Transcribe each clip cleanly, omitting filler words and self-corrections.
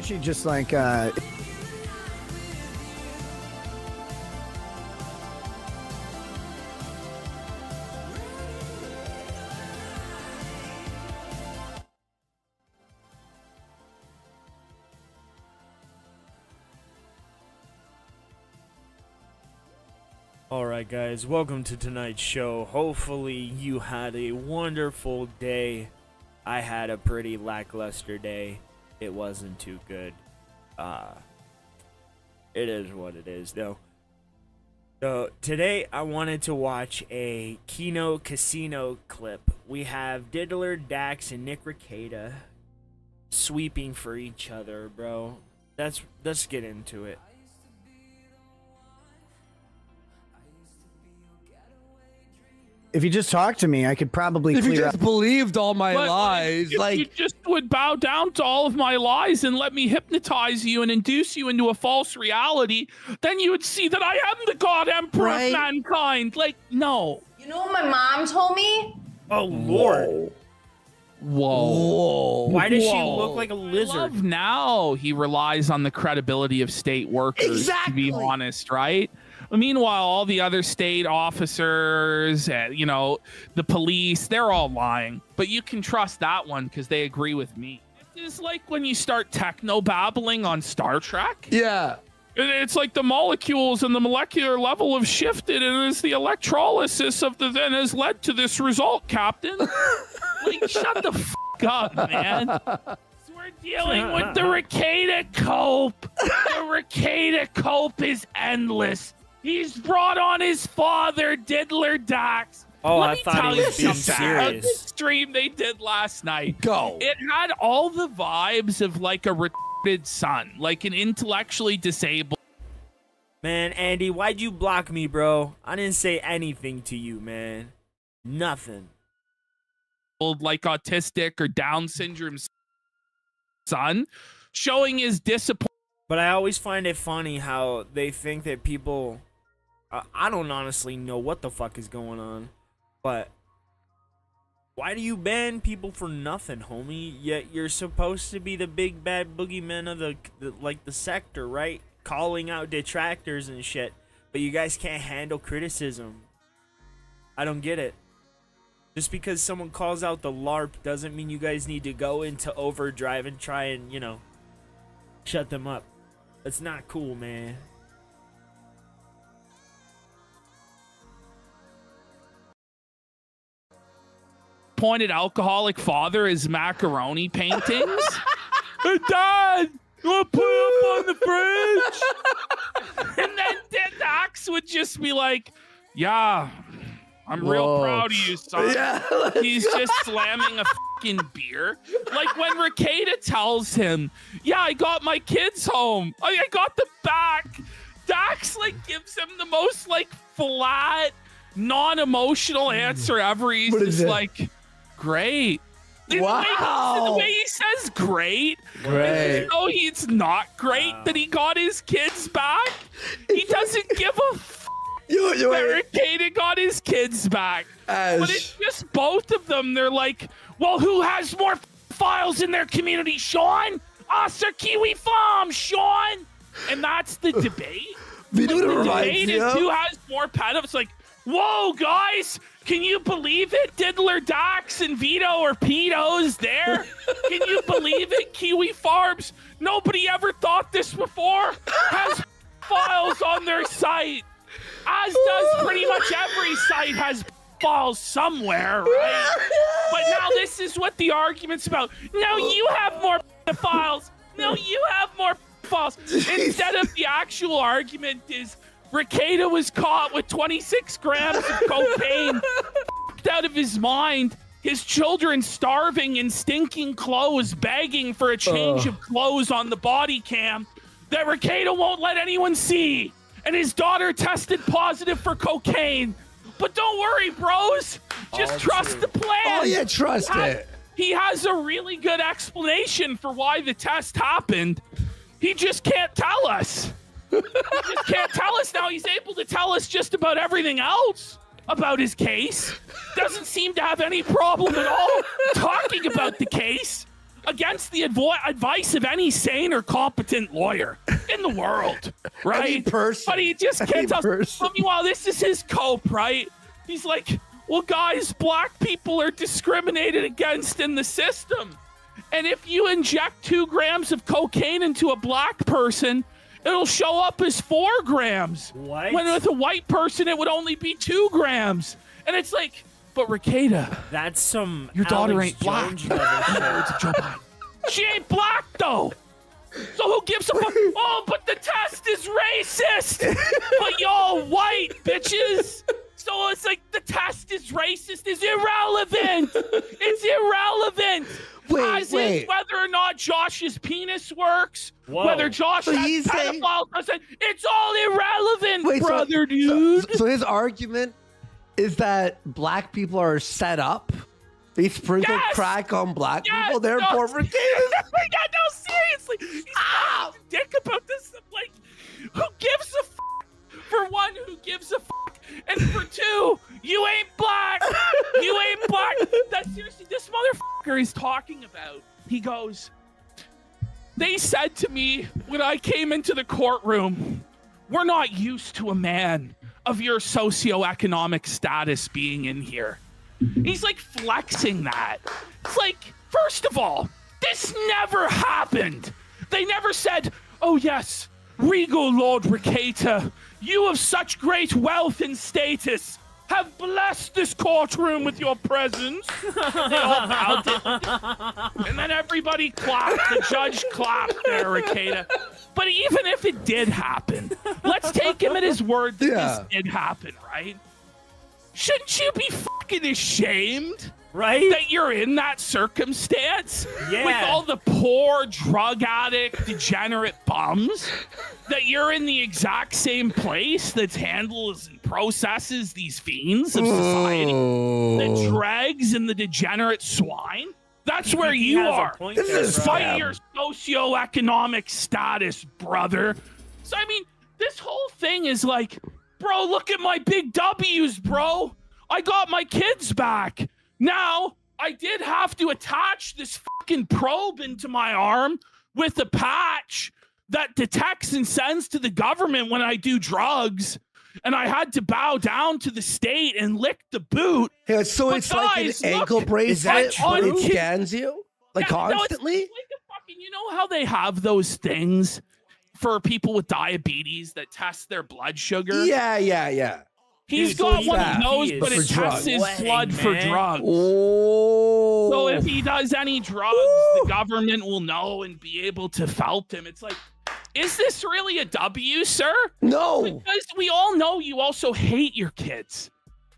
She just like Alright guys, welcome to tonight's show. Hopefully you had a wonderful day. I had a pretty lackluster day. It wasn't too good. It is what it is though. So today I wanted to watch a Kino Casino clip. We have Diddler, Dax, and Nick Ricada sweeping for each other, bro. Let's get into it. If you just talk to me, I could probably If you clear just up. believed all my lies, if like you just would bow down to all of my lies and let me hypnotize you and induce you into a false reality, then you would see that I am the God Emperor of mankind. Like, no. You know what my mom told me? Oh, Lord. Whoa. Why does she look like a lizard? Now he relies on the credibility of state workers, to be honest, right? Meanwhile, all the other state officers, you know, the police, they're all lying. But you can trust that one because they agree with me. It's like when you start techno-babbling on Star Trek. yeah. It's like the molecules and the molecular level have shifted, and it's the electrolysis of the then has led to this result, Captain. Like, shut the f up, man. So we're dealing with the Rekieta cope. The Rekieta cope is endless. He's brought on his father, Diddler Dax. Oh, Let I me thought tell he you was being something about serious. this stream they did last night. Go. It had all the vibes of like a retarded son, like an intellectually disabled. Man, Andy, why'd you block me, bro? I didn't say anything to you, man. Nothing. Like autistic or Down syndrome son, showing his disappointment. But I always find it funny how they think that people... I don't honestly know what the fuck is going on. But why do you ban people for nothing, homie? Yet you're supposed to be the big bad boogeyman of the sector, right? Calling out detractors and shit. But you guys can't handle criticism. I don't get it. Just because someone calls out the LARP doesn't mean you guys need to go into overdrive and try and, you know, shut them up. That's not cool, man. Pointed alcoholic father is macaroni paintings. Hey, Dad, you want to put it up on the fridge? And then Dax would just be like, yeah, I'm real proud of you, son. Yeah, He's just slamming a fucking beer. Like when Rekieta tells him, yeah, I got my kids home. I got them back. Dax like gives him the most like flat, non-emotional answer ever. He's just like, great. Wow. The way he says great. Great. No, it's not great that he got his kids back. He doesn't give a Rekieta got his kids back. But it's just both of them. They're like, well, who has more files in their community, Sean? Us or Kiwi Farm, Sean? And that's the debate. The debate is who has more pedophiles. Like, whoa, guys, can you believe it? Diddler Dax and Vito are pedos there. Can you believe it? Kiwi Farms, nobody ever thought this before, has files on their site. As does pretty much every site has files somewhere, right? But now this is what the argument's about. No, you have more files. No, you have more files. Instead of the actual argument is Rekieta was caught with 26 grams of cocaine, out of his mind. His children starving in stinking clothes, begging for a change of clothes on the body cam that Rekieta won't let anyone see. And his daughter tested positive for cocaine. But don't worry, bros. Just trust the plan. Oh, yeah, trust it. He has a really good explanation for why the test happened. He just can't tell us. He just can't tell us now. He's able to tell us just about everything else about his case. Doesn't seem to have any problem at all talking about the case against the advice of any sane or competent lawyer in the world, right? Any person. But he just can't tell us. But meanwhile, this is his cope, right? He's like, well, guys, black people are discriminated against in the system. And if you inject 2 grams of cocaine into a black person, it'll show up as 4 grams. What? When with a white person, it would only be 2 grams. And it's like, but Rekieta, that's some your daughter Alex ain't black. Jones She ain't black, though. So who gives a fuck? Oh, but the test is racist. But y'all white, bitches. So it's like the test is racist is irrelevant. It's irrelevant. As is whether or not Josh's penis works, whether Josh has pedophile consent, it's all irrelevant, brother, dude. So his argument is that black people are set up. They sprinkle Yes! crack on black Yes! people. Therefore, No, we're gay. no, seriously. He's a dick about this. Like, who gives a f? For one, who gives a f? And for two, you ain't black. You ain't black. That's seriously, this motherfucker is talking about. He goes, they said to me when I came into the courtroom, we're not used to a man of your socioeconomic status being in here. He's like flexing that. It's like, first of all, this never happened. They never said, oh yes, regal Lord Ricata, you of such great wealth and status have blessed this courtroom with your presence. They all bowed it. And then everybody clapped. The judge clapped there, Ricata. But even if it did happen, let's take him at his word that this did happen, right? Shouldn't you be fucking ashamed? Right? That you're in that circumstance? Yeah. With all the poor drug addict, degenerate bums? That you're in the exact same place that handles and processes these fiends of society? The dregs and the degenerate swine? That's where you are. This is Fight your socioeconomic status, brother. So, I mean, this whole thing is like, bro, look at my big W's, bro. I got my kids back. Now, I did have to attach this fucking probe into my arm with a patch that detects and sends to the government when I do drugs. And I had to bow down to the state and lick the boot. Yeah, so But it's guys, like an ankle look, bracelet, on but it kids- scans you like constantly. No, it's like a fucking, you know how they have those things for people with diabetes that test their blood sugar? Yeah. He's Dude, got so one yeah, of those, he but is it for tests drugs. his blood for Man. drugs. Oh. So if he does any drugs, the government will know and be able to felt him. It's like, is this really a W, sir? No. Because we all know you also hate your kids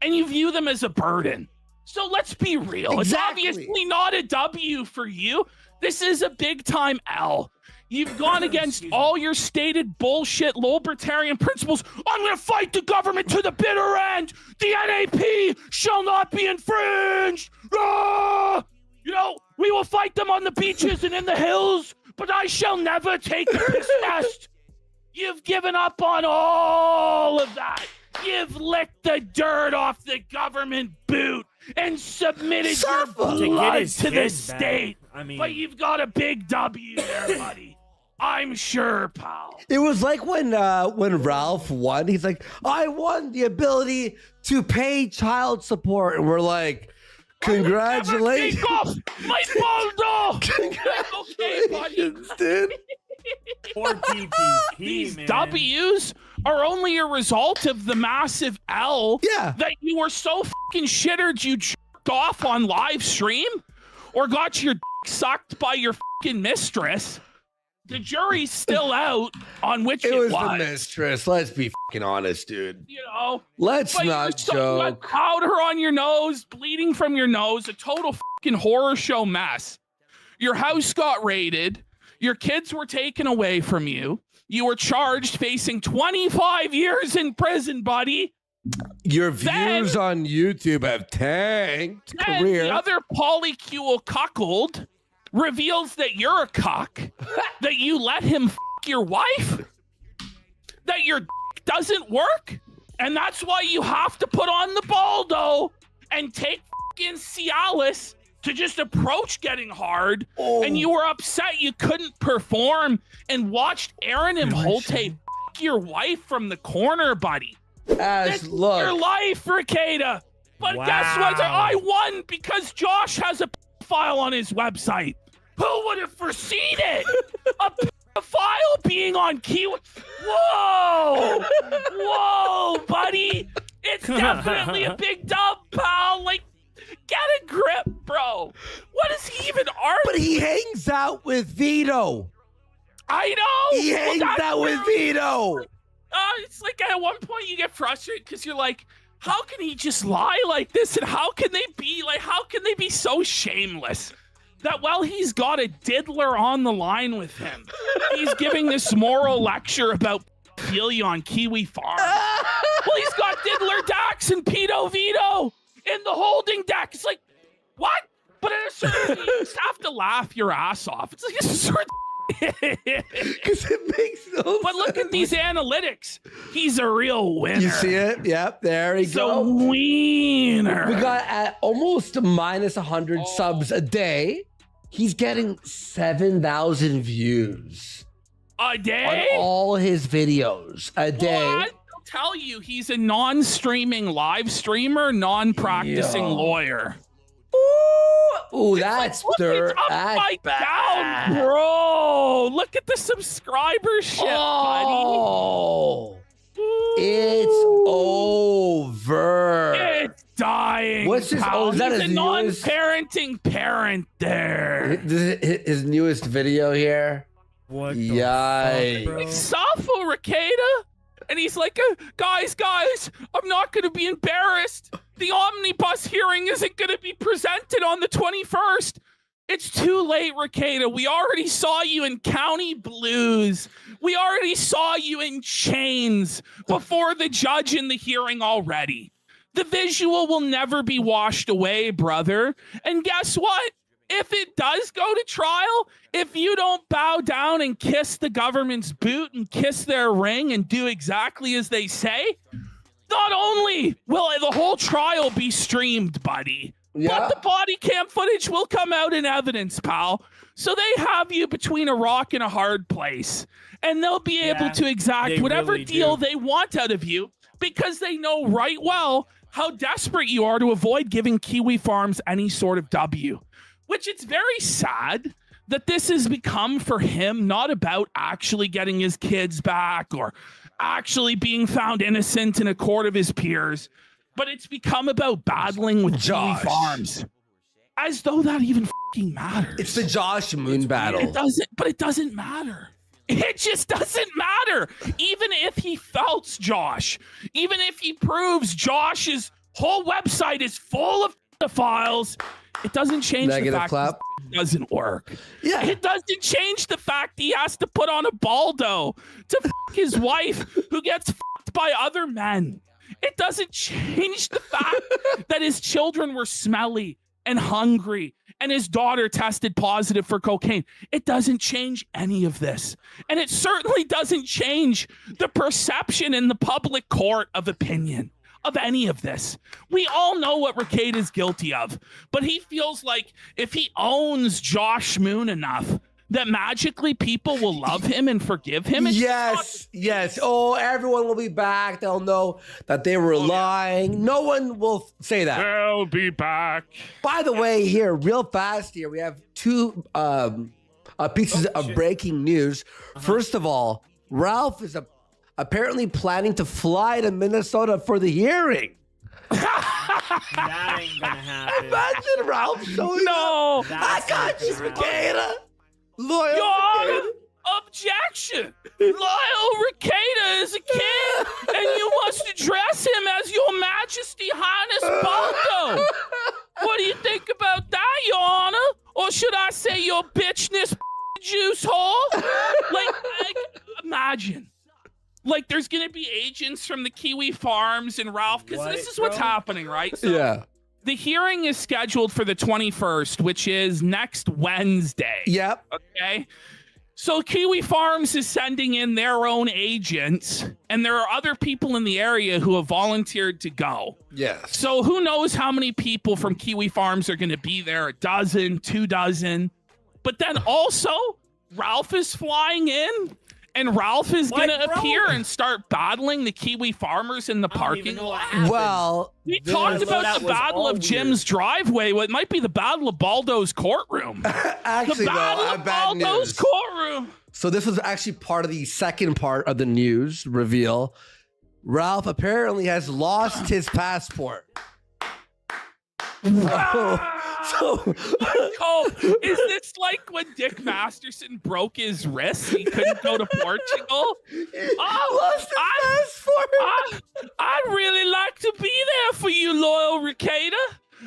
and you view them as a burden. So let's be real. Exactly. It's obviously not a W for you. This is a big time L. You've gone against all your stated bullshit libertarian principles. I'm going to fight the government to the bitter end. The NAP shall not be infringed. Ah! You know, we will fight them on the beaches and in the hills, but I shall never take the piss test. You've given up on all of that. You've licked the dirt off the government boot and submitted your blood to the state. I mean, But you've got a big W there, buddy. I'm sure, pal. It was like when Ralph won. He's like, I won the ability to pay child support, and we're like, congratulations, Take off my baldo. Okay, buddy. congratulations, dude. poor TPP, These man. W's are only a result of the massive L Yeah. that you were so fucking shittered you jerked off on live stream or got your dick sucked by your fucking mistress. The jury's still out on which It it was the mistress. Let's be fucking honest, dude. You know, Let's but not you had joke. powder on your nose, bleeding from your nose, a total fucking horror show mess. Your house got raided. Your kids were taken away from you. You were charged, facing 25 years in prison, buddy. Your Then- views on YouTube have tanked. Then Career. the other polycule cuckold reveals that you're a cuck, that you let him f your wife, that your d doesn't work, and that's why you have to put on the baldo and take fucking Cialis to just approach getting hard, and you were upset you couldn't perform and watched Aaron and Holte f your wife from the corner, buddy. As This look, is your life, Ricata. But guess what? Wow. I won because Josh has a file on his website. Who would have foreseen it? A file being on Kiwi. Whoa! Whoa, buddy! It's definitely a big dub, pal. Like, get a grip, bro. What is he even arguing? but he hangs out with Vito. I know. He hangs that's out with where- Vito. It's like at one point you get frustrated because you're like, how can he just lie like this? And how can they be so shameless that while he's got a diddler on the line with him, he's giving this moral lecture about pedophilia on Kiwi Farm. Well, he's got diddler Dax and Pedo Vito in the holding deck. It's like, what? But at a certain point, you just have to laugh your ass off. It's like a sort of Because it makes no But look at these analytics. He's a real winner. You see it? Yep, there we go. Winner. We got at almost minus 100 subs a day. He's getting 7,000 views A day? on all his videos a day. What? I'll tell you, he's a non-streaming live streamer, non-practicing lawyer. Ooh, that's It's upside down, bro. Look at the subscribership, buddy. It's over. It's dying. What's his? Oh, is that He's his a newest? non-parenting parent there. His newest video here. What the Yikes. fuck, bro? Safo Ricada, and he's like, guys, I'm not going to be embarrassed. The omnibus hearing isn't going to be presented on the 21st. It's too late, Ricada. We already saw you in County Blues. We already saw you in chains before the judge in the hearing already. The visual will never be washed away, brother. And guess what? If it does go to trial, if you don't bow down and kiss the government's boot and kiss their ring and do exactly as they say, not only will the whole trial be streamed, buddy, but the body cam footage will come out in evidence, pal. So they have you between a rock and a hard place. And they'll be able to exact whatever really deal they want out of you because they know right well how desperate you are to avoid giving Kiwi Farms any sort of W. Which it's very sad that this has become for him not about actually getting his kids back or actually being found innocent in a court of his peers, but it's become about battling with Kiwi Farms. As though that even fucking matters. It's the Josh Moon battle. It doesn't matter. It just doesn't matter. Even if he felts Josh, even if he proves Josh's whole website is full of files, it doesn't change the fact that it doesn't work. Yeah. It doesn't change the fact he has to put on a baldo to fuck his wife who gets fucked by other men. It doesn't change the fact that his children were smelly and hungry and his daughter tested positive for cocaine. It doesn't change any of this. And it certainly doesn't change the perception in the public court of opinion of any of this. We all know what Ricada is guilty of, but he feels like if he owns Josh Moon enough that magically people will love him and forgive him. Yes. Oh, everyone will be back. They'll know that they were lying. No one will say that. They'll be back. By the way, here, real fast here, we have two pieces of breaking news. First of all, Ralph is apparently planning to fly to Minnesota for the hearing. That ain't gonna happen. Imagine Ralph showing up. I got you, Ricada. Loyal Your Honor, Ricada. objection. Loyal Ricada is a king, and you must address him as Your Majesty Highness Baldo. What do you think about that, Your Honor? Or should I say your bitchness juice hole? Like imagine. Like, there's going to be agents from the Kiwi Farms and Ralph, because this is what's happening, right? So the hearing is scheduled for the 21st, which is next Wednesday. Yep. Okay. So Kiwi Farms is sending in their own agents, and there are other people in the area who have volunteered to go. Yes. So who knows how many people from Kiwi Farms are going to be there? 12, 2 dozen. But then also, Ralph is flying in. And Ralph is going to appear and start battling the Kiwi farmers in the parking lot. Well, we talked about the Battle of Jim's driveway. What might be the Battle of Baldo's courtroom. Actually, the Battle of Baldo's courtroom. So this was actually part of the second part of the news reveal. Ralph apparently has lost his passport. Michael, is this like when Dick Masterson broke his wrist? He couldn't go to Portugal. I'd really like to be there for you, loyal Ricada.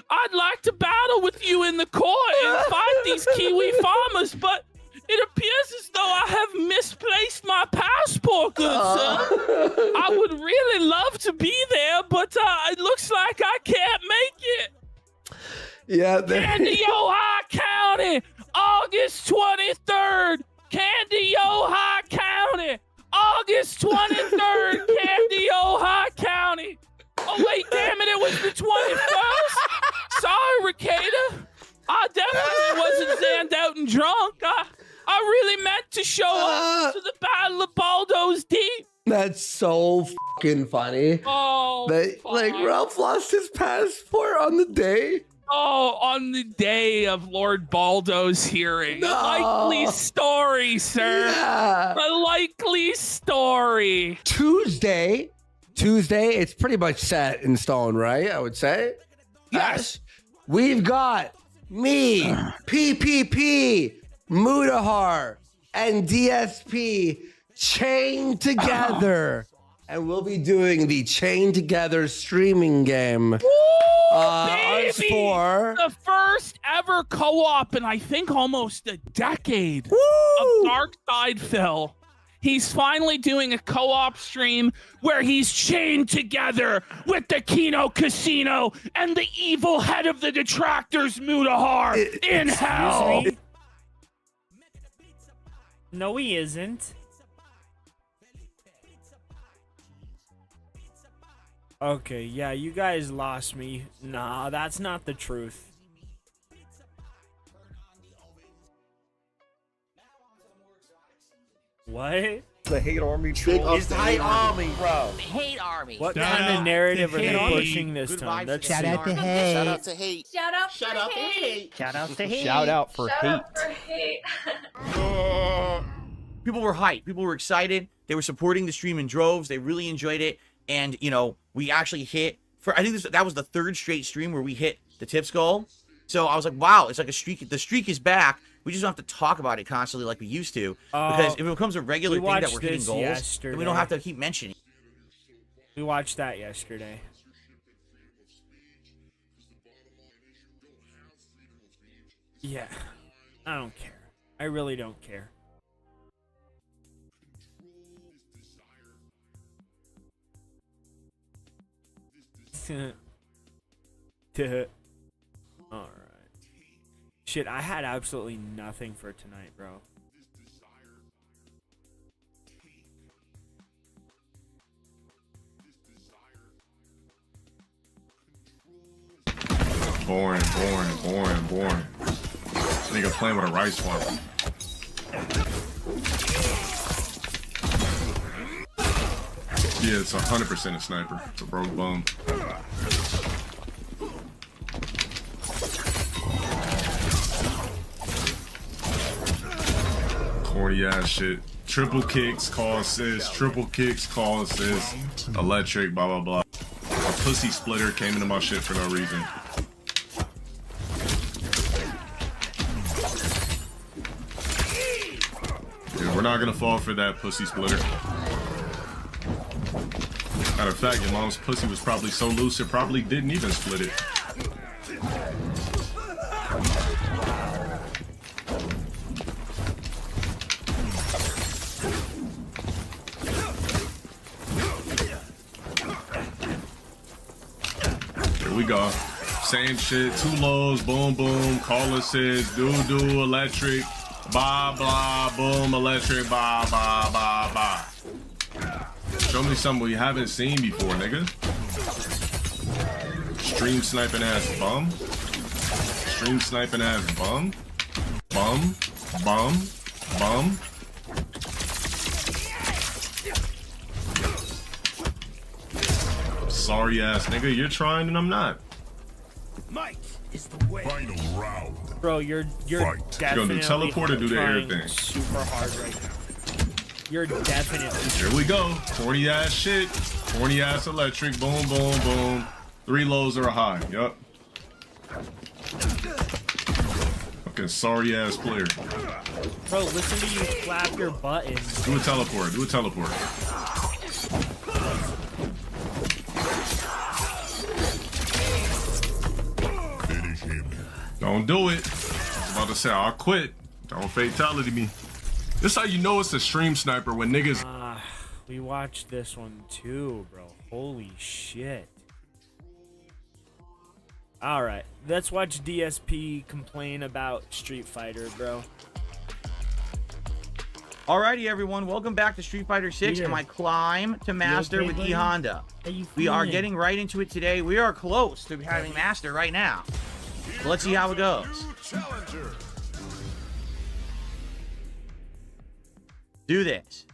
I'd like to battle with you in the court and fight these Kiwi farmers, but it appears as though I have misplaced my passport, good sir. I would really love to be there, but it looks Yeah. Candy-Ojai County, August 23rd. Candy-Ojai County, August 23rd. Candy-Ojai County. Oh, wait, damn it. It was the 21st. Sorry, Ricada. I definitely wasn't zanned out and drunk. I really meant to show up to the Battle of Baldo's Deep. That's so fucking funny. Oh, like Ralph lost his passport on the day. Oh, on the day of Lord Baldo's hearing. No. A likely story, sir. Yeah. A likely story. Tuesday, it's pretty much set in stone, right? I would say. Yes. We've got me, PPP, Mudahar, and DSP chained together. And we'll be doing the chained together streaming game. Baby, for the first ever co-op in I think almost a decade Woo! of DarkSydeDrill. He's finally doing a co-op stream where he's chained together with the Kino Casino and the evil head of the detractors, Mudahar, in hell. Excuse me? No, he isn't. Okay, yeah, you guys lost me. Nah, that's not the truth. What? The hate army troll. It's the hate army, bro. Hate army. What Shout kind of out narrative to are they hate. pushing this Good time? vibes. Let's Shout see. out to Shout hate. out to hate. Shout out Shout for out to hate. hate. Shout out to hate. Shout out for Shout hate. out for hate. People were hyped. People were excited. They were supporting the stream in droves. They really enjoyed it. And, you know, we actually hit for, I think that was the third straight stream where we hit the tips goal. So I was like, wow, it's like a streak. The streak is back. We just don't have to talk about it constantly like we used to. Because if it becomes a regular we thing that watched we're hitting this goals, then yesterday. we don't have to keep mentioning. We watched that yesterday. Yeah, I don't care. I really don't care. Alright. Shit, I had absolutely nothing for tonight, bro. Boring. Nigga playing with a rice farm. Yeah, it's 100% a sniper. It's a rogue bum. Corny ass shit. Triple kicks, call assist. Triple kicks, call assist. Electric, blah, blah, blah. A pussy splitter came into my shit for no reason. Dude, we're not gonna fall for that pussy splitter. Matter of fact, your mom's pussy was probably so loose it probably didn't even split it. Here we go. Same shit, 2 lows, boom, boom, call assist, do, electric, blah, blah, boom, electric, blah, blah, blah, blah. Show me something we haven't seen before, nigga. Stream sniping ass bum. Stream sniping ass bum. Bum. Sorry ass nigga, you're trying and I'm not. Mike is the way. Final round. Bro, you're definitely gonna do teleport or do the air trying thing? super hard right now. You're definitely. Here we go. Corny ass shit. Corny ass electric. Boom, boom, boom. 3 lows or a high. Yup. Fucking sorry ass player. Bro, listen to you clap your buttons. Do a teleport. Do a teleport. Finish him. Don't do it. I was about to say, I'll quit. Don't fatality me. This how you know it's a stream sniper when niggas. We watched this one too, bro. Holy shit. All right, let's watch DSP complain about Street Fighter, bro. Alrighty, everyone. Welcome back to Street Fighter 6 and my climb to Master with E Honda. We are getting right into it today. We are close to having Master right now. So let's see how it goes. Do this.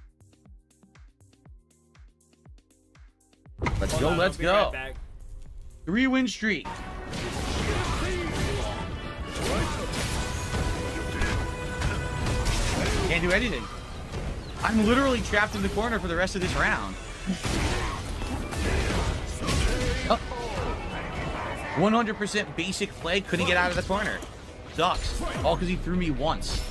Let's go, let's go. 3-win streak. Can't do anything. I'm literally trapped in the corner for the rest of this round. Oh. 100% basic play, couldn't get out of the corner. Sucks. All because he threw me once.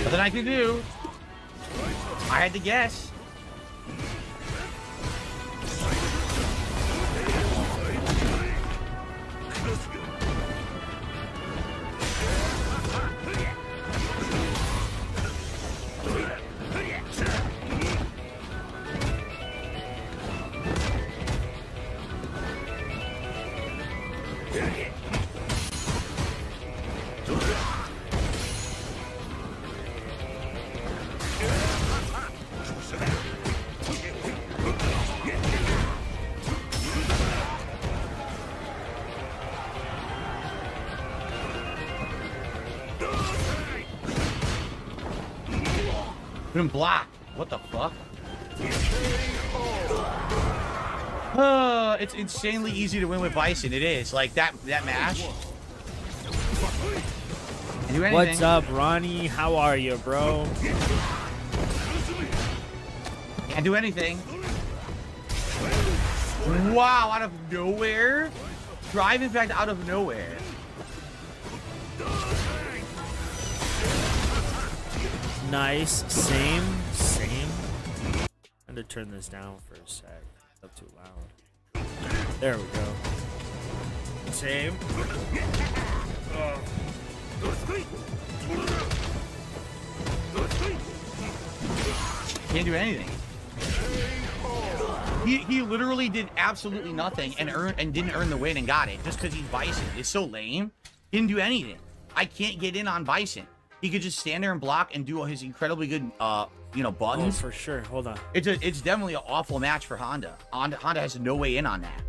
Nothing I can do. I had to guess. Couldn't block. What the fuck? It's insanely easy to win with Bison. It is. Like that match. Do anything. What's up, Ronnie? How are you, bro? Can't do anything. Wow, out of nowhere? Drive impact out of nowhere. Nice. Same. I'm gonna turn this down for a sec. It's up too loud. There we go. Same. Can't do anything. He literally did absolutely nothing and didn't earn the win and got it just because he's Bison. It's so lame. Didn't do anything. I can't get in on Bison. He could just stand there and block and do his incredibly good, buttons. Oh, for sure. Hold on. It's definitely an awful match for Honda. Honda has no way in on that.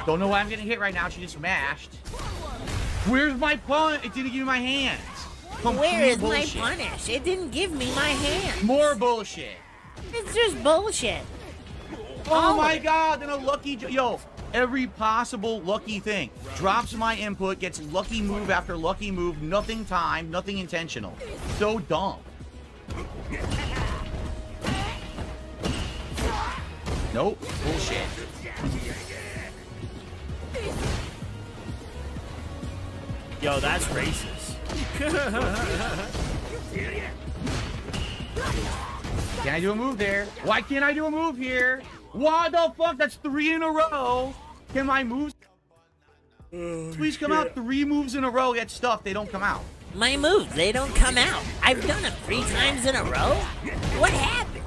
Don't know why I'm getting hit right now. She just mashed. Where's my punch? It didn't give me my hands. Where is my punish? It didn't give me my hand. More bullshit. It's just bullshit. Oh my god, then a lucky... Yo, every possible lucky thing. Drops my input, gets lucky move after lucky move, nothing timed, nothing intentional. So dumb. Nope, bullshit. Yo, that's racist. Can I do a move there? Why can't I do a move here? What the fuck? That's 3 in a row. Can my moves... Please come out. 3 moves in a row get stuffed. They don't come out. My moves, they don't come out. I've done them 3 times in a row? What happened?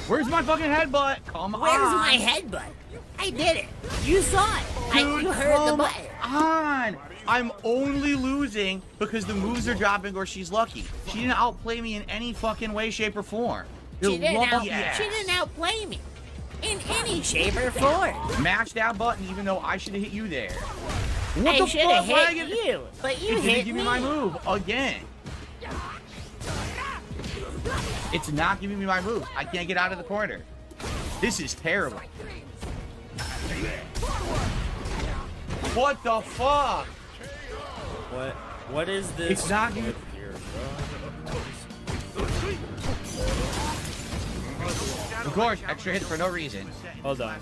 Where's my fucking headbutt? Come on. Where's my headbutt? I did it. You saw it. Dude, you heard the button. On. I'm only losing because the moves are dropping or she's lucky. She didn't outplay me in any fucking way, shape, or form. She didn't outplay me in any shape or form. Mash that button even though I should have hit you there. What I the should have fuck? hit you, but you it hit didn't give me my move again. It's not giving me my move. I can't get out of the corner. This is terrible. What the fuck? What is this? It's not here, Of course, extra hits for no reason. Hold on.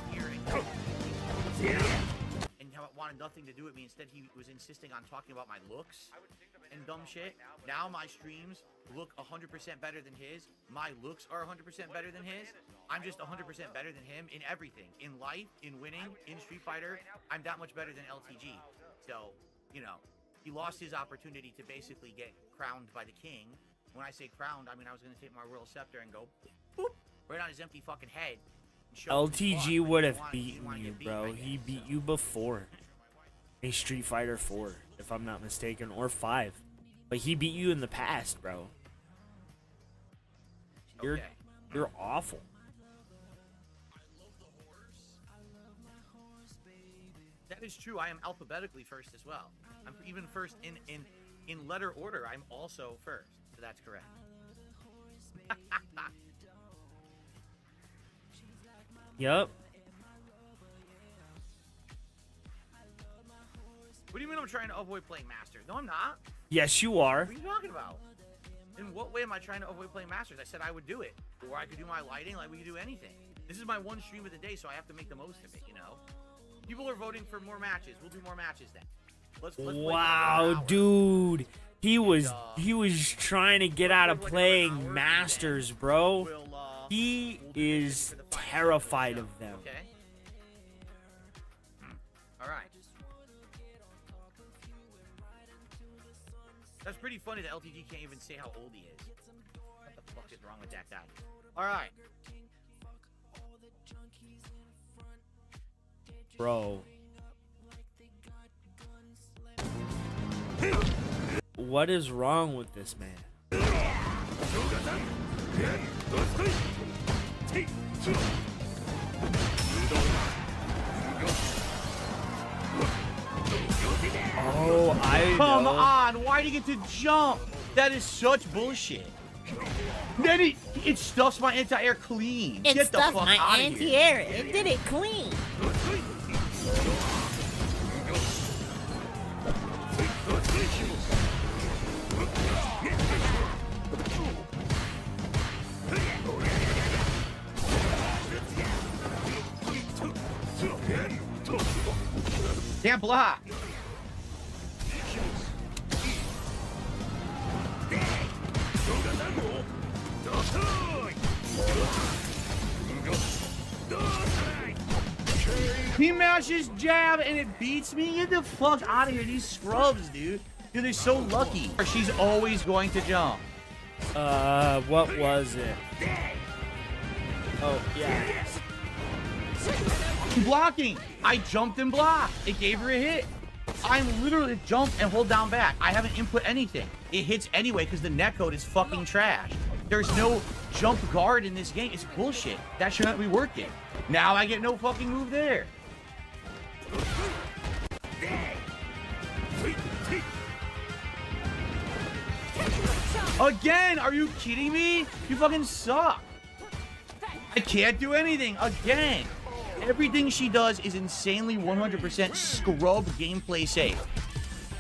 And how it wanted nothing to do with me. Instead, he was insisting on talking about my looks and dumb shit. Now my streams look 100% better than his. My looks are 100% better than his. I'm just 100% better than him in everything. In life, in winning, in Street Fighter, I'm that much better than LTG. So, you know, he lost his opportunity to basically get crowned by the king. When I say crowned, I mean I was going to take my royal scepter and go boop, right on his empty fucking head. LTG would have beaten you, bro. He beat you before a Street Fighter 4, if I'm not mistaken, or 5. But he beat you in the past, bro. You're awful. That is true. I am alphabetically first as well. I'm even first in letter order. I'm also first. So that's correct. Yup. What do you mean I'm trying to avoid playing Masters? No, I'm not. Yes, you are. What are you talking about? In what way am I trying to avoid playing Masters? I said I would do it. Or I could do my lighting, like we could do anything. This is my one stream of the day, so I have to make the most of it, you know? People are voting for more matches. We'll do more matches then. Let's wow, dude. He was trying to get out of playing Masters, bro. He is terrified of them. Okay. All right. That's pretty funny that LTG can't even say how old he is. What the fuck is wrong with that guy? All right. Bro. What is wrong with this man? Oh, Come on, why do you get to jump? That is such bullshit. Then it stuffs my anti-air clean. It Get the stuffed fuck my out of here. anti-air. It did it clean. Can't block. He mashes jab and it beats me. Get the fuck out of here. These scrubs, dude. Dude, they're so lucky. She's always going to jump. What was it? Oh, yeah. Blocking. I jumped and blocked. It gave her a hit. I'm literally jump and hold down back. I haven't input anything. It hits anyway because the netcode is fucking trash. There's no jump guard in this game. It's bullshit. That shouldn't be working. Now I get no fucking move there. Again, are you kidding me? You fucking suck. I can't do anything again. Everything she does is insanely 100% scrub gameplay safe.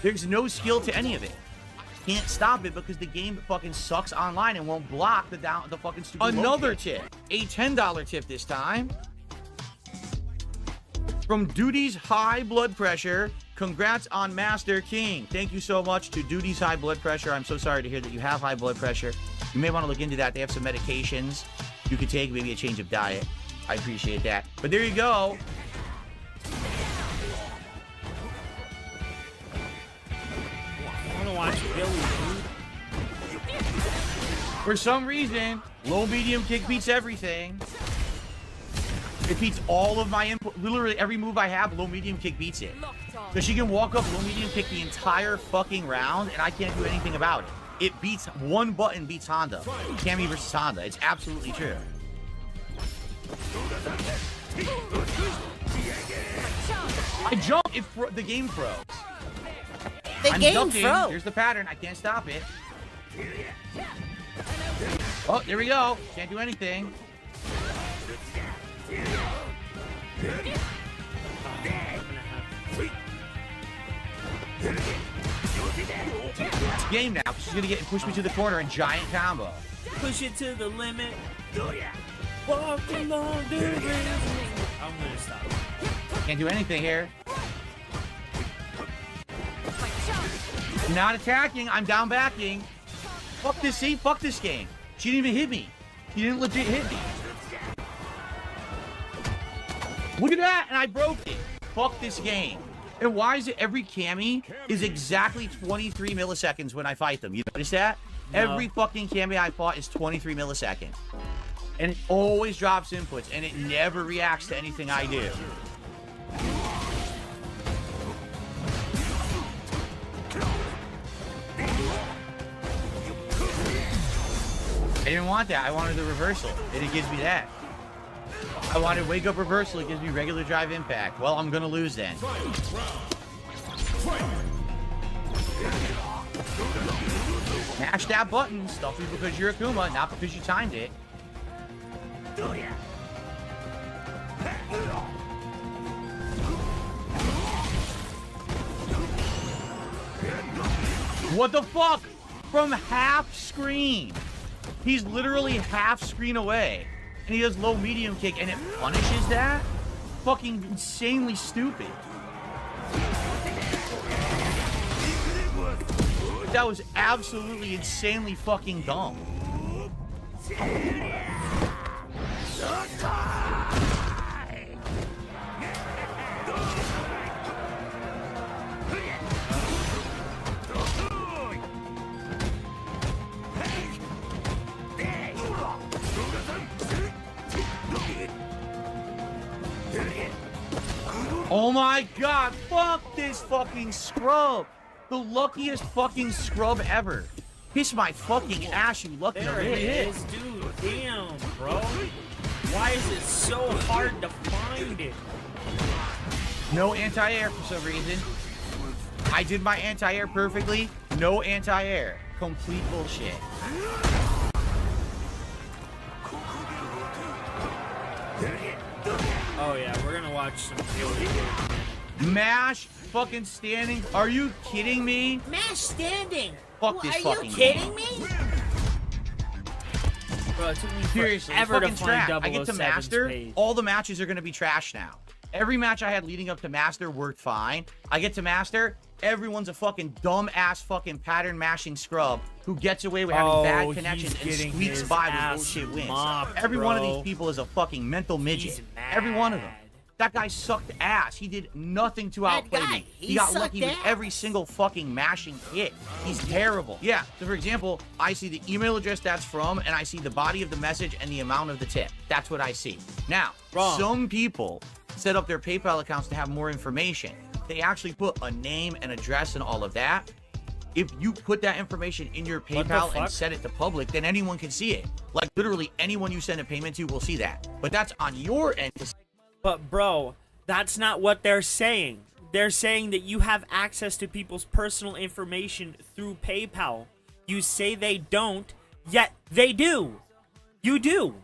There's no skill to any of it. I can't stop it because the game fucking sucks online and won't block the fucking stupid. Another tip, a $10 tip this time. From Duty's High Blood Pressure, congrats on Master King. Thank you so much to Duty's High Blood Pressure. I'm so sorry to hear that you have high blood pressure. You may want to look into that. They have some medications you could take, maybe a change of diet. I appreciate that. But there you go. I want to watch Billy, dude. For some reason, low medium kick beats everything. It beats all of my input. Literally every move I have, low medium kick beats it. Because she can walk up low medium kick the entire fucking round, and I can't do anything about it. It beats one button beats Honda. Cammy versus Honda. It's absolutely true. I jump if the game froze. The game ducking. froze. Here's the pattern. I can't stop it. Oh, there we go. Can't do anything. Game now. She's gonna get and push me to the corner and giant combo. Push it to the limit. Walk along the river. I'm gonna stop. Can't do anything here. Not attacking. I'm down backing. Fuck this scene. Fuck this game. She didn't even hit me. She didn't legit hit me. Look at that, and I broke it. Fuck this game. And why is it every cami is exactly 23 milliseconds when I fight them? You notice that? No. Every fucking cami I fought is 23 milliseconds. And it always drops inputs, and it never reacts to anything I do. I didn't want that. I wanted the reversal, and it gives me that. I wanted wake up reversal. It gives me regular drive impact. Well, I'm gonna lose then. Mash that button. Stuff you because you're Akuma, not because you timed it. What the fuck? From half screen. He's literally half screen away. And he does low medium kick and it punishes that? Fucking insanely stupid. That was absolutely insanely fucking dumb. Oh my god, fuck this fucking scrub. The luckiest fucking scrub ever. Kiss my fucking ass, you lucky there it is, dude. Damn, bro. Why is it so hard to find it? No anti-air for some reason. I did my anti-air perfectly. No anti-air. Complete bullshit. Oh yeah, we're gonna watch some Mash fucking standing. Are you kidding me? Mash standing. Fuck this Are fucking you kidding game. me? Bro, it took me Seriously, forever to fucking find trash. I get to 007's master. page. All the matches are gonna be trash now. Every match I had leading up to master worked fine. I get to master. Everyone's a fucking dumb-ass fucking pattern-mashing scrub who gets away with having bad connections and squeaks by with bullshit wins. Mopped, Every one of these bro. people is a fucking mental midget. Every one of them. That guy sucked ass. He did nothing to outplay me. He got lucky with every single fucking mashing hit. He's terrible. Yeah, so for example, I see the email address that's from, and I see the body of the message and the amount of the tip. That's what I see. Now, some people set up their PayPal accounts to have more information. They actually put a name and address and all of that. If you put that information in your PayPal and set it to public, then anyone can see it. Like, literally anyone you send a payment to will see that. But that's on your end. But bro, that's not what they're saying. They're saying that you have access to people's personal information through PayPal. You say they don't, yet they do. You do.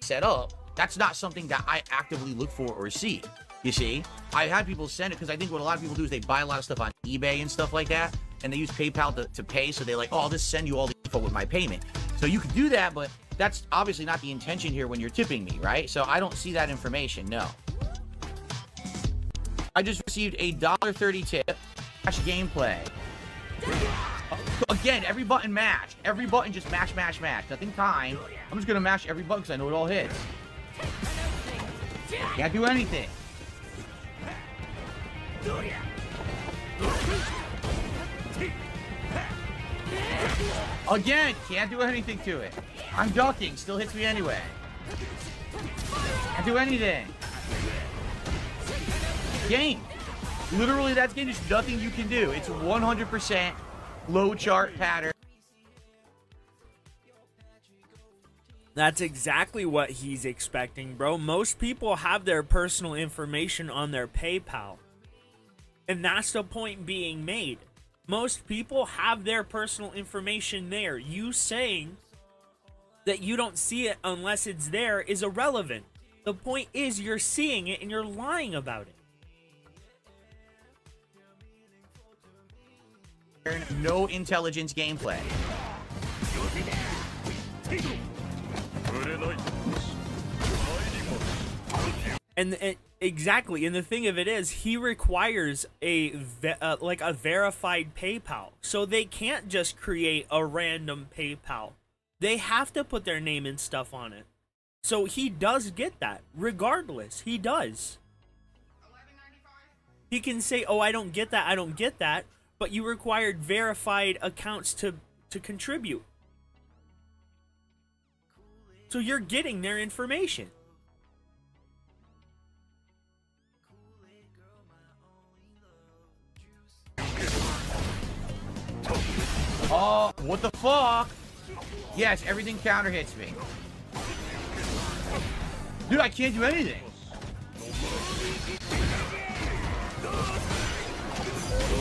Set up. That's not something that I actively look for or see. You see, I've had people send it because I think what a lot of people do is they buy a lot of stuff on eBay and stuff like that, and they use PayPal to pay. So they're like, oh, I'll just send you all the info with my payment. So you can do that, but that's obviously not the intention here when you're tipping me, right? So I don't see that information, no. I just received a $1.30 tip. Mash gameplay. Again, every button mashed. Every button just mash, mash, mash. Nothing time. I'm just gonna mash every button because I know it all hits. Can't do anything. Again, can't do anything to it. I'm ducking, still hits me anyway. Can't do anything. Game. Literally, that's game. There's nothing you can do. It's 100% low chart pattern. That's exactly what he's expecting, bro. Most people have their personal information on their PayPal. And that's the point being made. Most people have their personal information there. You saying that you don't see it unless it's there is irrelevant. The point is you're seeing it and you're lying about it. No intelligence gameplay. And exactly, and the thing of it is, he requires like a verified PayPal, so they can't just create a random PayPal. They have to put their name and stuff on it. So he does get that, regardless. He does. He can say, "Oh, I don't get that. I don't get that," but you required verified accounts to contribute. So you're getting their information. Oh, what the fuck? Yes, everything counter hits me. Dude, I can't do anything.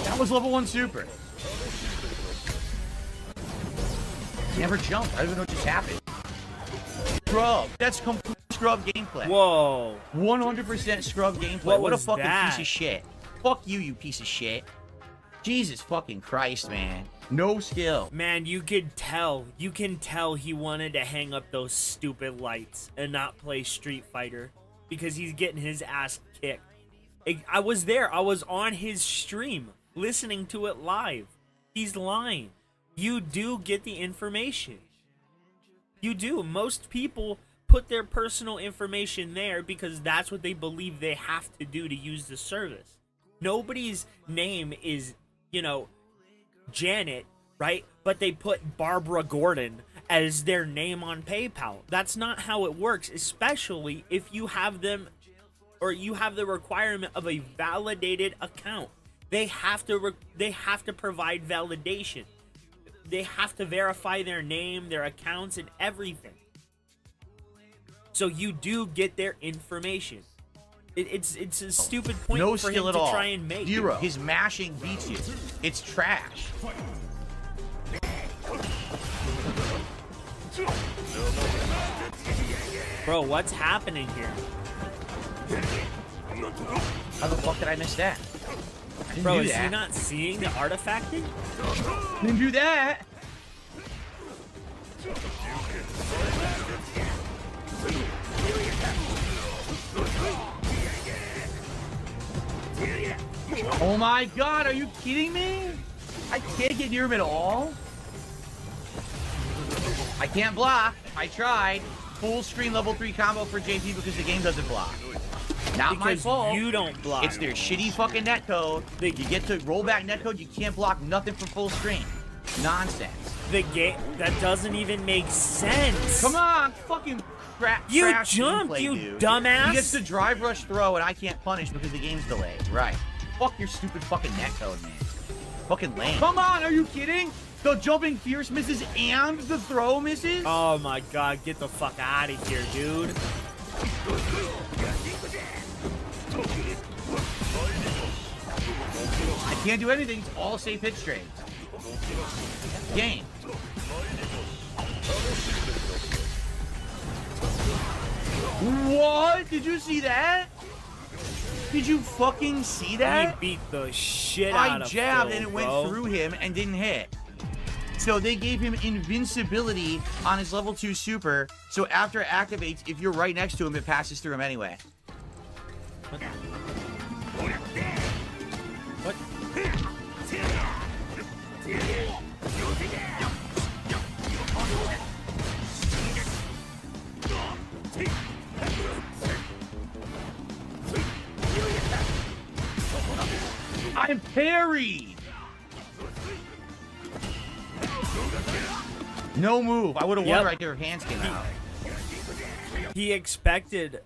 That was level 1 super. Never jumped. I don't even know what just happened. Scrub. That's complete scrub gameplay. Whoa. 100% scrub gameplay. What a was fucking that? piece of shit. Fuck you, you piece of shit. Jesus fucking Christ, man. No skill. Man, you could tell. You can tell he wanted to hang up those stupid lights and not play Street Fighter because he's getting his ass kicked. I was there. I was on his stream listening to it live. He's lying. You do get the information. You do. Most people put their personal information there because that's what they believe they have to do to use the service. Nobody's name is, you know, Janet, right? But they put Barbara Gordon as their name on PayPal. That's not how it works, especially if you have them, or you have the requirement of a validated account. They have to provide validation. They have to verify their name, their accounts, and everything. So you do get their information. It's a stupid point No for skill him at to all. try and make. Zero. His mashing beats you. It's trash. Bro, what's happening here? How the fuck did I miss that? I didn't Bro, do is that. he not seeing the artifacting? Didn't do that. Oh my god, are you kidding me? I can't get near him at all. I can't block. I tried. Full screen level 3 combo for JP because the game doesn't block. Not my Because fault. you don't block. It's their shitty fucking netcode. You get to roll back netcode, you can't block nothing for full screen. Nonsense. The game, that doesn't even make sense. Come on, fucking crap. You trash jumped, gameplay, you dude. dumbass. He gets to drive rush throw and I can't punish because the game's delayed. Right. Fuck your stupid fucking netcode, man. Fucking lame. Come on, are you kidding? The jumping fierce misses and the throw misses? Oh my god, get the fuck out of here, dude. I can't do anything. It's all safe hit straight. Game. What? Did you see that? Did you fucking see that? He beat the shit out I of jabbed Phil, and it went bro. through him and didn't hit. So they gave him invincibility on his level 2 super. So after it activates, if you're right next to him, it passes through him anyway. What? I'm parried! No move. I would have won right there if hands came out. He expected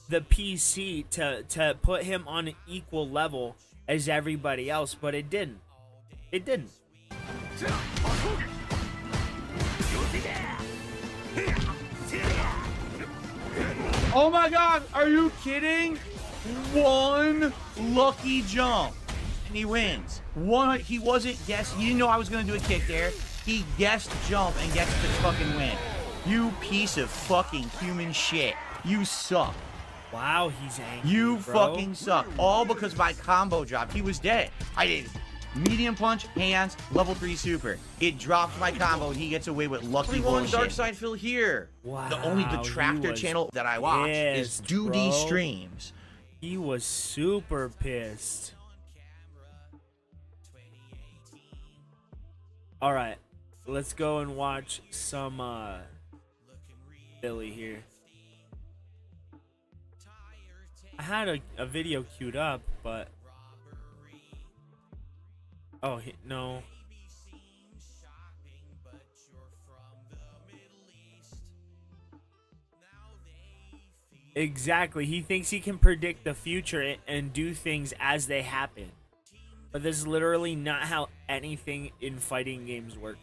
the PC to put him on an equal level as everybody else, but it didn't. It didn't. Oh my god, are you kidding? One lucky jump and he wins. One, he wasn't guessing. He didn't know I was gonna do a kick there. He guessed jump and gets the fucking win. You piece of fucking human shit. You suck. Wow, he's angry. You bro. fucking suck. All because my combo dropped. He was dead. I did medium punch, hands, level 3 super. It dropped my combo and he gets away with lucky bullshit. DarkSydeDrill here. Wow, The only detractor channel that I watch is Duty Streams. He was super pissed. All right, let's go and watch some Billy here. I had a video queued up, but no. Exactly. He thinks he can predict the future and do things as they happen. But this is literally not how anything in fighting games works.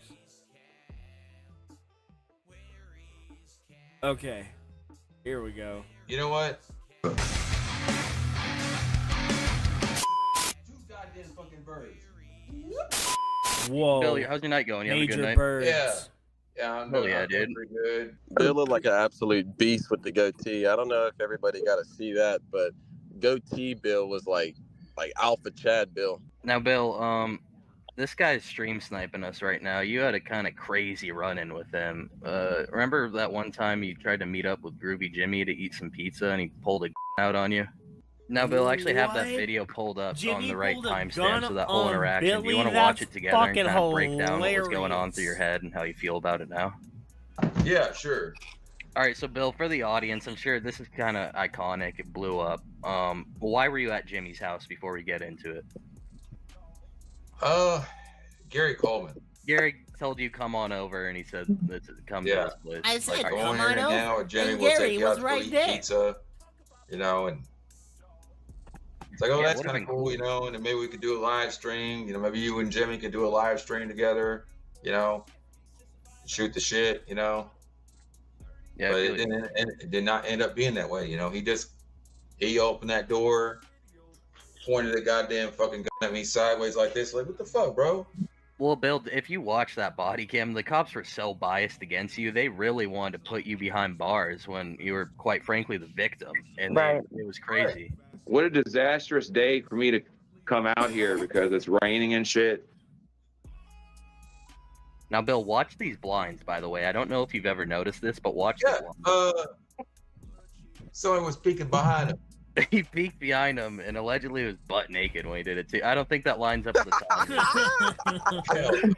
Okay. Here we go. You know what? Whoa. Billy, how's your night going? You have a good night? Birds. Yeah, I'm Hell yeah, dude. pretty good. Bill looked like an absolute beast with the goatee. I don't know if everybody got to see that, but goatee Bill was like Alpha Chad Bill. Now, Bill, this guy's stream sniping us right now. You had a kind of crazy run-in with him. Remember that one time you tried to meet up with Groovy Jimmy to eat some pizza and he pulled a out on you? Now, Bill, I actually have that video pulled up on the right timestamp, so that whole interaction. Do you want to watch it together and kind of break down what was going on through your head and how you feel about it now? Yeah, sure. All right, so Bill, for the audience, I'm sure this is kind of iconic. It blew up. Why were you at Jimmy's house before we get into it? Gary Coleman. Gary told you come on over, and he said, "Come to this place." I said, Like, come go in on here over. now, Jenny And will Gary take you out was to go right eat there. pizza, you know, and it's like, oh, Yeah, that's would've kind of been cool, you know, and then maybe we could do a live stream, you know, maybe you and Jimmy could do a live stream together, you know, shoot the shit, you know. Yeah, but it did not end up being that way, you know. He opened that door, pointed a goddamn fucking gun at me sideways like this, like, what the fuck, bro? Well, Bill, if you watch that body cam, the cops were so biased against you. They really wanted to put you behind bars when you were, quite frankly, the victim, and it was crazy. What a disastrous day for me to come out here because it's raining and shit. Now, Bill, watch these blinds, by the way. I don't know if you've ever noticed this, but watch the blinds. Someone was peeking behind him. He peeked behind him and allegedly was butt naked when he did it, too. I don't think that lines up with the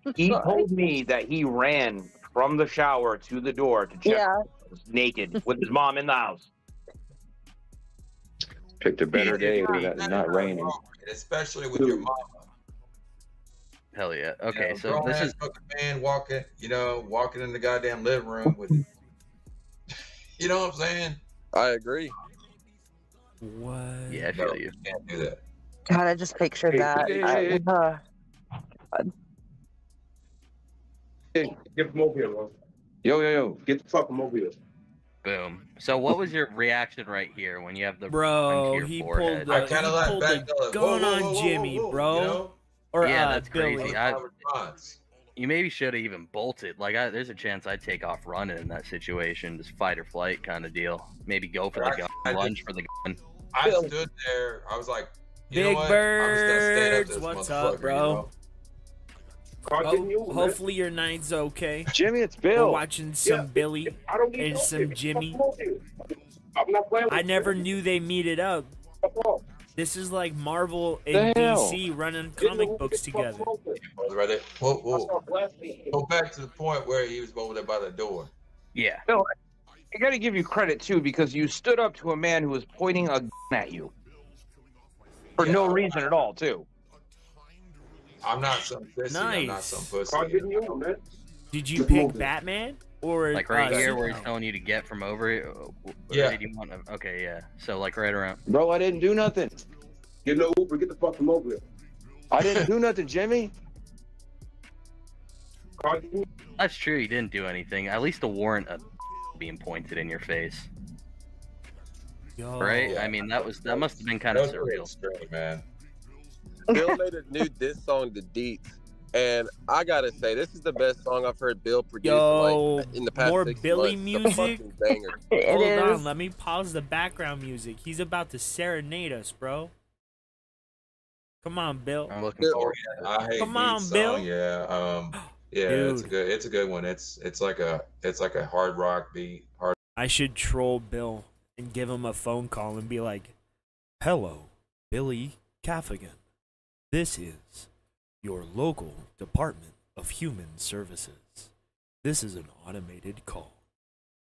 time. He told me that he ran from the shower to the door to check naked with his mom in the house. Picked a better day with that not raining. Especially with your mom. Hell yeah. Okay, you know, so this is fucking man walking in the goddamn living room with you know what I'm saying? I agree. What? Yeah, I feel you. Can't do that. God, I just pictured that. Get the mobile, bro. Yo, get the fucking mobile. Boom. So what was your reaction right here when you have the Bro, he pulled the gun on Jimmy, bro. You know? Or yeah, that's Billy. crazy. You maybe should have even bolted. Like, there's a chance I'd take off running in that situation, just fight or flight kind of deal. Maybe go for the gun, lunge for the gun. I stood there. I was like, you know Big what? Birds, I'm what's just gonna up, bro? Hopefully your night's okay. Jimmy, it's Bill. We're watching some Billy and some Jimmy. I never knew they meeted up. This is like Marvel and DC running comic books together. Right there. Whoa. Go back to the point where he was over there by the door. Yeah. Bill, I got to give you credit too because you stood up to a man who was pointing a gun at you for no reason at all, too. I'm not some pussy. Nice. I'm not some pussy. Did you pick Batman or like right here where he's telling you to get from over here? Yeah. Did you want to, okay, yeah. So like right around. Bro, I didn't do nothing. Get no Uber. Get the fucking mobile. I didn't do nothing, Jimmy. That's true. You didn't do anything. At least the warrant of being pointed in your face. Yo. Right? Yeah. I mean, that must have been kind of surreal. Strange, man. Bill made a new diss song to Deets. And I gotta say, this is the best song I've heard Bill produce Yo, in the past more 6 Billy months. music. It's a fucking banger. Hold on, let me pause the background music. He's about to serenade us, bro. Come on, Bill. I'm looking forward. I hate Come beat on, song, Bill. Yeah, yeah, Dude. it's a good one. It's like a hard rock beat. I should troll Bill and give him a phone call and be like, "Hello, Billy Caffigan. This is your local Department of Human Services. This is an automated call.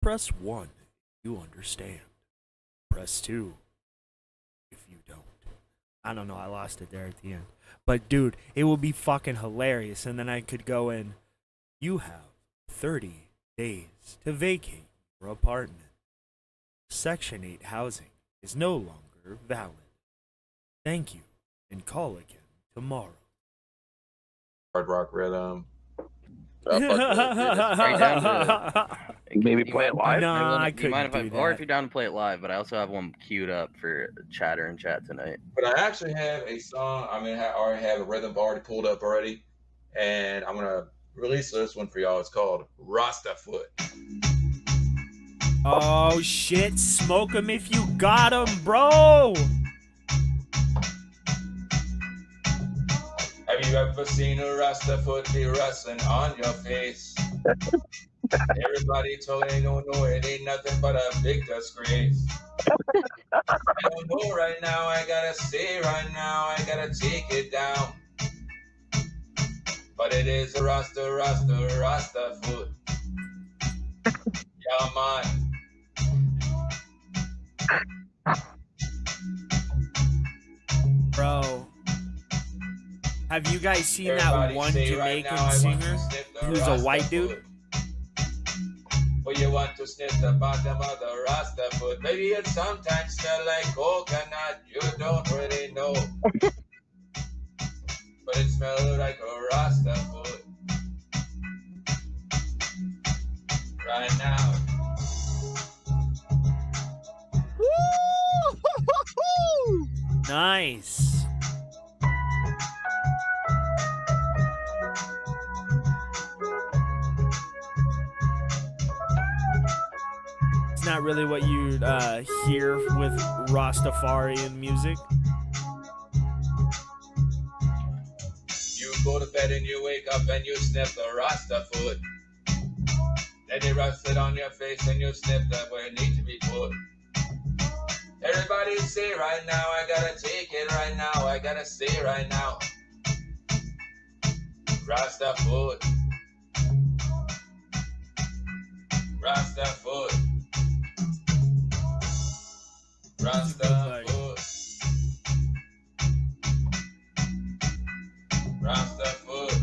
Press 1 if you understand. Press 2 if you don't." I don't know, I lost it there at the end. But dude, it would be fucking hilarious, and then I could go in, "You have 30 days to vacate your apartment. Section 8 housing is no longer valid. Thank you, and call again tomorrow." Hard rock rhythm. Maybe play it live. No, I You couldn't mind if do or that. if you're down to play it live, but I also have one queued up for chatter and chat tonight. But I actually have a song. I mean, I already have a rhythm already pulled up already, and I'm gonna release this one for y'all. It's called Rasta Foot. Oh shit, smoke him if you got him, bro. Have you ever seen a Rasta foot be rustling on your face? Everybody told me no, it ain't nothing but a big disgrace. I don't know right now, I gotta say right now, I gotta take it down. But it is a Rasta foot. Yeah, man. Bro, have you guys seen Everybody that one say right Jamaican now, I want singer to sniff the who's a Rasta white dude? foot. Well, you want to sniff the bottom of the Rasta foot. Maybe it sometimes smell like coconut. You don't really know. But it smells like a Rasta foot. Right now. Nice. It's not really what you'd hear with Rastafarian music. You go to bed and you wake up and you sniff the Rasta foot. Then you rust it on your face and you sniff that where it needs to be put. Everybody say right now, I gotta take it right now, I gotta say right now. Rasta foot. Rasta foot. Rasta foot. Rasta foot.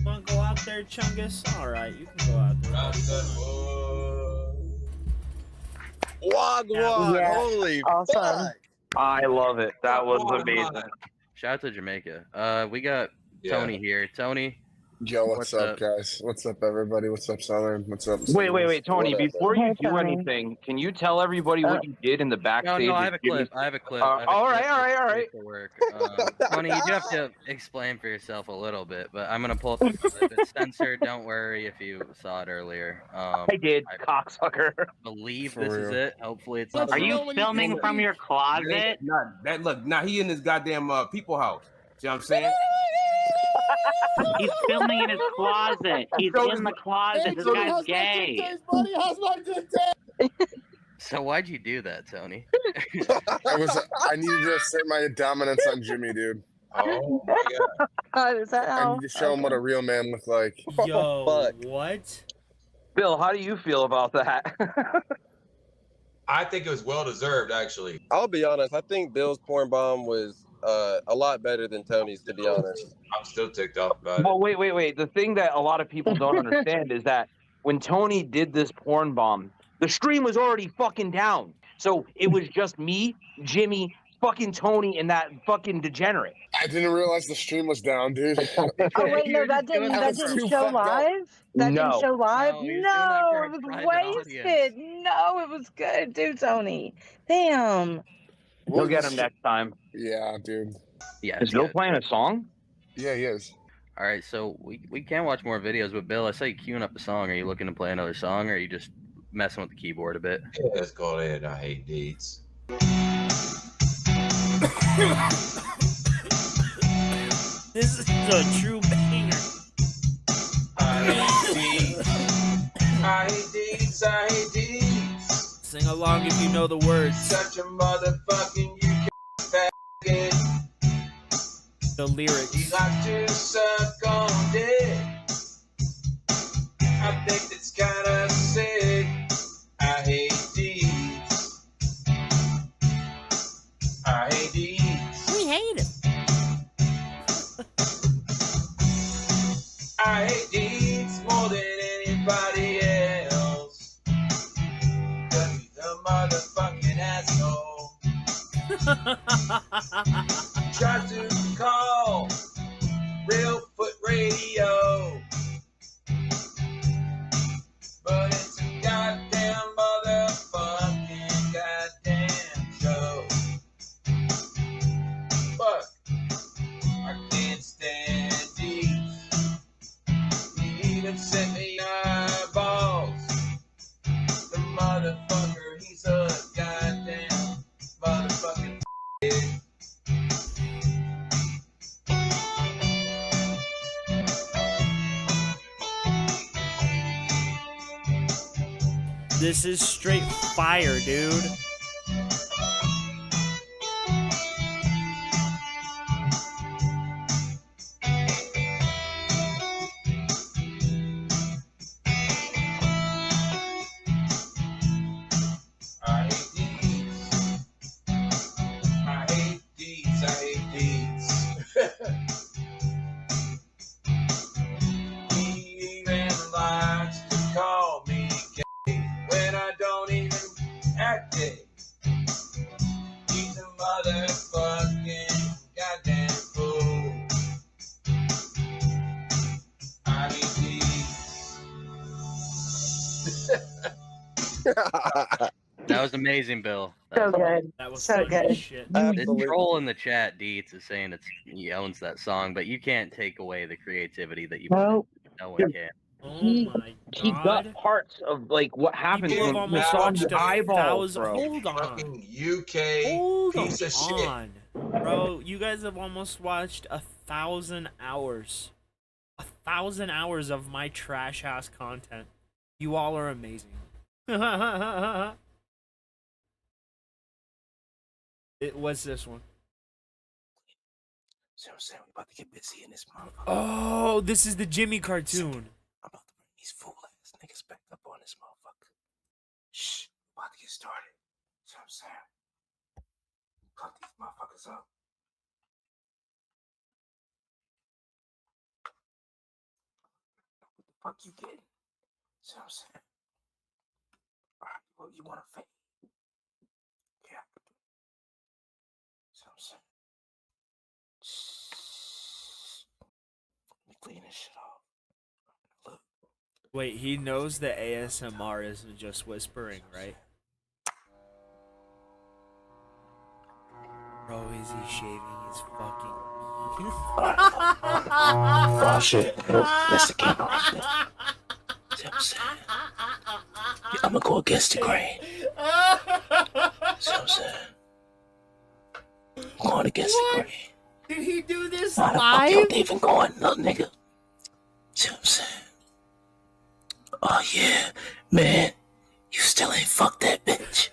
Wanna go out there, Chungus? Alright, you can go out there. Rasta foot. Wagwan! Yeah. Holy Awesome. fuck! I love it. That was amazing. Shout out to Jamaica. We got Tony here. Tony. Yo, what's up, guys? What's up, everybody? What's up, Southern? What's up? Wait, Tony. Whatever. Before you Hey, do Tony. anything, can you tell everybody what you did in the backstage? No, I have a with Jimmy? clip. I have a clip. All right. For work. Tony, you do have to explain for yourself a little bit, but I'm gonna pull up the clip. It's censored. Don't worry if you saw it earlier. I did, cocksucker. Believe For this real. is it. Hopefully it's not. Are you filming from your closet? Nah, he in his goddamn people house. See what I'm saying? He's filming in his closet. He's in the closet. This guy's gay. So why'd you do that, Tony? I needed to assert my dominance on Jimmy, dude. Oh my god. Is that I how? need to show him what a real man looks like. Yo, what? Bill, how do you feel about that? I think it was well deserved, actually. I'll be honest. I think Bill's porn bomb was a lot better than Tony's, to be honest. I'm still ticked off about it. Well, wait. The thing that a lot of people don't understand is that when Tony did this porn bomb, the stream was already fucking down. So it was just me, Jimmy, fucking Tony, and that fucking degenerate. I didn't realize the stream was down, dude. Oh wait, no, that didn't show live. That didn't show live. No, it was wasted. No, it was good, dude, Tony. Damn. We'll get him next time. Yeah, dude. Yeah. Is Bill playing a song? Yeah, he is. All right, so we can watch more videos, but Bill, I saw you queuing up a song. Are you looking to play another song, or are you just messing with the keyboard a bit? Yeah, let's go ahead. I hate deeds. This is a true banger. I hate deeds. I hate deeds. I hate deeds. Sing along if you know the words. Such a motherfucking you faggot. The lyrics. He likes to suck on dick. I think it's kinda sick. I hate deeds. I hate deeds. We hate him. I hate deeds more than anybody else. 'Cause he's a motherfucking asshole. Tries to call Real Foot Radio, but it's a goddamn motherfucking goddamn show. Fuck, I can't stand these. He even sent me eyeballs. The motherfucker, he's a goddamn motherfucking dick. This is straight fire, dude. I hate deeds. I hate deeds. I hate deeds. He even likes to call me gay when I don't even act gay. He's a motherfucking goddamn fool. I hate deeds. That was amazing, Bill. So good. That was So funny good. as shit. This troll in the chat, Deets, is saying he owns that song, but you can't take away the creativity that you put in. Nope. No one can. Oh He my he god. got parts of like what happens People have when almost the watched song's a eyeballs, thousand. bro. Hold on. Fucking UK Hold piece of shit. on. Bro, you guys have almost watched 1,000 hours. 1,000 hours of my trash ass content. You all are amazing. It was this one. So I'm saying we about to get busy in this motherfucker. Oh, this is the Jimmy cartoon. I'm about to bring these fool ass niggas back up on this motherfucker. Shh, about to get started. So I'm saying, cut these motherfuckers up. What the fuck you getting? So I'm saying, alright, well you want to fake? Yeah. So I'm saying, shh. Let me clean this shit off. Look. Wait, he knows that ASMR isn't just whispering, right? Bro, is he shaving his fucking Oh shit. That's the camera right there. See what I'm saying? Yeah, I'm gonna go against the grain. See what I'm saying? I'm going against the grain. Did he do this How the fuck you even going, little nigga? See what I'm saying? Oh yeah, man. You still ain't fucked that bitch.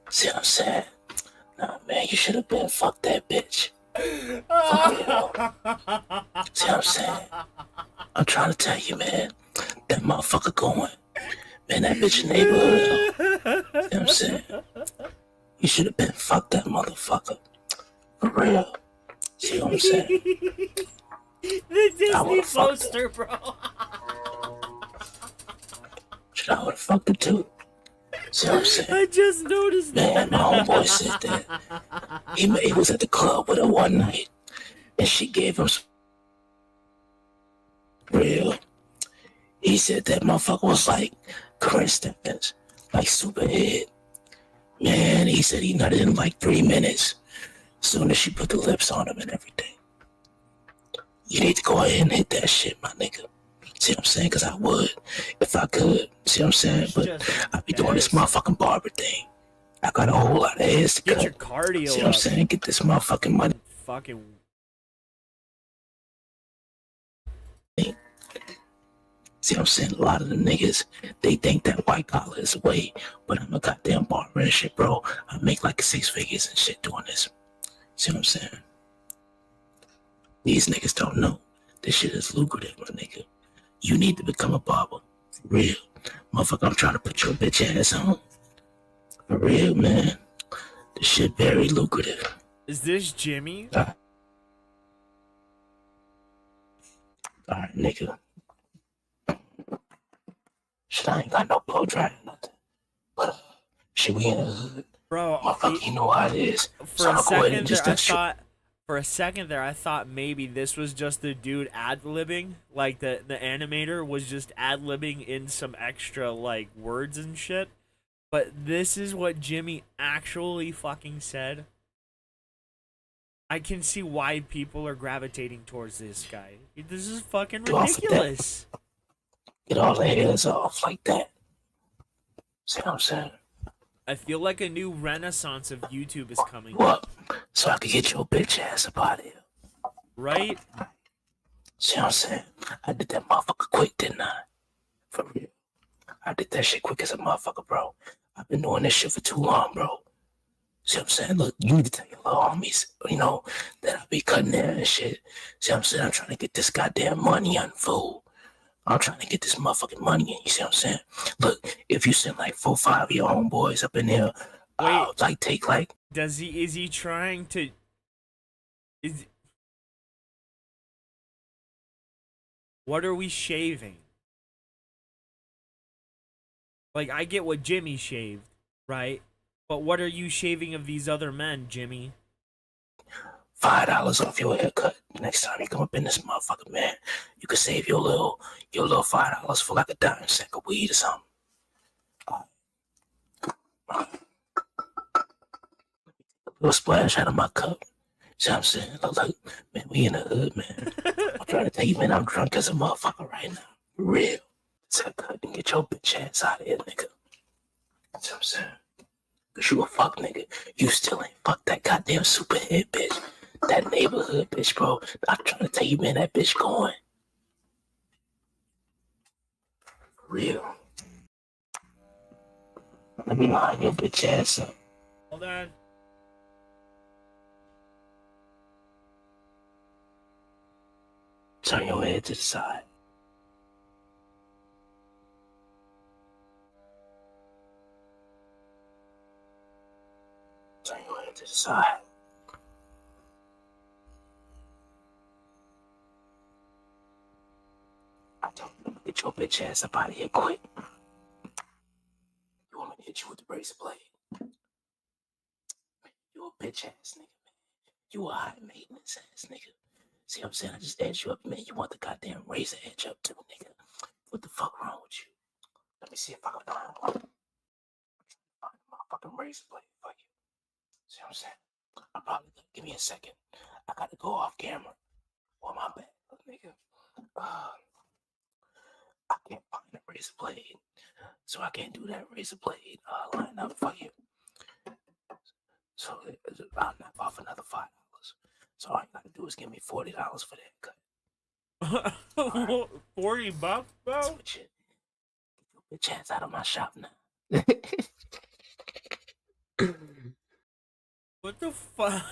See what I'm saying? Nah, man, you should have been fucked that bitch. Fuck you. See what I'm saying? I'm trying to tell you, man. That motherfucker going. Man, that bitch neighborhood. See what I'm saying? You should have been fucked that motherfucker. For real. See what I'm saying? The Disney poster, bro. Should I would have fucked it too? See what I'm saying? I just noticed that. Man, my homeboy said that. He was at the club with her one night, and she gave him some real. He said that motherfucker was like Corinne Stephens, like Superhead. Man, he said he nutted in like 3 minutes, as soon as she put the lips on him and everything. You need to go ahead and hit that shit, my nigga. See what I'm saying? Because I would if I could. See what I'm saying? But I be doing this motherfucking barber thing. I got a whole lot of hairs to cut. Get your cardio See what I'm saying? Get this motherfucking money. Fucking. See what I'm saying? A lot of the niggas, they think that white collar is the way, but I'm a goddamn barber and shit, bro. I make like 6 figures and shit doing this. See what I'm saying? These niggas don't know this shit is lucrative, my nigga. You need to become a barber. For real. Motherfucker, I'm trying to put your bitch ass on. For real, man. This shit very lucrative. Is this Jimmy? Alright, nigga. Shit, I ain't got no blow dry or nothing. But shit, we in the hood. Bro, motherfucker, you know how it is. So I'm gonna go ahead and just for a second there, I thought maybe this was just the dude ad-libbing. Like, the animator was just ad-libbing in some extra, like, words and shit. But this is what Jimmy actually fucking said. I can see why people are gravitating towards this guy. This is fucking ridiculous. Get all the hairs off like that. See what I'm saying? I feel like a new renaissance of YouTube is coming. What? So I can get your bitch ass up out of here. Right? See what I'm saying? I did that motherfucker quick, didn't I? For real. I did that shit quick as a motherfucker, bro. I've been doing this shit for too long, bro. See what I'm saying? Look, you need to tell your little homies, you know, that I be cutting there and shit. See what I'm saying? I'm trying to get this goddamn money on fool. I'm trying to get this motherfucking money in, you see what I'm saying? Look, if you send like 4 or 5 of your homeboys up in there, I'll like take like... Is he trying to... What are we shaving? Like, I get what Jimmy shaved, right? But what are you shaving of these other men, Jimmy? $5 off your haircut. Next time you come up in this motherfucker, man, you can save your little $5 for like a dime sack of weed or something. A little splash out of my cup. See what I'm saying? Look, man, we in the hood, man. I'm trying to tell you, man, I'm drunk as a motherfucker right now. For real. Let's cut and get your bitch ass out of here, nigga. See what I'm saying? Cause you a fuck nigga. You still ain't fucked that goddamn superhead bitch. That neighborhood bitch, bro. I'm trying to tell you, man, that bitch going. For real. Let me line your bitch ass up. Hold on. Turn your head to the side. Turn your head to the side. I told you to get your bitch ass up out of here quick. You want me to hit you with the razor blade? You a bitch ass nigga, man. You a high maintenance ass nigga. See what I'm saying? I just edged you up, man. You want the goddamn razor edge up too, nigga. What the fuck wrong with you? Let me see if I can find one. Find a motherfucking razor blade for you. See what I'm saying? I probably give me a second. I gotta go off camera. Oh, my bad, nigga. I can't find a razor blade, so I can't do that razor blade line up for you. So I'll knock off another $5. So all you gotta do is give me $40 for that cut. Right. $40, bro? Switch it. Get your bitch ass out of my shop now. What the fuck?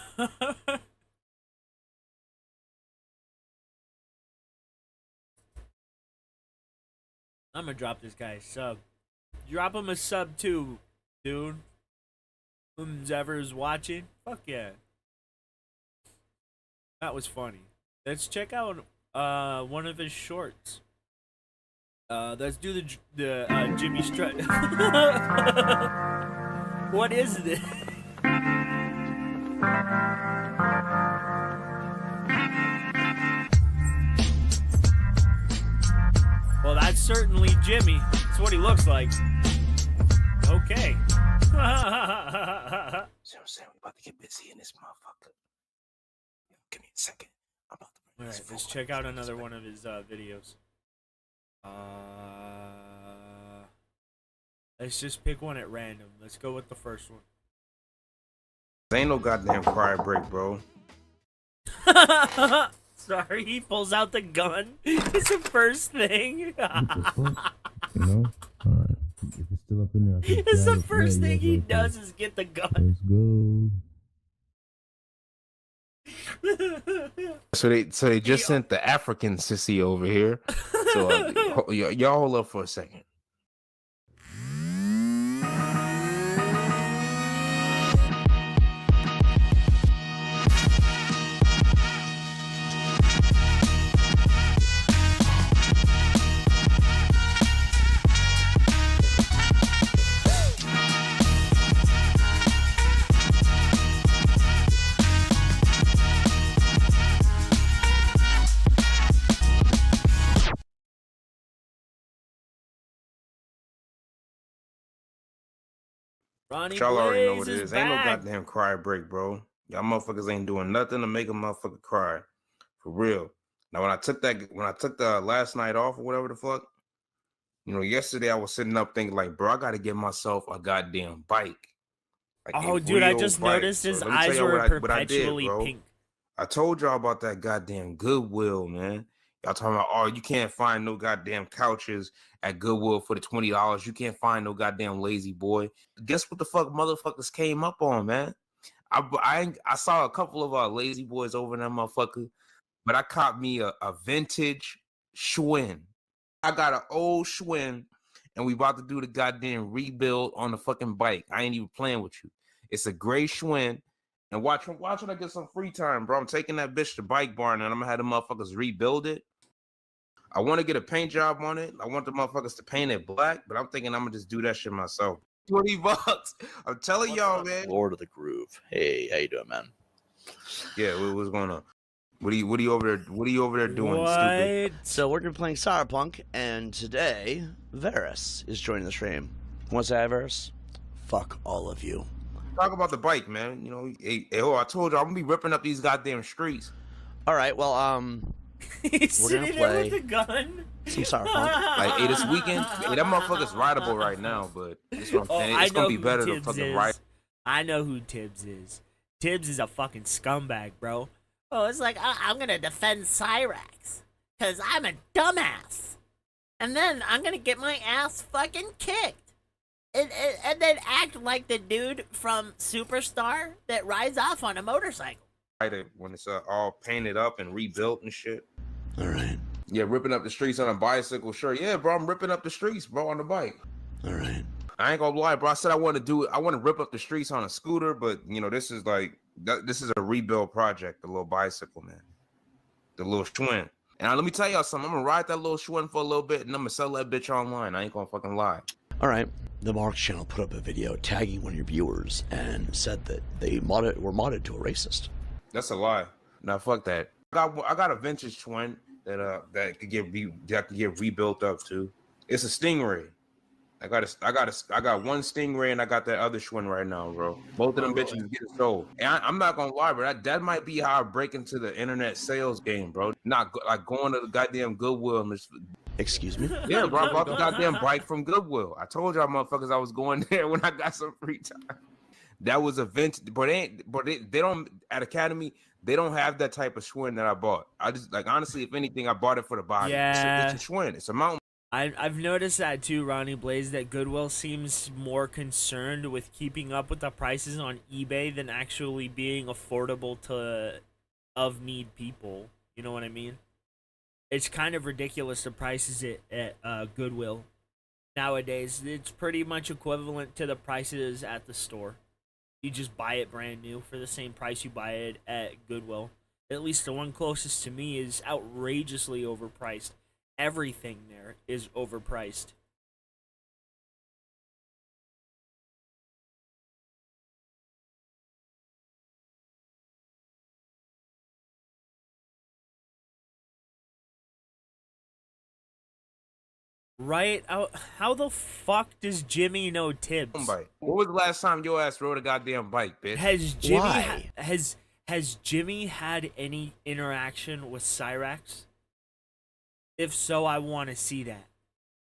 I'm gonna drop this guy a sub. Drop him a sub too, dude. Whoever's watching, fuck yeah. That was funny. Let's check out one of his shorts. Let's do the Jimmy Strut. What is this? Well, that's certainly Jimmy. That's what he looks like. Okay. See what I'm saying? We're about to get busy in this motherfucker. Give me a second. I'm about to Alright, let's check out another one of his videos. Let's just pick one at random. Let's go with the first one. Ain't no goddamn cry break, bro. Sorry, he pulls out the gun. It's the first thing. You know? Alright. If it's still up in there, I can It's the grab it. first Yeah, thing he go for does it. is get the gun. Let's go. So they just sent the African sissy over here. So y'all hold up for a second. Ronnie Y'all already know Blaze what it is is. Ain't no back. goddamn cry break, bro. Y'all motherfuckers ain't doing nothing to make a motherfucker cry. For real. Now when I took the last night off or whatever the fuck, you know, yesterday I was sitting up thinking like, bro, I gotta get myself a goddamn bike. Like Oh, a dude, I real just bike. noticed his let me tell eyes y'all were what I did, perpetually bro. pink. I told y'all about that goddamn Goodwill, man. Y'all talking about, oh, you can't find no goddamn couches at Goodwill for the $20. You can't find no goddamn lazy boy. Guess what the fuck motherfuckers came up on, man? I saw a couple of lazy boys over in that motherfucker, but I caught me a vintage Schwinn. I got an old Schwinn, and we about to do the goddamn rebuild on the fucking bike. I ain't even playing with you. It's a gray Schwinn. And watch when I get some free time, bro. I'm taking that bitch to Bike Barn, and I'm gonna have the motherfuckers rebuild it. I want to get a paint job on it. I want the motherfuckers to paint it black, but I'm thinking I'm gonna just do that shit myself. $20. I'm telling y'all, man. Lord of the Groove. Hey, how you doing, man? Yeah, what's going on? What are you over there doing, stupid? So we're gonna be playing Cyberpunk, and today Varus is joining the stream. What's that, Varus? Fuck all of you. Talk about the bike, man. You know, I told you I'm gonna be ripping up these goddamn streets. All right, well, He's we're gonna sitting there play with a gun. some Cyberpunk. Like, hey, this weekend, hey, that motherfucker's rideable right now, but that's what I'm saying. It's gonna be better than fucking ride. I know who Tibbs is. Tibbs is a fucking scumbag, bro. Oh, it's like, I'm gonna defend Cyrax, cause I'm a dumbass. And then I'm gonna get my ass fucking kicked. And then act like the dude from Superstar that rides off on a motorcycle. When it's all painted up and rebuilt and shit. All right. Yeah, ripping up the streets on a bicycle, sure. Yeah, bro, I'm ripping up the streets, bro, on the bike. All right. I ain't gonna lie, bro. I said I want to do it. I want to rip up the streets on a scooter, but you know, this is a rebuild project. The little bicycle, man. The little Schwinn. And let me tell y'all something. I'm gonna ride that little Schwinn for a little bit, and I'm gonna sell that bitch online. I ain't gonna fucking lie. All right. The Mark channel put up a video tagging one of your viewers and said that they were modded to a racist. That's a lie. Now fuck that. I got a vintage Schwinn that could get rebuilt up too. It's a Stingray. I got one Stingray and I got that other Schwinn right now, bro. Both of them bitches get sold. And I'm not gonna lie, bro. That might be how I break into the internet sales game, bro. Not like going to the goddamn Goodwill and excuse me? Yeah, bro. I bought the goddamn bike from Goodwill. I told y'all motherfuckers I was going there when I got some free time. That was a vintage, but they don't at Academy. They don't have that type of Schwinn that I bought. I just like honestly, if anything, I bought it for the body. Yeah. It's a Schwinn. It's a mountain. I've noticed that too, Ronnie Blaze, that Goodwill seems more concerned with keeping up with the prices on eBay than actually being affordable to of-need people. You know what I mean? It's kind of ridiculous the prices at Goodwill nowadays. It's pretty much equivalent to the prices at the store. You just buy it brand new for the same price you buy it at Goodwill. At least the one closest to me is outrageously overpriced. Everything there is overpriced. Right? How the fuck does Jimmy know Tibbs? What was the last time your ass rode a goddamn bike, bitch? Has Jimmy has Has Jimmy had any interaction with Cyrax? If so, I want to see that.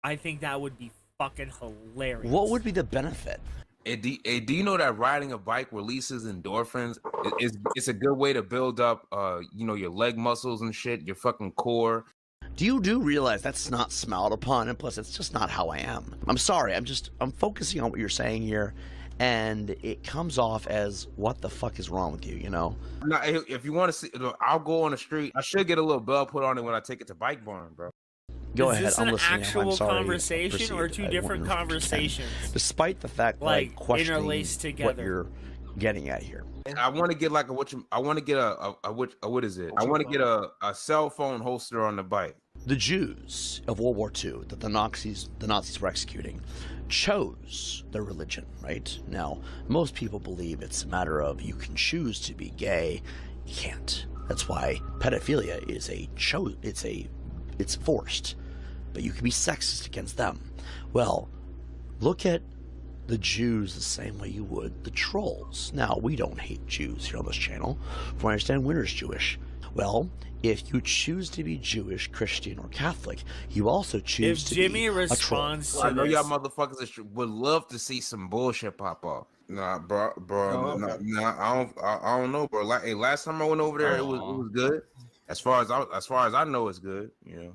I think that would be fucking hilarious. What would be the benefit? Do you know that riding a bike releases endorphins? It's a good way to build up, you know, your leg muscles and shit, your fucking core. Do realize that's not smiled upon, and plus it's just not how I am. I'm sorry, I'm focusing on what you're saying here, and it comes off as what the fuck is wrong with you, you know? Now, if you want to see, I'll go on the street. I should get a little bell put on it when I take it to Bike Barn, bro. Go Is ahead. this I'm an listening. actual I'm sorry. conversation or two different conversations? Despite the fact that Like, I question interlaced what together. you're getting at here. I want to get like I want to get what is it? I want to get a cell phone holster on the bike. The Jews of World War II that the Nazis were executing chose their religion, right? Now, most people believe it's a matter of you can choose to be gay, you can't. That's why pedophilia is it's forced, but you can be sexist against them. Well, look at the Jews the same way you would the trolls. Now, we don't hate Jews here on this channel. From what I understand, Winter's Jewish. Well, if you choose to be Jewish, Christian, or Catholic, you also choose to Jimmy be responds a troll. I know y'all motherfuckers would love to see some bullshit pop off. Nah, bro, I don't know, bro. Like, hey, last time I went over there, it was good. As far as I know, it's good. You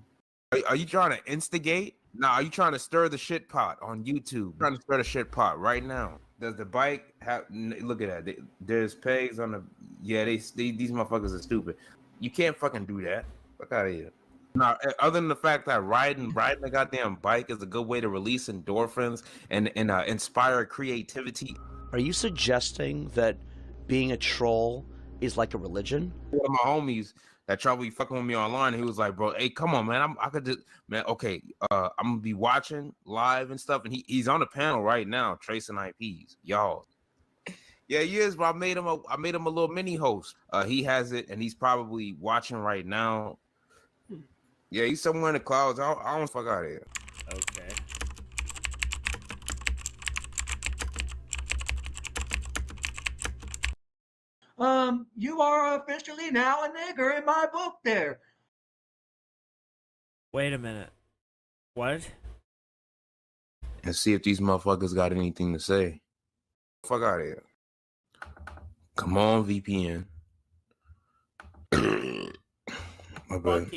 know, are you trying to instigate? Nah, are you trying to stir the shit pot on YouTube? Trying to stir the shit pot right now. Does the bike have? Look at that. There's pegs on the. Yeah, these motherfuckers are stupid. You can't fucking do that. Fuck out of here. Now, other than the fact that riding a goddamn bike is a good way to release endorphins and inspire creativity. Are you suggesting that being a troll is like a religion? One of my homies that tried to be fucking with me online, he was like, bro, hey, come on, man. I could just, man, okay, I'm gonna be watching live and stuff, and he's on the panel right now, tracing IPs. Y'all. Yeah, he is, bro. I made him a little mini host. He has it, and he's probably watching right now. Yeah, he's somewhere in the clouds. I don't fuck out of here. Okay. You are officially now a nigger in my book there. Wait a minute. What? And see if these motherfuckers got anything to say. Fuck out of here. Come on, VPN. My bad.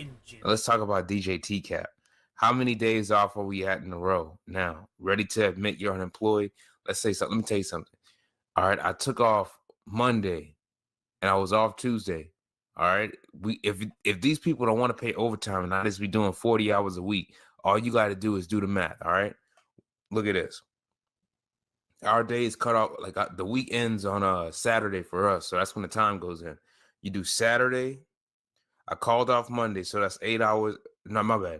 Let's talk about DJ T-Cap. How many days off are we at in a row now? Ready to admit you're unemployed? Let's say something. Let me tell you something. All right, I took off Monday and I was off Tuesday. All right. If these people don't want to pay overtime and I just be doing 40 hours a week, all you got to do is do the math. All right. Look at this. Our day is cut off, like the week ends on Saturday for us. So that's when the time goes in. You do Saturday. I called off Monday. So that's 8 hours. No, my bad.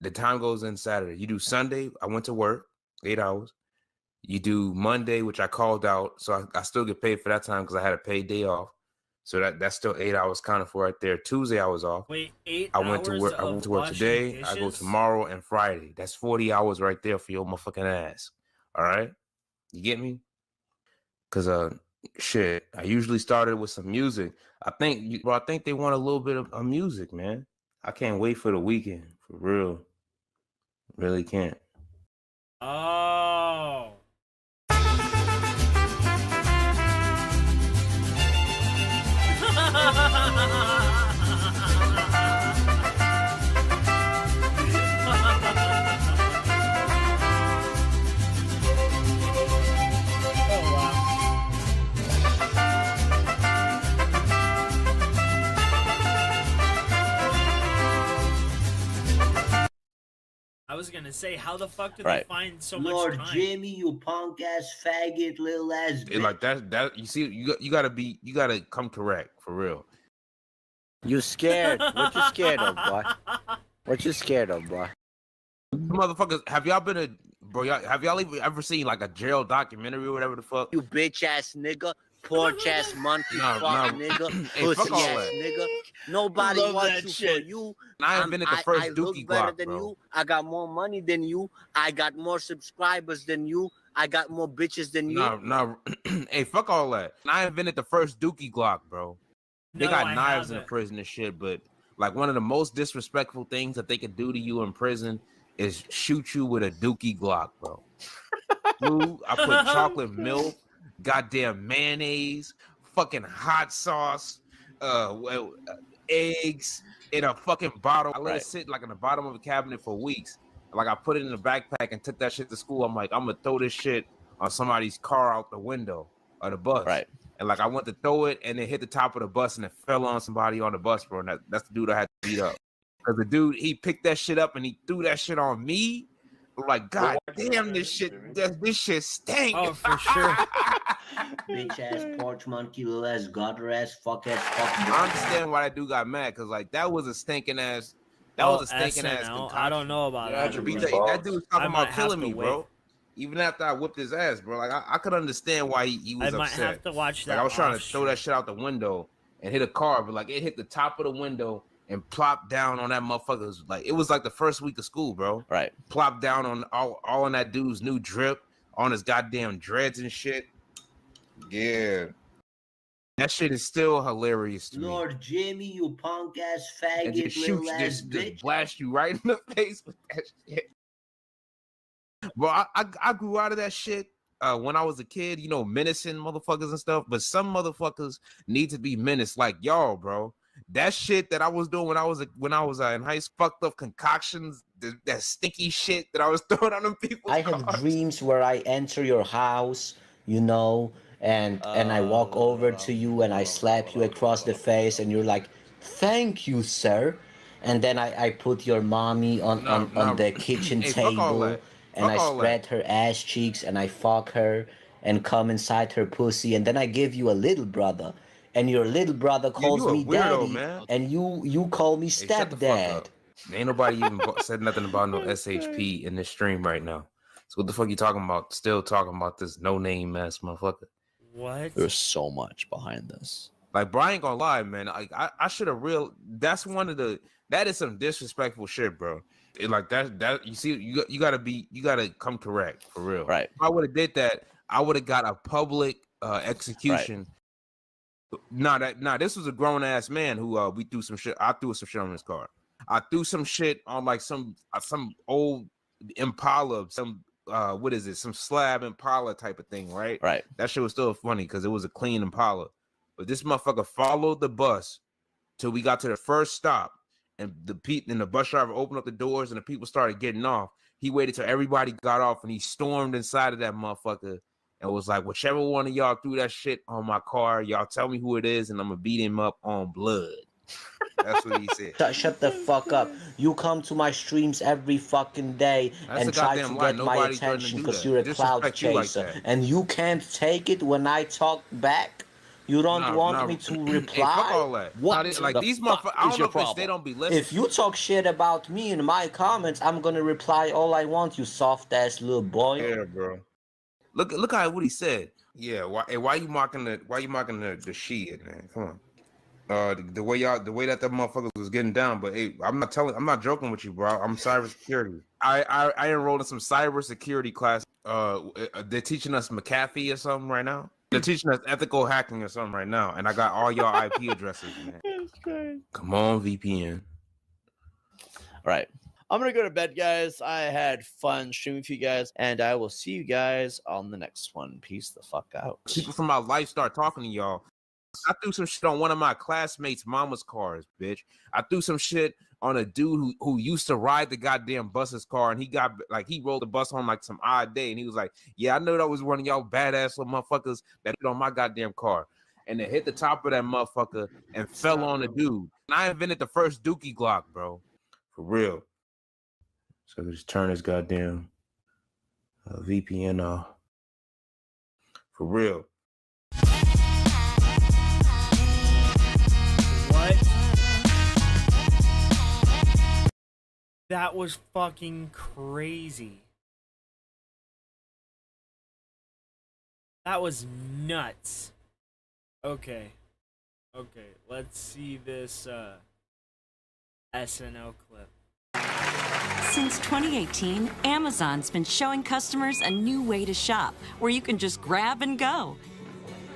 The time goes in Saturday. You do Sunday. I went to work 8 hours. You do Monday, which I called out. So I still get paid for that time because I had a paid day off. So that's still 8 hours counted for right there. Tuesday I was off. Wait, 8 I went to work. I went to work today. I go tomorrow and Friday. That's 40 hours right there for your motherfucking ass. All right, you get me? Cause shit. I usually started with some music. I think they want a little bit of music, man. I can't wait for the weekend for real. Really can't. Oh. I was gonna say, how the fuck did they find so much Lord time? Jimmy, you punk ass faggot, little ass bitch. Like that you see, you gotta come correct for real. You scared? What you scared of, boy? What you scared of, boy? Motherfuckers, have y'all ever seen like a jail documentary or whatever the fuck? You bitch ass nigga, porch ass monkey, nigga, Hey, pussy fuck all ass that. nigga. Nobody Love wants that you shit. for you. I invented the first I Dookie look better Glock, than bro. you. I got more money than you. I got more subscribers than you. I got more bitches than you. No. Hey, fuck all that. I invented the first Dookie Glock, bro. No, got I knives in haven't. prison and shit, but like one of the most disrespectful things that they could do to you in prison is shoot you with a Dookie Glock, bro. Dude, I put chocolate milk, goddamn mayonnaise, fucking hot sauce, eggs in a fucking bottle. I let it sit like in the bottom of a cabinet for weeks. Like I put it in a backpack and took that shit to school. I'm like, I'm gonna throw this shit on somebody's car out the window or the bus. Right. And like I went to throw it and it hit the top of the bus and it fell on somebody on the bus, bro. And that's the dude I had to beat up. Because the dude, he picked that shit up and he threw that shit on me. I'm like, God damn, this shit stink. Oh, for sure. Bitch ass, porch monkey, little ass, gutter ass, fuck ass, fuck. I understand why that dude got mad, because like that was a stinking ass. That was a stinking ass. I don't know about that. That dude was talking about killing me, bro. Even after I whipped his ass, bro. Like I could understand why he was upset. I might have to watch that. Like I was trying to throw that shit out the window and hit a car, but like it hit the top of the window and plopped down on that motherfucker's. Like it was like the first week of school, bro. Right. Plopped down on all on that dude's new drip, on his goddamn dreads and shit. Yeah. That shit is still hilarious to me. Lord Jimmy, you punk ass faggot, And just shoot you, just blast you right in the face with that shit. Bro, I grew out of that shit when I was a kid, you know, menacing motherfuckers and stuff. But some motherfuckers need to be menaced, like y'all, bro. That shit that I was doing when I was in high school, fucked up concoctions, that stinky shit that I was throwing on them people. I have dreams where I enter your house, you know, and I walk over to you and I slap you across the face and you're like, "Thank you, sir." And then I put your mommy on the kitchen table and I spread her ass cheeks and I fuck her and come inside her pussy, and then I give you a little brother. And your little brother calls me weirdo, daddy, man. and you call me stepdad. Ain't nobody even said nothing about no SHP in this stream right now. So what the fuck you talking about? Still talking about this no-name ass motherfucker. What? There's so much behind this. Like, bro, I ain't gonna lie, man. Like, I should have that's one of the, that is some disrespectful shit, bro. Like that you see, you gotta come correct for real. Right. If I would have did that, I would have got a public execution. Right. Nah, this was a grown ass man who we threw some shit. I threw some shit on his car. I threw some shit on like some old Impala, some what is it? Some slab Impala type of thing, right? Right. That shit was still funny because it was a clean Impala. But this motherfucker followed the bus till we got to the first stop, and the bus driver opened up the doors and the people started getting off. He waited till everybody got off and he stormed inside of that motherfucker and was like, "Whichever one of y'all threw that shit on my car, y'all tell me who it is, and I'm gonna beat him up on blood." That's what he said. Shut the fuck up. You come to my streams every fucking day and try to get my attention because you're a cloud chaser. And you can't take it when I talk back? You don't want me to reply? Hey, fuck all that. What? Like these motherfuckers, I don't know if they don't be listening. If you talk shit about me in my comments, I'm gonna reply all I want, you soft ass little boy. Yeah, bro. Look at what he said. Yeah, why you mocking the shit, man? Come on. The way that motherfuckers was getting down, but hey, I'm not joking with you, bro. I'm cybersecurity. I enrolled in some cybersecurity class. They're teaching us McAfee or something right now. They're teaching us ethical hacking or something right now, and I got all y'all IP addresses, man. That's great. Come on, VPN. All right. I'm going to go to bed, guys. I had fun streaming with you guys, and I will see you guys on the next one. Peace the fuck out. People from my life start talking to y'all. I threw some shit on one of my classmates' mama's cars, bitch. I threw some shit on a dude who used to ride the goddamn bus's car, and he rolled the bus home like some odd day, and he was like, "Yeah, I know that was one of y'all badass little motherfuckers that hit on my goddamn car." And it hit the top of that motherfucker and fell on the dude. And I invented the first Dookie Glock, bro. For real. So just turn this goddamn VPN off. For real. What? That was fucking crazy. That was nuts. Okay, let's see this SNL clip. Since 2018, Amazon's been showing customers a new way to shop where you can just grab and go.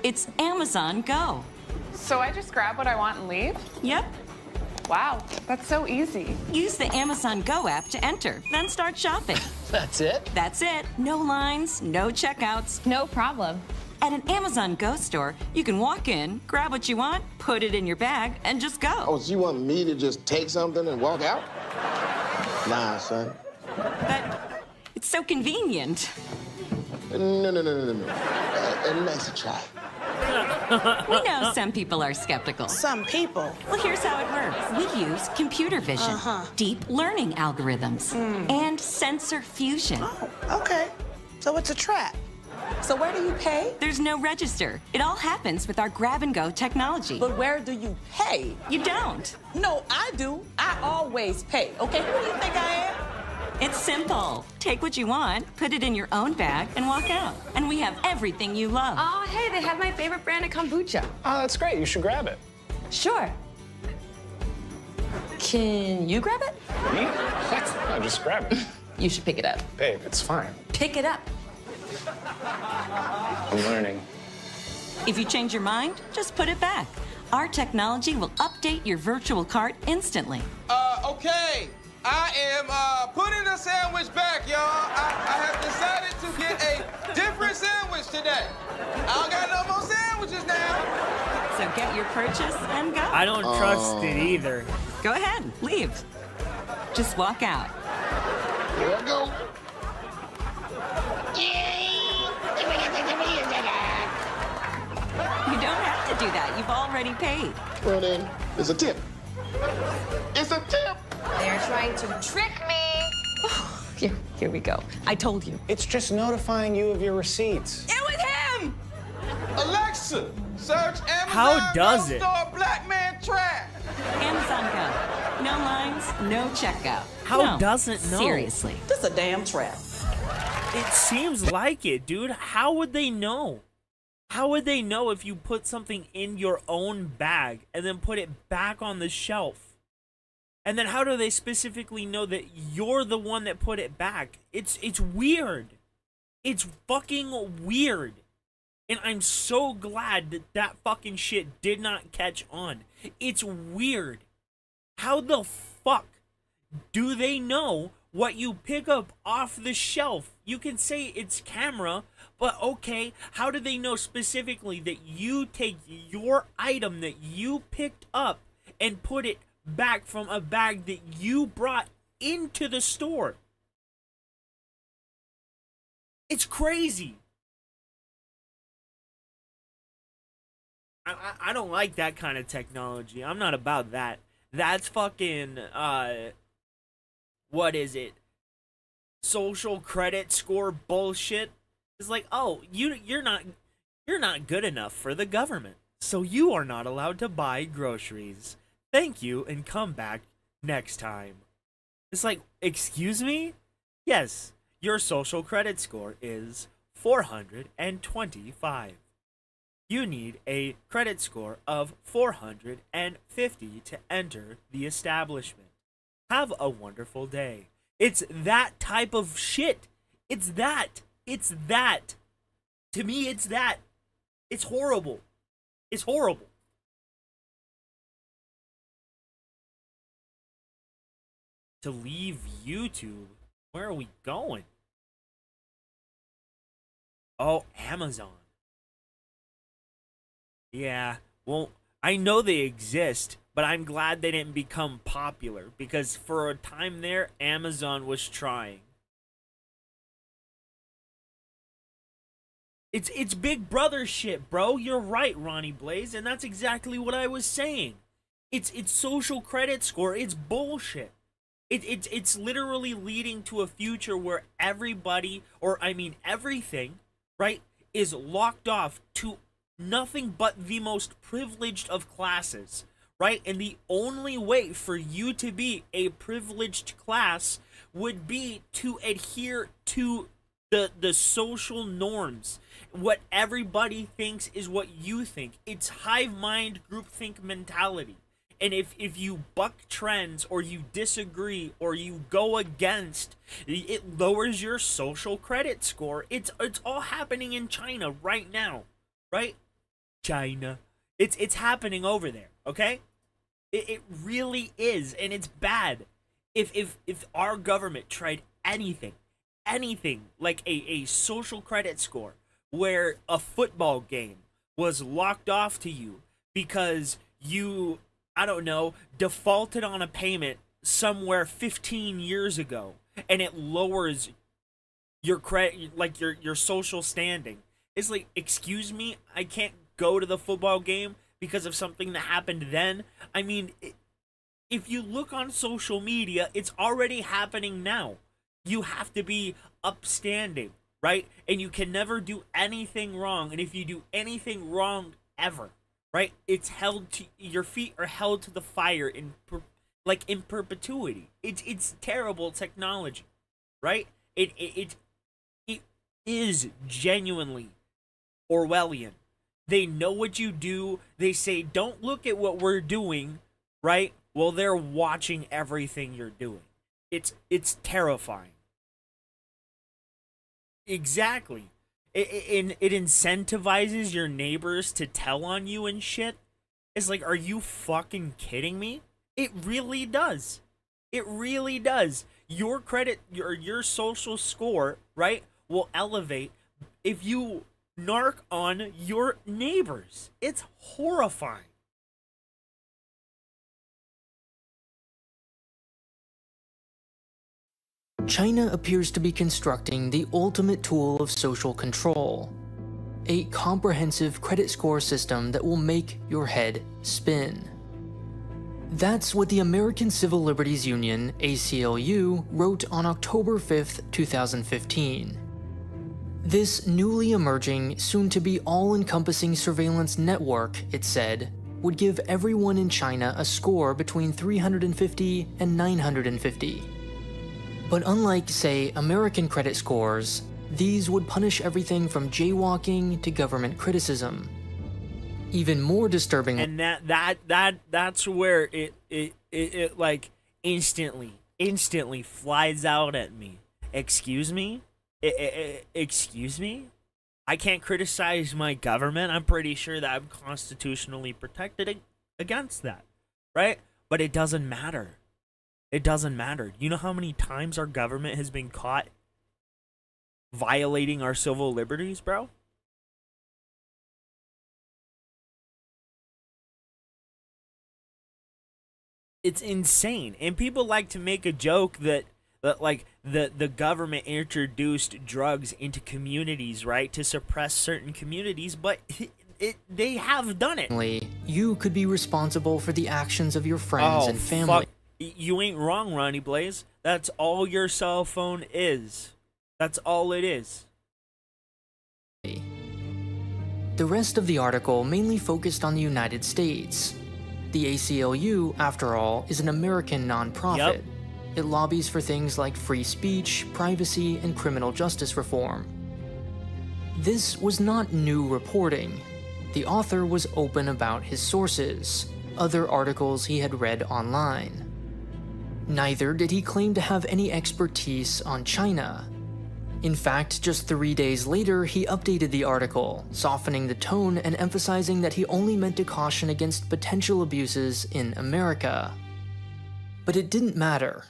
It's Amazon Go. So I just grab what I want and leave? Yep. Wow, that's so easy. Use the Amazon Go app to enter, then start shopping. That's it? That's it. No lines, no checkouts. No problem. At an Amazon Go store, you can walk in, grab what you want, put it in your bag, and just go. Oh, so you want me to just take something and walk out? Nah, son. But it's so convenient. No. Nice try. We know some people are skeptical. Some people? Well, here's how it works. We use computer vision, deep learning algorithms, and sensor fusion. Oh, okay. So it's a trap. So where do you pay? There's no register. It all happens with our grab-and-go technology. But where do you pay? You don't. No, I do. I always pay. Okay, who do you think I am? It's simple. Take what you want, put it in your own bag, and walk out. And we have everything you love. Oh, hey, they have my favorite brand of kombucha. Oh, that's great. You should grab it. Sure. Can you grab it? Me? What? No, just grab it. You should pick it up. Babe, it's fine. Pick it up. I'm learning. If you change your mind, just put it back. Our technology will update your virtual cart instantly. Okay. I am putting a sandwich back, y'all. I have decided to get a different sandwich today. I don't got no more sandwiches now. So get your purchase and go. I don't trust it either. Go ahead, leave. Just walk out. Here I go. You don't have to do that. You've already paid. Well then, it's a tip. It's a tip. They're trying to trick me. Here we go. I told you. It's just notifying you of your receipts. It was him! Alexa, search Amazon How does Go it? Store Black Man Trash. Amazon Go. No lines, no checkout. How No, doesn't know? Seriously. This is a damn trap. It seems like it, dude. How would they know? How would they know if you put something in your own bag and then put it back on the shelf? And then how do they specifically know that you're the one that put it back? It's weird. It's fucking weird. And I'm so glad that that fucking shit did not catch on. It's weird. How the fuck do they know what you pick up off the shelf? You can say it's camera, but okay, how do they know specifically that you take your item that you picked up and put it back from a bag that you brought into the store? It's crazy. I don't like that kind of technology. I'm not about that. That's fucking what is it? Social credit score bullshit. It's like, oh, you're not good enough for the government, so you are not allowed to buy groceries. Thank you, and come back next time. It's like, excuse me? Yes, your social credit score is 425. You need a credit score of 450 to enter the establishment. Have a wonderful day. It's that type of shit. It's that. It's that. To me, it's that. It's horrible. It's horrible. To leave YouTube, where are we going? Oh, Amazon. Yeah, well, I know they exist, but I'm glad they didn't become popular, because for a time there, Amazon was trying. It's Big Brother shit, bro. You're right, Ronnie Blaze, and that's exactly what I was saying. It's social credit score. It's bullshit. It's literally leading to a future where everybody, or I mean everything, right, is locked off to nothing but the most privileged of classes, right? And the only way for you to be a privileged class would be to adhere to the social norms. What everybody thinks is what you think. It's hive mind, groupthink mentality. And if you buck trends, or you disagree, or you go against, it lowers your social credit score. It's all happening in China right now, right? China. It's happening over there, okay? It really is, and it's bad. If our government tried anything like a social credit score where a football game was locked off to you because you, I don't know, defaulted on a payment somewhere 15 years ago, and it lowers your credit, like your social standing. It's like, excuse me, I can't go to the football game because of something that happened then. I mean, if you look on social media, it's already happening now. You have to be upstanding, right? And you can never do anything wrong. And if you do anything wrong ever, right, it's held to, your feet are held to the fire in perpetuity. It's terrible technology, right? It is genuinely Orwellian. They know what you do. They say, don't look at what we're doing, right? Well, they're watching everything you're doing. It's terrifying. Exactly. It incentivizes your neighbors to tell on you and shit. It's like, are you fucking kidding me? It really does. It really does. Your credit, your social score, right, will elevate if you narc on your neighbors. It's horrifying. China appears to be constructing the ultimate tool of social control, a comprehensive credit score system that will make your head spin. That's what the American Civil Liberties Union, ACLU, wrote on October 5th, 2015. This newly emerging, soon-to-be all-encompassing surveillance network, it said, would give everyone in China a score between 350 and 950. But unlike, say, American credit scores, these would punish everything from jaywalking to government criticism. Even more disturbing, and that's where it like instantly flies out at me. Excuse me? Excuse me? I can't criticize my government. I'm pretty sure that I'm constitutionally protected against that, right? But it doesn't matter. It doesn't matter. You know how many times our government has been caught violating our civil liberties, bro? It's insane. And people like to make a joke that like the government introduced drugs into communities, right, to suppress certain communities, but they have done it. You could be responsible for the actions of your friends and family. Fuck. You ain't wrong, Ronnie Blaze. That's all your cell phone is. That's all it is. The rest of the article mainly focused on the United States. The ACLU, after all, is an American nonprofit. Yep. It lobbies for things like free speech, privacy, and criminal justice reform. This was not new reporting. The author was open about his sources, other articles he had read online. Neither did he claim to have any expertise on China. In fact, just 3 days later, he updated the article, softening the tone and emphasizing that he only meant to caution against potential abuses in America. But it didn't matter.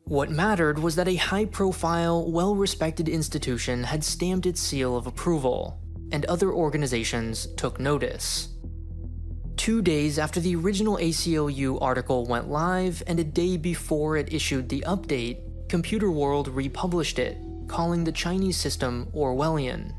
What mattered was that a high-profile, well-respected institution had stamped its seal of approval, and other organizations took notice. 2 days after the original ACLU article went live, and a day before it issued the update, Computer World republished it, calling the Chinese system Orwellian.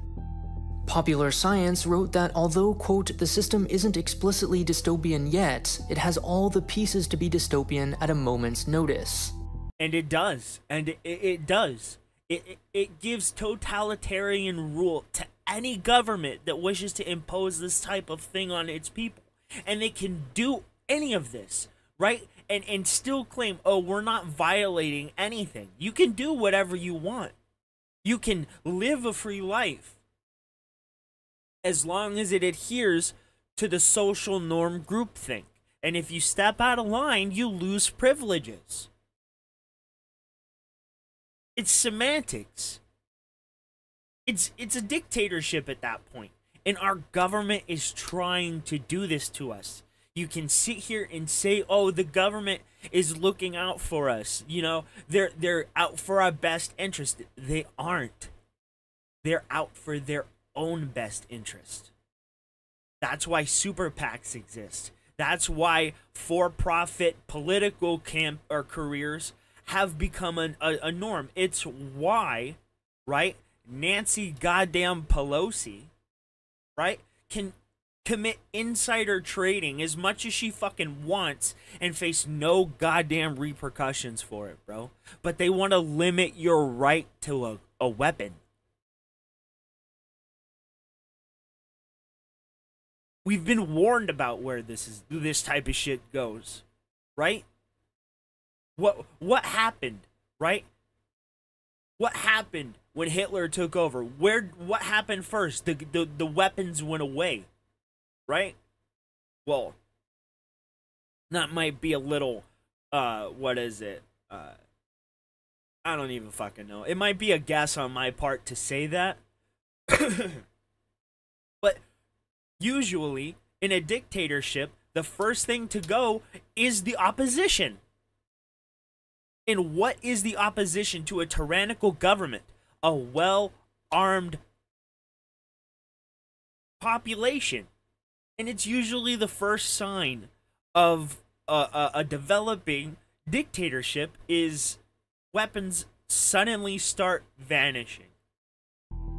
Popular Science wrote that although, quote, the system isn't explicitly dystopian yet, it has all the pieces to be dystopian at a moment's notice. And it does. And it does. It gives totalitarian rule to any government that wishes to impose this type of thing on its people. And they can do any of this, right? And still claim, oh, we're not violating anything. You can do whatever you want. You can live a free life as long as it adheres to the social norm groupthink. And if you step out of line, you lose privileges. It's semantics. It's a dictatorship at that point. And our government is trying to do this to us. You can sit here and say, oh, the government is looking out for us. You know, they're out for our best interest. They aren't. They're out for their own best interest. That's why super PACs exist. That's why for-profit political camp or careers have become a norm. It's why, right, Nancy goddamn Pelosi, right, can commit insider trading as much as she fucking wants and face no goddamn repercussions for it, bro. But they want to limit your right to a weapon. We've been warned about where this type of shit goes, right? What happened, right? What happened when Hitler took over? What happened first? The weapons went away, right? Well, that might be a little what is it? I don't even fucking know. It might be a guess on my part to say that. But usually, in a dictatorship, the first thing to go is the opposition. And what is the opposition to a tyrannical government? A well-armed population. And it's usually the first sign of a developing dictatorship is weapons suddenly start vanishing.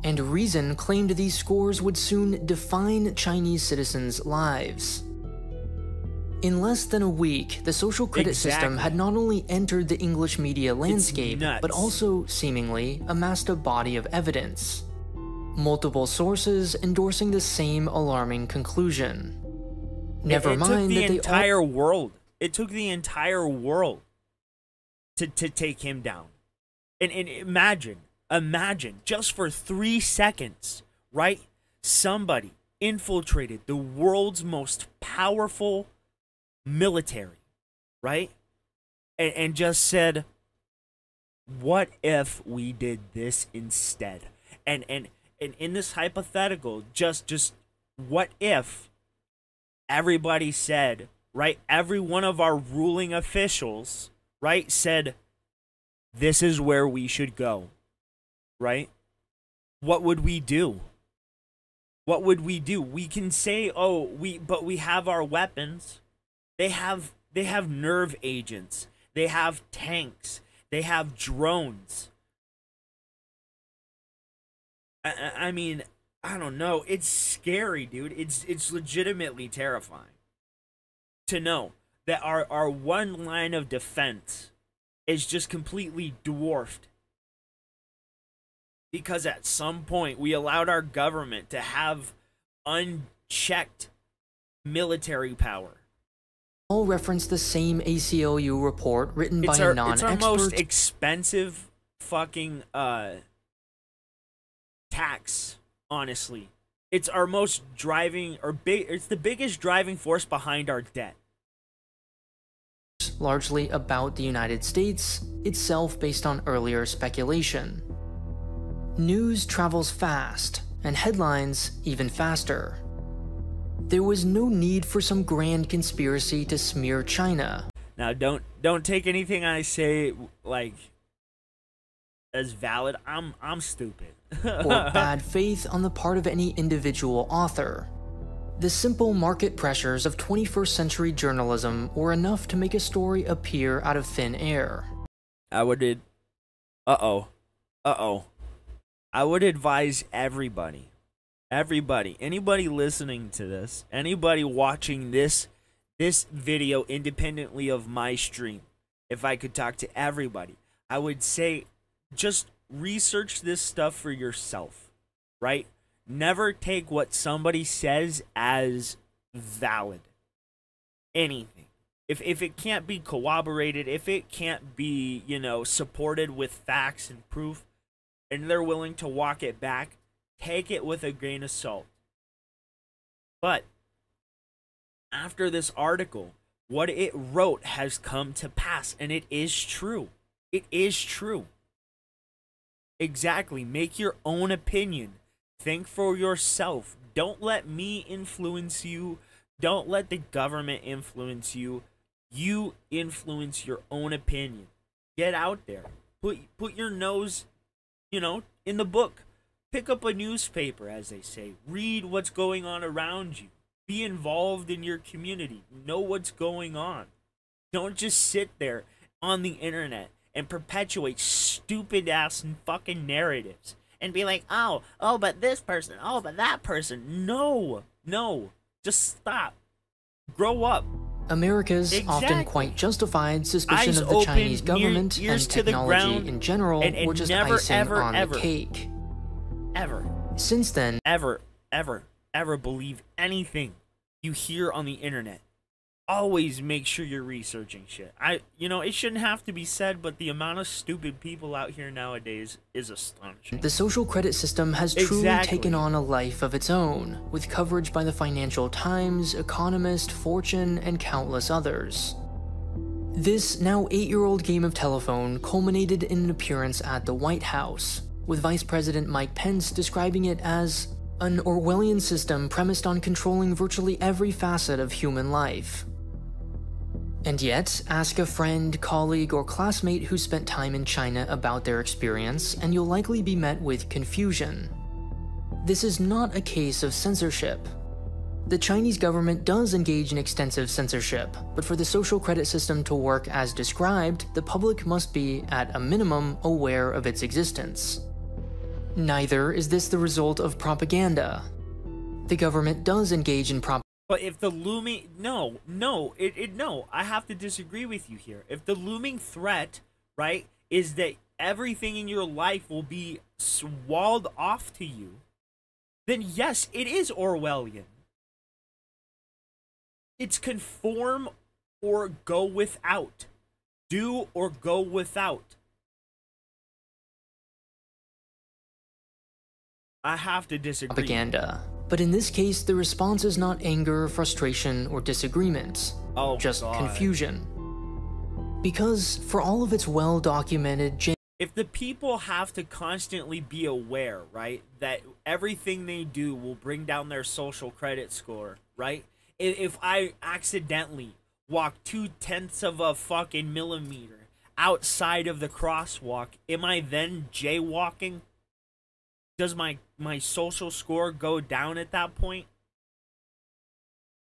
And reason claimed these scores would soon define Chinese citizens' lives. In less than a week, the social credit system had not only entered the English media landscape, but also, seemingly, amassed a body of evidence. Multiple sources endorsing the same alarming conclusion. Never mind that the entire world. It took the entire world to take him down. And imagine, just for 3 seconds, right? Somebody infiltrated the world's most powerful military, right? And just said, what if we did this instead? And in this hypothetical, just what if everybody said, right? Every one of our ruling officials, right, said, this is where we should go, right? What would we do? What would we do? We can say, oh, but we have our weapons. They have nerve agents. They have tanks. They have drones. I mean, I don't know. It's scary, dude. It's legitimately terrifying to know that our one line of defense is just completely dwarfed because at some point we allowed our government to have unchecked military power. All reference the same ACLU report written by a non-expert. It's our most expensive fucking tax, honestly. It's our most driving it's the biggest driving force behind our debt. Largely about the United States, itself based on earlier speculation. News travels fast, and headlines even faster. There was no need for some grand conspiracy to smear China. Now, don't take anything I say like as valid. I'm stupid. Or bad faith on the part of any individual author. The simple market pressures of 21st century journalism were enough to make a story appear out of thin air. I would advise everybody, anybody listening to this, anybody watching this video independently of my stream, if I could talk to everybody, I would say just research this stuff for yourself, right? Never take what somebody says as valid. Anything. If it can't be corroborated, if it can't be, supported with facts and proof, and they're willing to walk it back, take it with a grain of salt. But after this article, what it wrote has come to pass, and it is true. It is true. Exactly. Make your own opinion. Think for yourself. Don't let me influence you. Don't let the government influence you. You influence your own opinion. Get out there. Put your nose, you know, in the book. Pick up a newspaper, as they say. Read what's going on around you. Be involved in your community. Know what's going on. Don't just sit there on the internet and perpetuate stupid ass fucking narratives and be like, oh, but this person, oh, but that person. No, just stop. Grow up. America's often quite justified suspicion Eyes of the open, Chinese government ears and to the technology ground, in general and were just never, icing ever, on ever, the cake. Ever. Since then, ever believe anything you hear on the internet. Always make sure you're researching shit. You know, it shouldn't have to be said, but the amount of stupid people out here nowadays is astonishing. the social credit system has truly taken on a life of its own, with coverage by the Financial Times, Economist, Fortune, and countless others. This now 8-year-old game of telephone culminated in an appearance at the White House, with Vice President Mike Pence describing it as an Orwellian system premised on controlling virtually every facet of human life. And yet, ask a friend, colleague, or classmate who spent time in China about their experience, and you'll likely be met with confusion. This is not a case of censorship. The Chinese government does engage in extensive censorship, but for the social credit system to work as described, the public must be, at a minimum, aware of its existence. Neither is this the result of propaganda. The government does engage in propaganda. But if the looming... No, I have to disagree with you here. If the looming threat, right, is that everything in your life will be walled off to you, then yes, it is Orwellian. It's conform or go without. Do or go without. I have to disagree. Propaganda. But in this case, the response is not anger, frustration, or disagreement, just confusion. Because, for all of its well-documented... If the people have to constantly be aware, right, that everything they do will bring down their social credit score, right? If I accidentally walk 0.2 of a fucking millimeter outside of the crosswalk, am I then jaywalking? Does my social score go down at that point?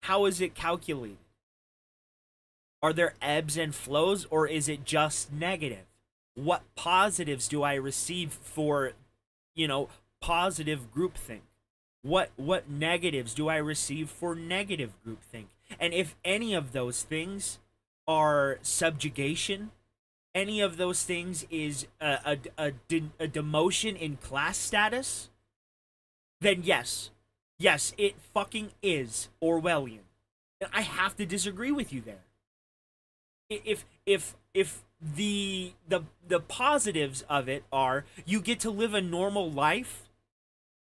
How is it calculated? Are there ebbs and flows, or is it just negative? What positives do I receive for, you know, positive groupthink? What negatives do I receive for negative groupthink? And if any of those things are subjugation, any of those things is a demotion in class status, then yes, it fucking is Orwellian. I have to disagree with you there. If the positives of it are you get to live a normal life,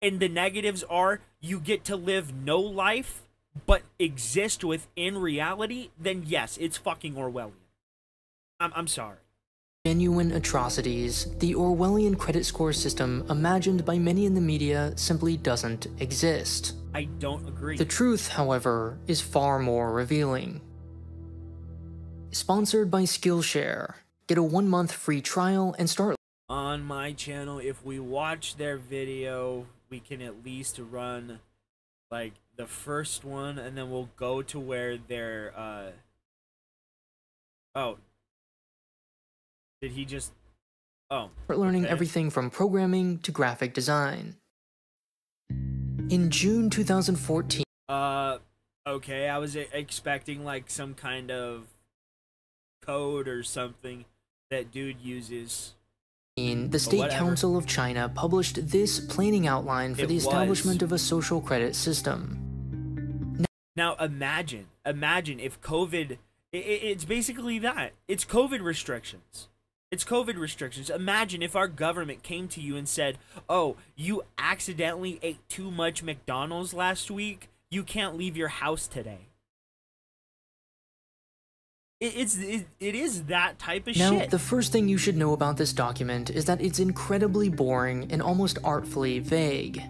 and the negatives are you get to live no life but exist within reality, then yes, it's fucking Orwellian. I'm sorry. Genuine atrocities, the Orwellian credit score system imagined by many in the media simply doesn't exist. I don't agree. The truth, however, is far more revealing. Sponsored by Skillshare. Get a 1-month free trial and start on my channel. If we watch their video, we can at least run like the first one, and then we'll go to where they're oh, did he just start learning everything from programming to graphic design. In June 2014, okay, I was expecting like some kind of code or something that dude uses. The State Council of China published this planning outline for the establishment of a social credit system. Now imagine if COVID, it's basically that. It's COVID restrictions. It's COVID restrictions. Imagine if our government came to you and said, oh, you accidentally ate too much McDonald's last week. You can't leave your house today. It is that type of shit. Now, the first thing you should know about this document is that it's incredibly boring and almost artfully vague.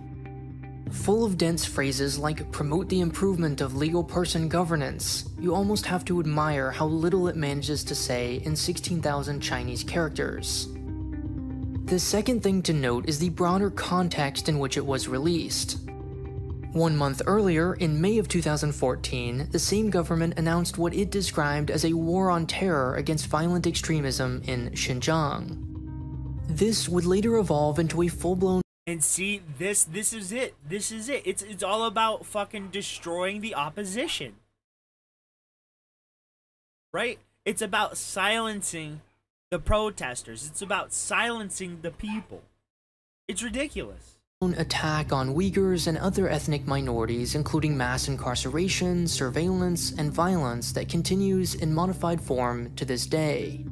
Full of dense phrases like promote the improvement of legal person governance, you almost have to admire how little it manages to say in 16,000 Chinese characters. The second thing to note is the broader context in which it was released. 1 month earlier, in May of 2014, the same government announced what it described as a war on terror against violent extremism in Xinjiang. This would later evolve into a full-blown— And see, this is it. This is it. It's all about fucking destroying the opposition. Right? It's about silencing the protesters. It's about silencing the people. It's ridiculous. Attack on Uyghurs and other ethnic minorities, including mass incarceration, surveillance, and violence that continues in modified form to this day.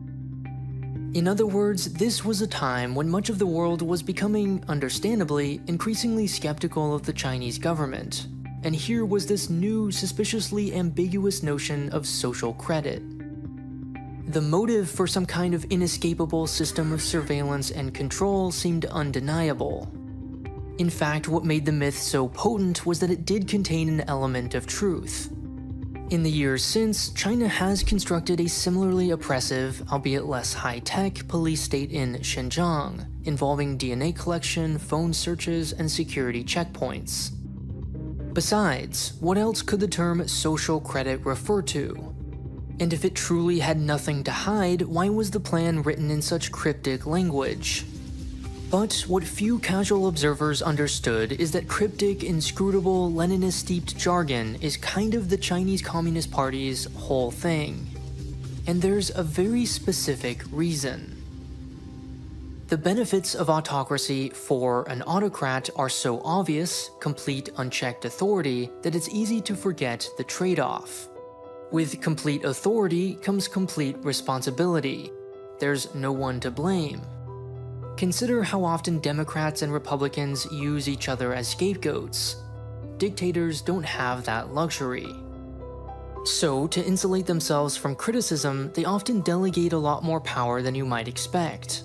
In other words, this was a time when much of the world was becoming, understandably, increasingly skeptical of the Chinese government. And here was this new, suspiciously ambiguous notion of social credit. The motive for some kind of inescapable system of surveillance and control seemed undeniable. In fact, what made the myth so potent was that it did contain an element of truth. In the years since, China has constructed a similarly oppressive, albeit less high-tech, police state in Xinjiang, involving DNA collection, phone searches, and security checkpoints. Besides, what else could the term social credit refer to? And if it truly had nothing to hide, why was the plan written in such cryptic language? But what few casual observers understood is that cryptic, inscrutable, Leninist-steeped jargon is kind of the Chinese Communist Party's whole thing. And there's a very specific reason. The benefits of autocracy for an autocrat are so obvious, complete unchecked authority, that it's easy to forget the trade-off. With complete authority comes complete responsibility. There's no one to blame. Consider how often Democrats and Republicans use each other as scapegoats. Dictators don't have that luxury. So, to insulate themselves from criticism, they often delegate a lot more power than you might expect.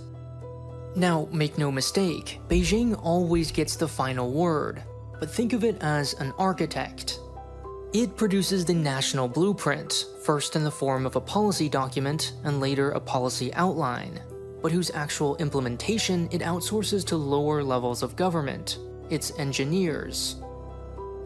Now, make no mistake, Beijing always gets the final word, but think of it as an architect. It produces the national blueprint, first in the form of a policy document and later a policy outline, but whose actual implementation it outsources to lower levels of government, its engineers.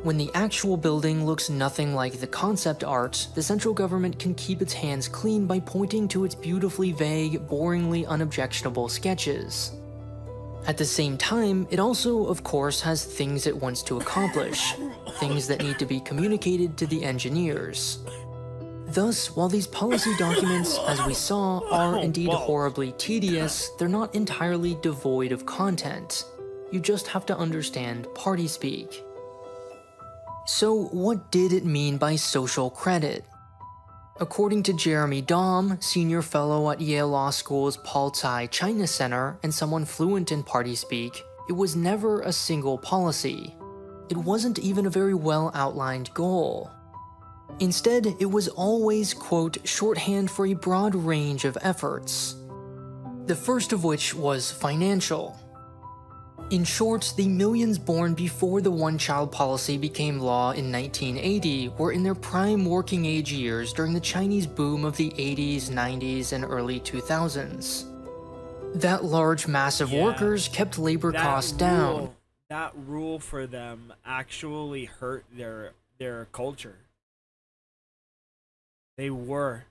When the actual building looks nothing like the concept art, the central government can keep its hands clean by pointing to its beautifully vague, boringly unobjectionable sketches. At the same time, it also, of course, has things it wants to accomplish, things that need to be communicated to the engineers. Thus, while these policy documents, as we saw, are indeed horribly tedious, they're not entirely devoid of content. You just have to understand party speak. So, what did it mean by social credit? According to Jeremy Dom, senior fellow at Yale Law School's Paul Tsai China Center and someone fluent in party speak, it was never a single policy. It wasn't even a very well outlined goal. Instead, it was always, quote, shorthand for a broad range of efforts. The first of which was financial. In short, the millions born before the one-child policy became law in 1980 were in their prime working age years during the Chinese boom of the 80s, 90s, and early 2000s. That large mass of workers kept labor costs down. That rule for them actually hurt their culture. They were,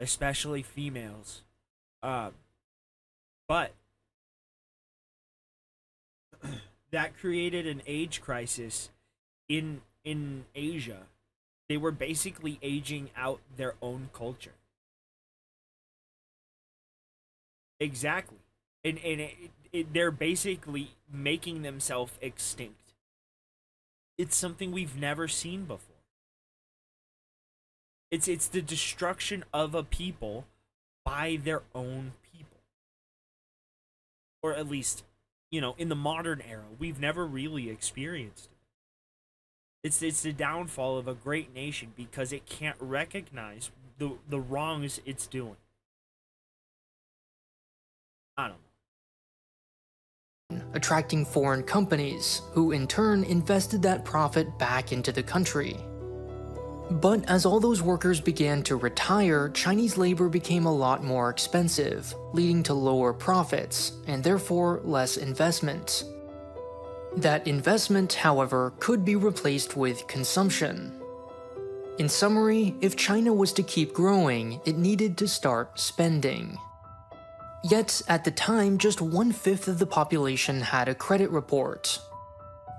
especially females. But that created an age crisis in Asia. They were basically aging out their own culture. Exactly. And they're basically making themselves extinct. It's something we've never seen before. It's the destruction of a people by their own people. Or at least, you know, in the modern era, we've never really experienced it. It's the downfall of a great nation because it can't recognize the wrongs it's doing. I don't know. attracting foreign companies, who in turn invested that profit back into the country. But as all those workers began to retire, Chinese labor became a lot more expensive, leading to lower profits, and therefore less investment. That investment, however, could be replaced with consumption. In summary, if China was to keep growing, it needed to start spending. Yet, at the time, just 1/5 of the population had a credit report.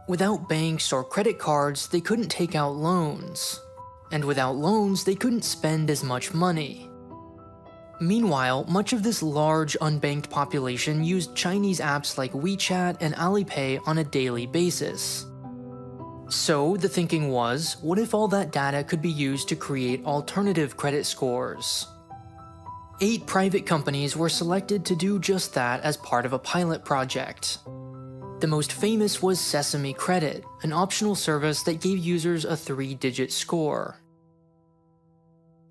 Without banks or credit cards, they couldn't take out loans. And without loans, they couldn't spend as much money. Meanwhile, much of this large unbanked population used Chinese apps like WeChat and Alipay on a daily basis. So the thinking was, what if all that data could be used to create alternative credit scores? 8 private companies were selected to do just that as part of a pilot project. The most famous was Sesame Credit, an optional service that gave users a 3-digit score.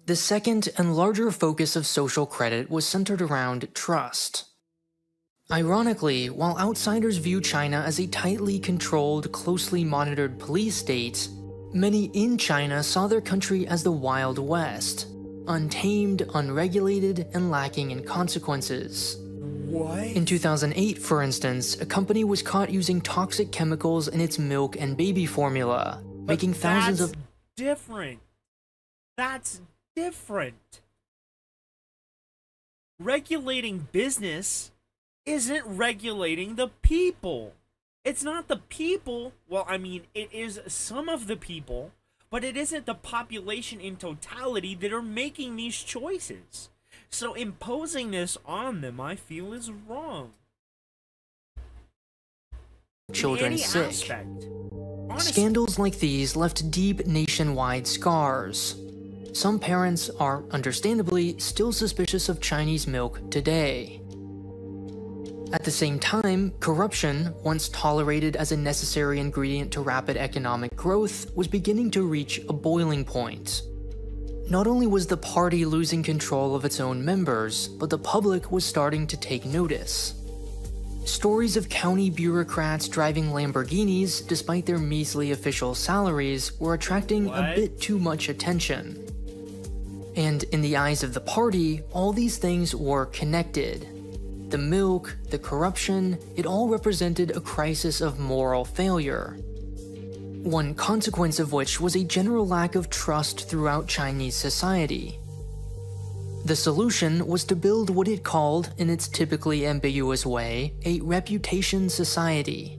The second and larger focus of social credit was centered around trust. Ironically, while outsiders view China as a tightly controlled, closely monitored police state, many in China saw their country as the Wild West, untamed, unregulated, and lacking in consequences. What? In 2008, for instance, a company was caught using toxic chemicals in its milk and baby formula, making thousands of— different. That's different. Regulating business isn't regulating the people. It's not the people. Well, I mean, it is some of the people, but it isn't the population in totality that are making these choices. So imposing this on them, I feel, is wrong. Children sick. Scandals like these left deep nationwide scars. Some parents are, understandably, still suspicious of Chinese milk today. At the same time, corruption, once tolerated as a necessary ingredient to rapid economic growth, was beginning to reach a boiling point. Not only was the party losing control of its own members, but the public was starting to take notice. Stories of county bureaucrats driving Lamborghinis despite their measly official salaries were attracting a bit too much attention. And in the eyes of the party, all these things were connected. The milk, the corruption, it all represented a crisis of moral failure. One consequence of which was a general lack of trust throughout Chinese society. The solution was to build what it called, in its typically ambiguous way, a reputation society.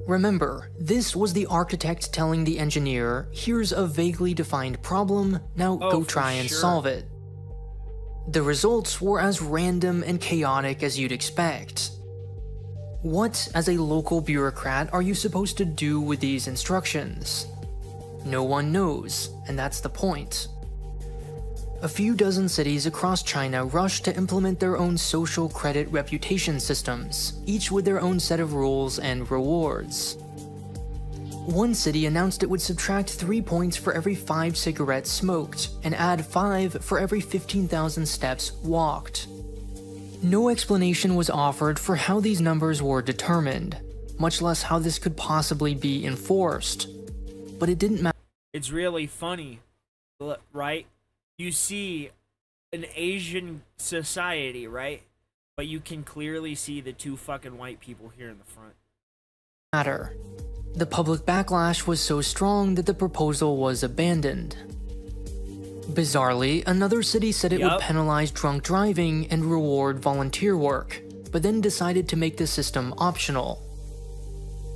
Remember, this was the architect telling the engineer, here's a vaguely defined problem, now go try and solve it. The results were as random and chaotic as you'd expect. What, as a local bureaucrat, are you supposed to do with these instructions? No one knows, and that's the point. A few dozen cities across China rushed to implement their own social credit reputation systems, each with their own set of rules and rewards. One city announced it would subtract 3 points for every 5 cigarettes smoked, and add 5 for every 15,000 steps walked. No explanation was offered for how these numbers were determined, much less how this could possibly be enforced. But it didn't matter. It's really funny, right? You see an Asian society, right? But you can clearly see the 2 fucking white people here in the front. The public backlash was so strong that the proposal was abandoned. Bizarrely, another city said it would penalize drunk driving and reward volunteer work, but then decided to make the system optional.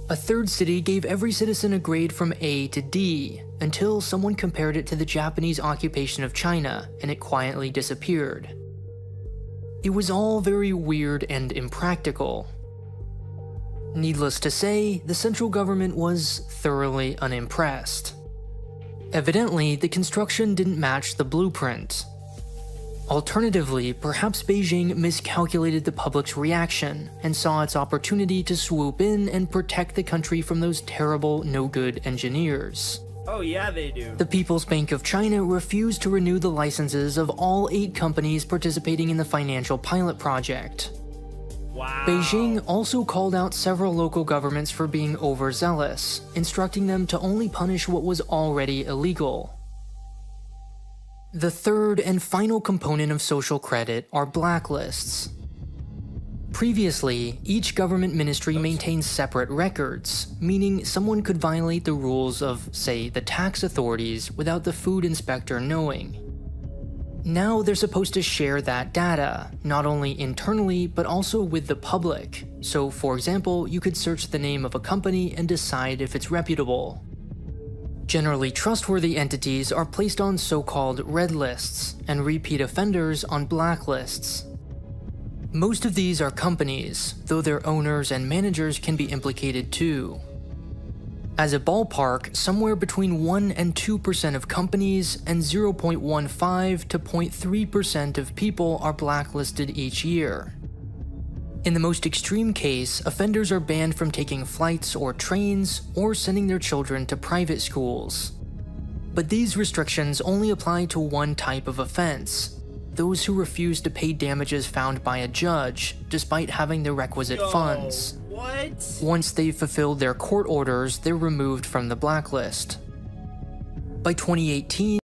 A third city gave every citizen a grade from A to D, until someone compared it to the Japanese occupation of China, and it quietly disappeared. It was all very weird and impractical. Needless to say, the central government was thoroughly unimpressed. Evidently, the construction didn't match the blueprint. Alternatively, perhaps Beijing miscalculated the public's reaction and saw its opportunity to swoop in and protect the country from those terrible, no-good engineers. Oh yeah, they do. The People's Bank of China refused to renew the licenses of all 8 companies participating in the financial pilot project. Wow. Beijing also called out several local governments for being overzealous, instructing them to only punish what was already illegal. The third and final component of social credit are blacklists. Previously, each government ministry maintained separate records, meaning someone could violate the rules of, say, the tax authorities without the food inspector knowing. Now they're supposed to share that data, not only internally but also with the public. So, for example, you could search the name of a company and decide if it's reputable. Generally trustworthy entities are placed on so-called red lists, and repeat offenders on blacklists. Most of these are companies, though their owners and managers can be implicated too. As a ballpark, somewhere between 1 and 2% of companies and 0.15 to 0.3% of people are blacklisted each year. In the most extreme case, offenders are banned from taking flights or trains or sending their children to private schools. But these restrictions only apply to one type of offense: those who refuse to pay damages found by a judge, despite having the requisite funds. What? Once they've fulfilled their court orders, they're removed from the blacklist. By 2018,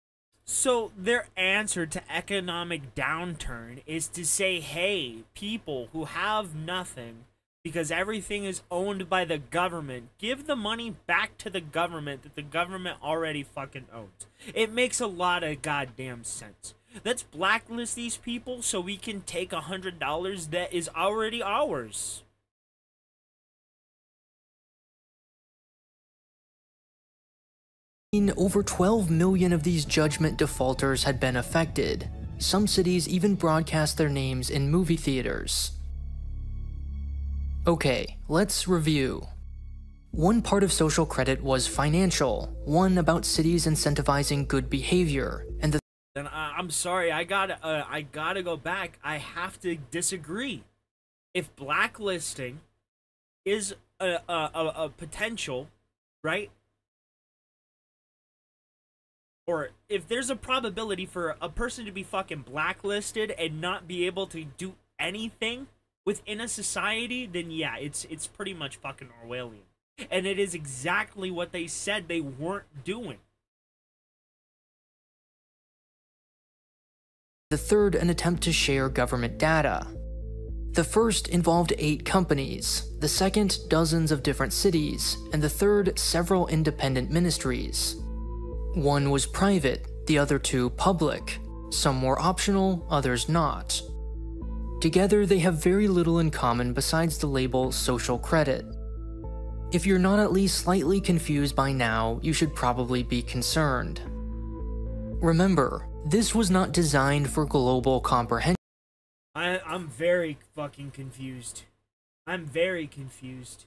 So their answer to economic downturn is to say, hey, people who have nothing, because everything is owned by the government, give the money back to the government that the government already fucking owns. It makes a lot of goddamn sense. Let's blacklist these people so we can take $100 that is already ours. over 12 million of these judgment defaulters had been affected. Some cities even broadcast their names in movie theaters. Okay, let's review. One part of social credit was financial, one about cities incentivizing good behavior, and the Then I'm sorry, I gotta go back. I have to disagree. If blacklisting is a potential, right? Or if there's a probability for a person to be fucking blacklisted and not be able to do anything within a society, then yeah, it's pretty much fucking Orwellian. And it is exactly what they said they weren't doing. The third, an attempt to share government data. The first involved 8 companies, the second dozens of different cities, and the third several independent ministries. One was private, the other 2 public. Some were optional, others not. Together, they have very little in common besides the label social credit. If you're not at least slightly confused by now, you should probably be concerned. Remember, this was not designed for global comprehension. I'm very fucking confused. I'm very confused.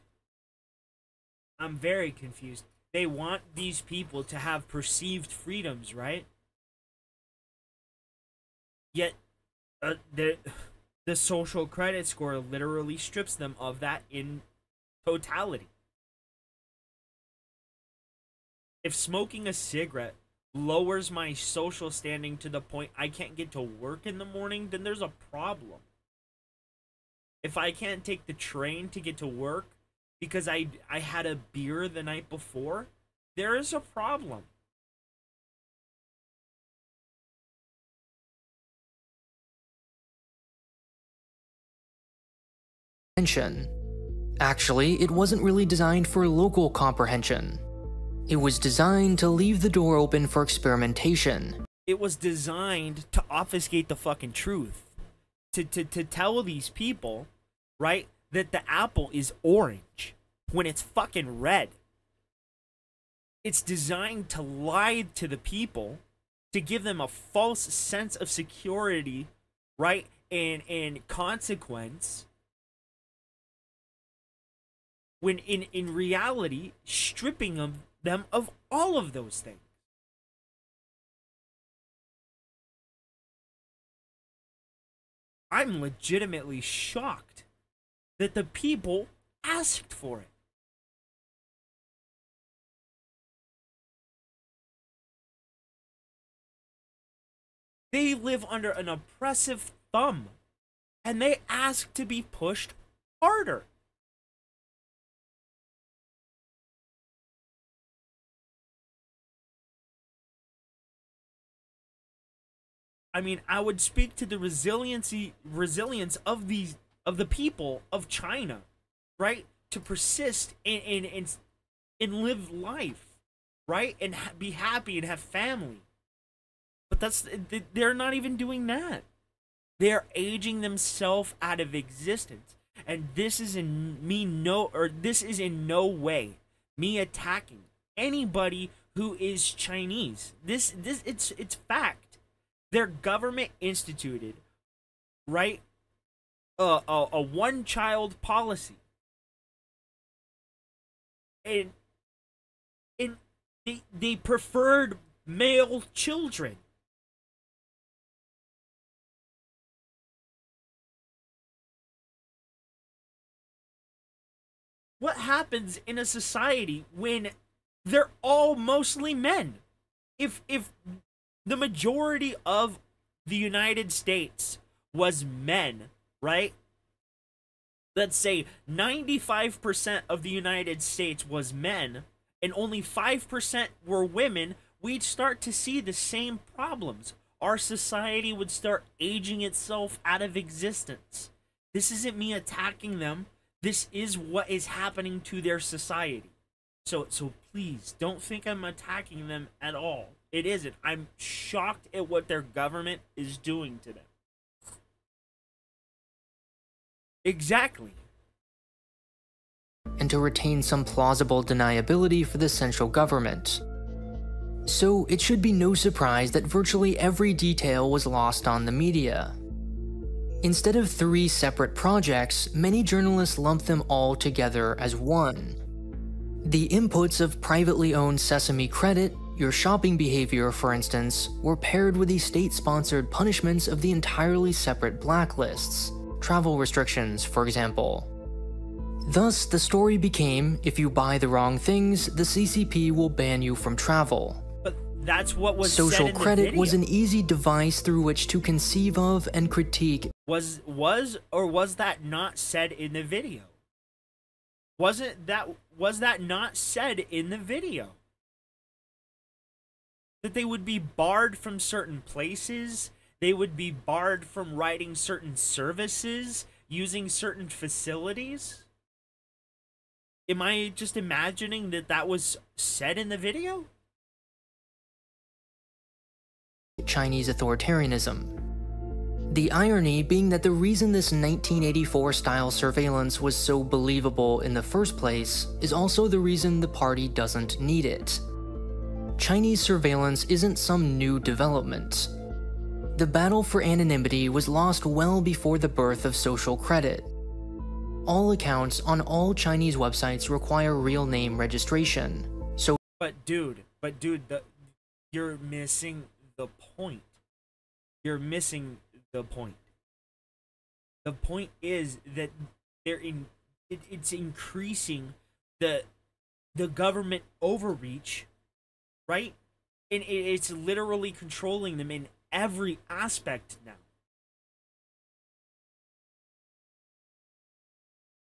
They want these people to have perceived freedoms, right? Yet, the social credit score literally strips them of that in totality. If smoking a cigarette lowers my social standing to the point I can't get to work in the morning, then there's a problem. If I can't take the train to get to work because I had a beer the night before, there is a problem. Actually, it wasn't really designed for local comprehension. It was designed to leave the door open for experimentation. It was designed to obfuscate the fucking truth. To tell these people, right, that the apple is orange when it's fucking red. It's designed to lie to the people, to give them a false sense of security, right, and consequence, when in reality, stripping them of all of those things. I'm legitimately shocked that the people asked for it. They live under an oppressive thumb, and they ask to be pushed harder. I mean, I would speak to the resilience of the people of China, right? To persist and live life, right? And be happy and have family. But they're not even doing that. They're aging themselves out of existence. And this is in no way me attacking anybody who is Chinese. It's fact. Their government instituted, right, a one-child policy, and they preferred male children. What happens in a society when they're all mostly men? If the majority of the United States was men, right? Let's say 95% of the United States was men and only 5% were women, we'd start to see the same problems. Our society would start aging itself out of existence. This isn't me attacking them. This is what is happening to their society. So please don't think I'm attacking them at all. It isn't. I'm shocked at what their government is doing to them. Exactly. And to retain some plausible deniability for the central government. So it should be no surprise that virtually every detail was lost on the media. Instead of 3 separate projects, many journalists lumped them all together as one. The inputs of privately owned Sesame Credit, your shopping behavior for instance, were paired with the state-sponsored punishments of the entirely separate blacklists, travel restrictions for example. Thus, the story became, if you buy the wrong things, the CCP will ban you from travel. But that's what was Social said in credit the video. was an easy device through which to conceive of and critique. Was that not said in the video? Was that not said in the video? That they would be barred from certain places, they would be barred from writing certain services, using certain facilities? Am I just imagining that was said in the video? Chinese authoritarianism. The irony being that the reason this 1984-style surveillance was so believable in the first place is also the reason the party doesn't need it. Chinese surveillance isn't some new development. The battle for anonymity was lost well before the birth of social credit. All accounts on all Chinese websites require real name registration, so— But dude, you're missing the point. You're missing the point. The point is that it's increasing the government overreach, right? And it's literally controlling them in every aspect now.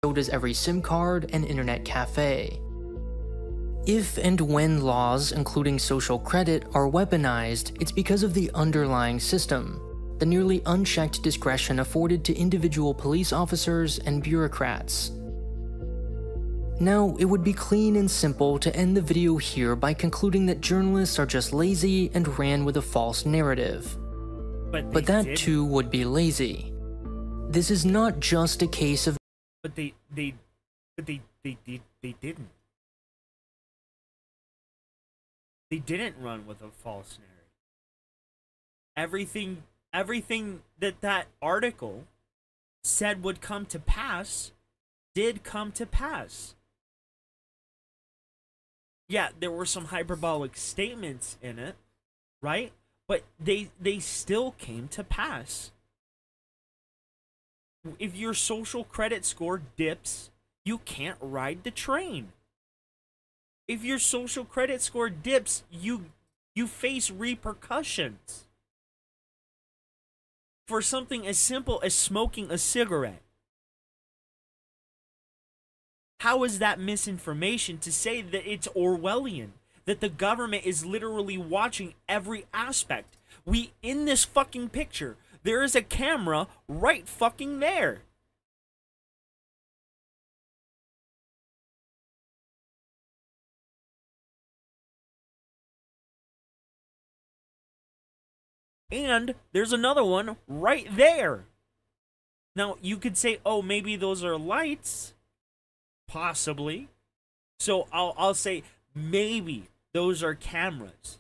So does every SIM card and internet cafe. If and when laws, including social credit, are weaponized, it's because of the underlying system, the nearly unchecked discretion afforded to individual police officers and bureaucrats. Now, it would be clean and simple to end the video here by concluding that journalists are just lazy and ran with a false narrative. But that too would be lazy. This is not just a case of— But they didn't. They didn't run with a false narrative. Everything that article said would come to pass did come to pass. Yeah, there were some hyperbolic statements in it, right? But they still came to pass. If your social credit score dips, you can't ride the train. If your social credit score dips, you face repercussions for something as simple as smoking a cigarette. How is that misinformation to say that it's Orwellian? That the government is literally watching every aspect. In this fucking picture, there is a camera right fucking there. And there's another one right there. Now, you could say, oh, maybe those are lights. Possibly. So I'll say maybe those are cameras.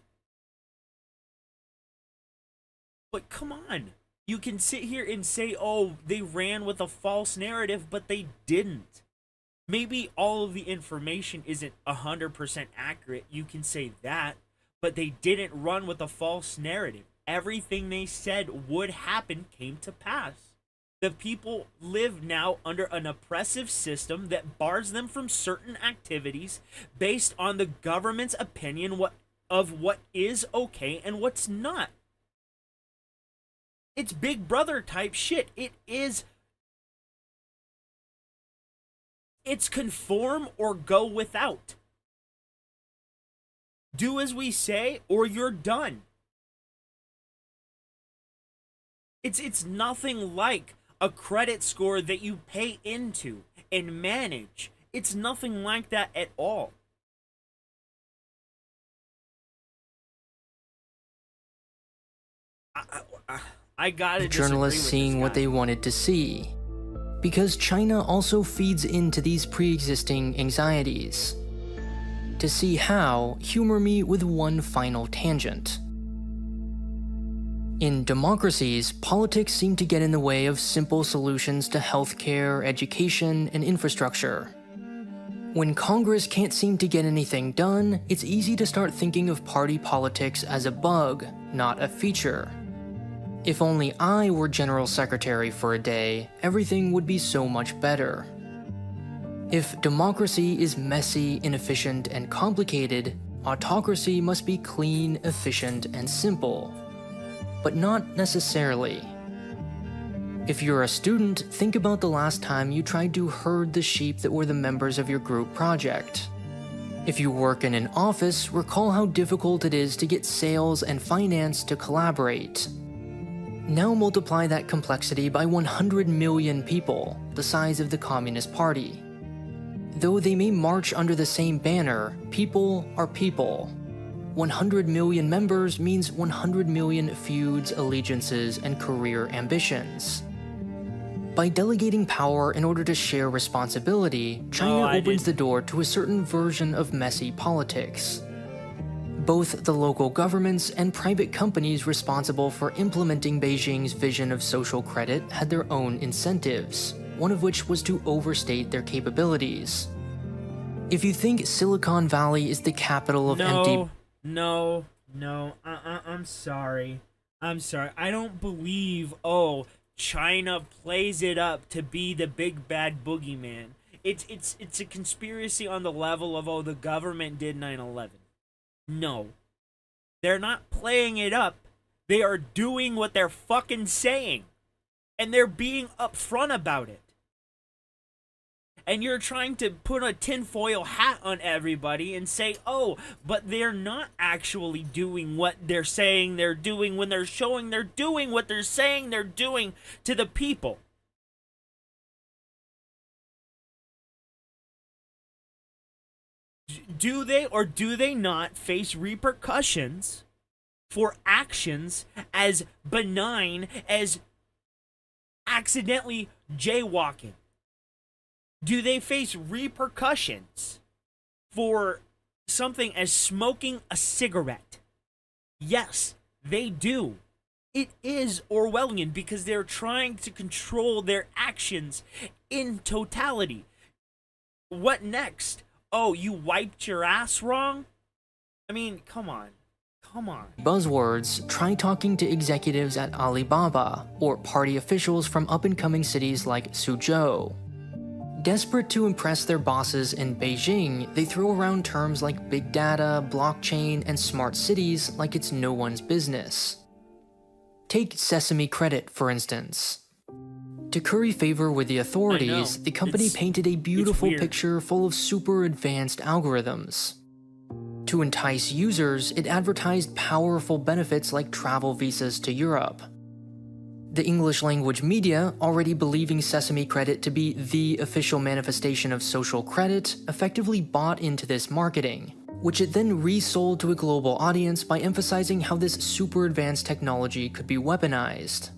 But come on. You can sit here and say, oh, they ran with a false narrative, but they didn't. Maybe all of the information isn't 100% accurate. You can say that, but they didn't run with a false narrative. Everything they said would happen came to pass. The people live now under an oppressive system that bars them from certain activities based on the government's opinion of what is okay and what's not. It's Big Brother type shit. It's conform or go without. Do as we say or you're done. It's nothing like a credit score that you pay into and manage. It's nothing like that at all. I gotta disagree journalists with seeing this what guy. they wanted to see. Because China also feeds into these pre-existing anxieties. To see how, humor me with one final tangent. In democracies, politics seem to get in the way of simple solutions to healthcare, education, and infrastructure. When Congress can't seem to get anything done, it's easy to start thinking of party politics as a bug, not a feature. If only I were General Secretary for a day, everything would be so much better. If democracy is messy, inefficient, and complicated, autocracy must be clean, efficient, and simple. But not necessarily. If you're a student, think about the last time you tried to herd the sheep that were the members of your group project. If you work in an office, recall how difficult it is to get sales and finance to collaborate. Now multiply that complexity by 100 million people, the size of the Communist Party. Though they may march under the same banner, people are people. 100 million members means 100 million feuds, allegiances, and career ambitions. By delegating power in order to share responsibility, China opens the door to a certain version of messy politics. Both the local governments and private companies responsible for implementing Beijing's vision of social credit had their own incentives, one of which was to overstate their capabilities. If you think Silicon Valley is the capital of empty... No, I'm sorry. I don't believe, China plays it up to be the big bad boogeyman. It's a conspiracy on the level of, the government did 9/11. No. They're not playing it up. They are doing what they're fucking saying. And they're being upfront about it. And you're trying to put a tinfoil hat on everybody and say, but they're not actually doing what they're saying they're doing when they're showing they're doing what they're saying they're doing to the people. Do they or do they not face repercussions for actions as benign as accidentally jaywalking? Do they face repercussions for something as smoking a cigarette? Yes, they do. It is Orwellian because they're trying to control their actions in totality. What next? You wiped your ass wrong? I mean, come on. Buzzwords, try talking to executives at Alibaba or party officials from up-and-coming cities like Suzhou. Desperate to impress their bosses in Beijing, they throw around terms like big data, blockchain, and smart cities like it's no one's business. Take Sesame Credit, for instance. To curry favor with the authorities, the company painted a beautiful picture full of super advanced algorithms. To entice users, it advertised powerful benefits like travel visas to Europe. The English language media, already believing Sesame Credit to be the official manifestation of social credit, effectively bought into this marketing, which it then resold to a global audience by emphasizing how this super advanced technology could be weaponized.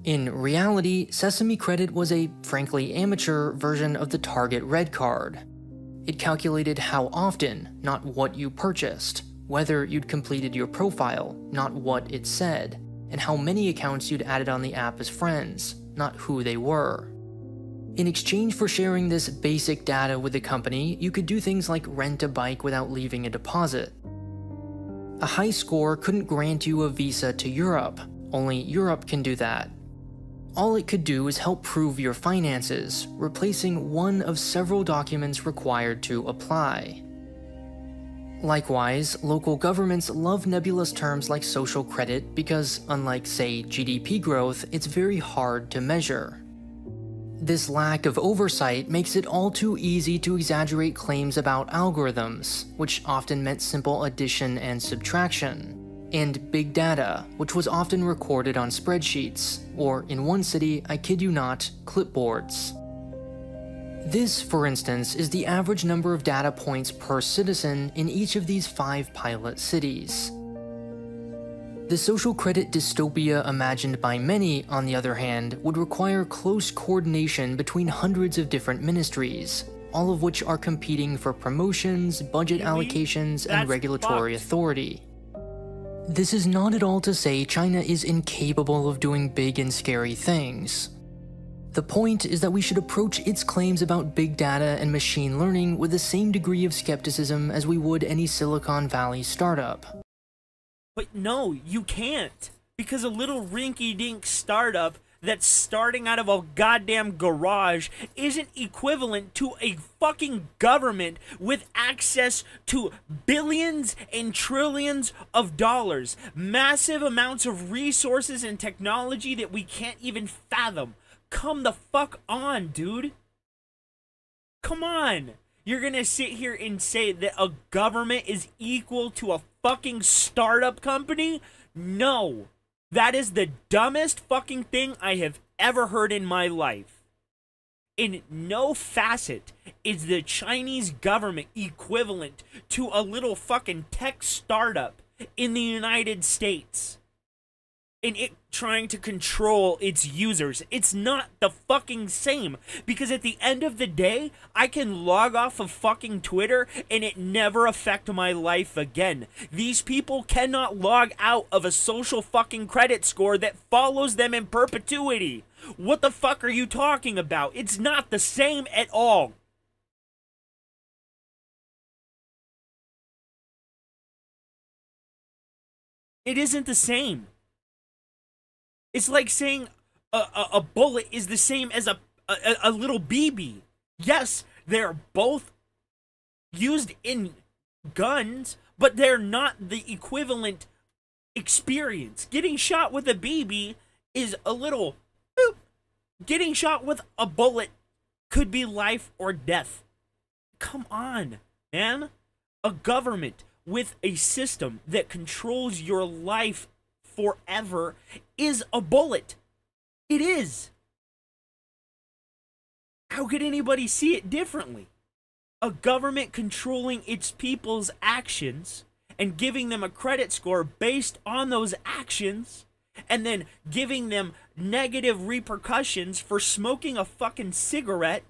In reality, Sesame Credit was a, frankly amateur, version of the Target Red Card. It calculated how often, not what you purchased, whether you'd completed your profile, not what it said, and how many accounts you'd added on the app as friends, not who they were. In exchange for sharing this basic data with the company, you could do things like rent a bike without leaving a deposit. A high score couldn't grant you a visa to Europe, only Europe can do that. All it could do is help prove your finances, replacing one of several documents required to apply. Likewise, local governments love nebulous terms like social credit because, unlike, say, GDP growth, it's very hard to measure. This lack of oversight makes it all too easy to exaggerate claims about algorithms, which often meant simple addition and subtraction, and big data, which was often recorded on spreadsheets, or in one city, I kid you not, clipboards. This, for instance, is the average number of data points per citizen in each of these 5 pilot cities. The social credit dystopia imagined by many, on the other hand, would require close coordination between hundreds of different ministries, all of which are competing for promotions, budget allocations, and regulatory authority. This is not at all to say China is incapable of doing big and scary things. The point is that we should approach its claims about big data and machine learning with the same degree of skepticism as we would any Silicon Valley startup. But no, you can't. Because a little rinky-dink startup that's starting out of a goddamn garage isn't equivalent to a fucking government with access to billions and trillions of dollars, massive amounts of resources and technology that we can't even fathom. Come the fuck on, dude. Come on. You're gonna sit here and say that a government is equal to a fucking startup company? No. That is the dumbest fucking thing I have ever heard in my life. In no facet is the Chinese government equivalent to a little fucking tech startup in the United States. And it trying to control its users. It's not the fucking same. Because at the end of the day, I can log off of fucking Twitter and it never affect my life again. These people cannot log out of a social fucking credit score that follows them in perpetuity. What the fuck are you talking about? It's not the same at all. It isn't the same. It's like saying a bullet is the same as a little BB. Yes, they're both used in guns, but they're not the equivalent experience. Getting shot with a BB is a little boop. Getting shot with a bullet could be life or death. Come on, man. A government with a system that controls your life forever is a bullet. It is. How could anybody see it differently? A government controlling its people's actions and giving them a credit score based on those actions and then giving them negative repercussions for smoking a fucking cigarette.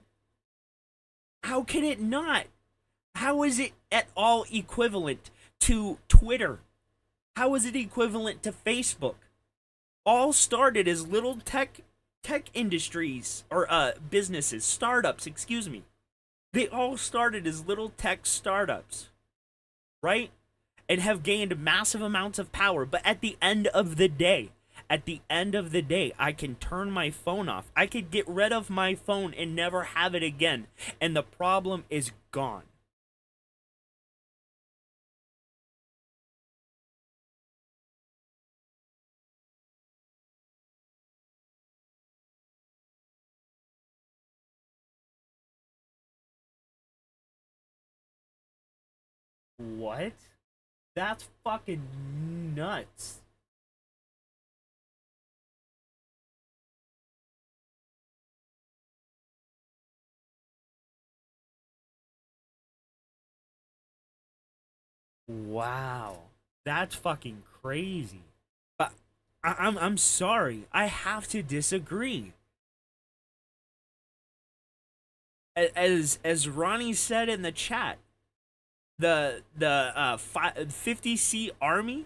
How can it not? How is it at all equivalent to Twitter? How is it equivalent to Facebook? All started as little tech industries, or businesses, startups, excuse me. They all started as little tech startups, right? And have gained massive amounts of power. But at the end of the day, I can turn my phone off. I could get rid of my phone and never have it again. And the problem is gone. What? That's fucking nuts. Wow. That's fucking crazy. But I'm sorry. I have to disagree. As Ronnie said in the chat, the 50C Army,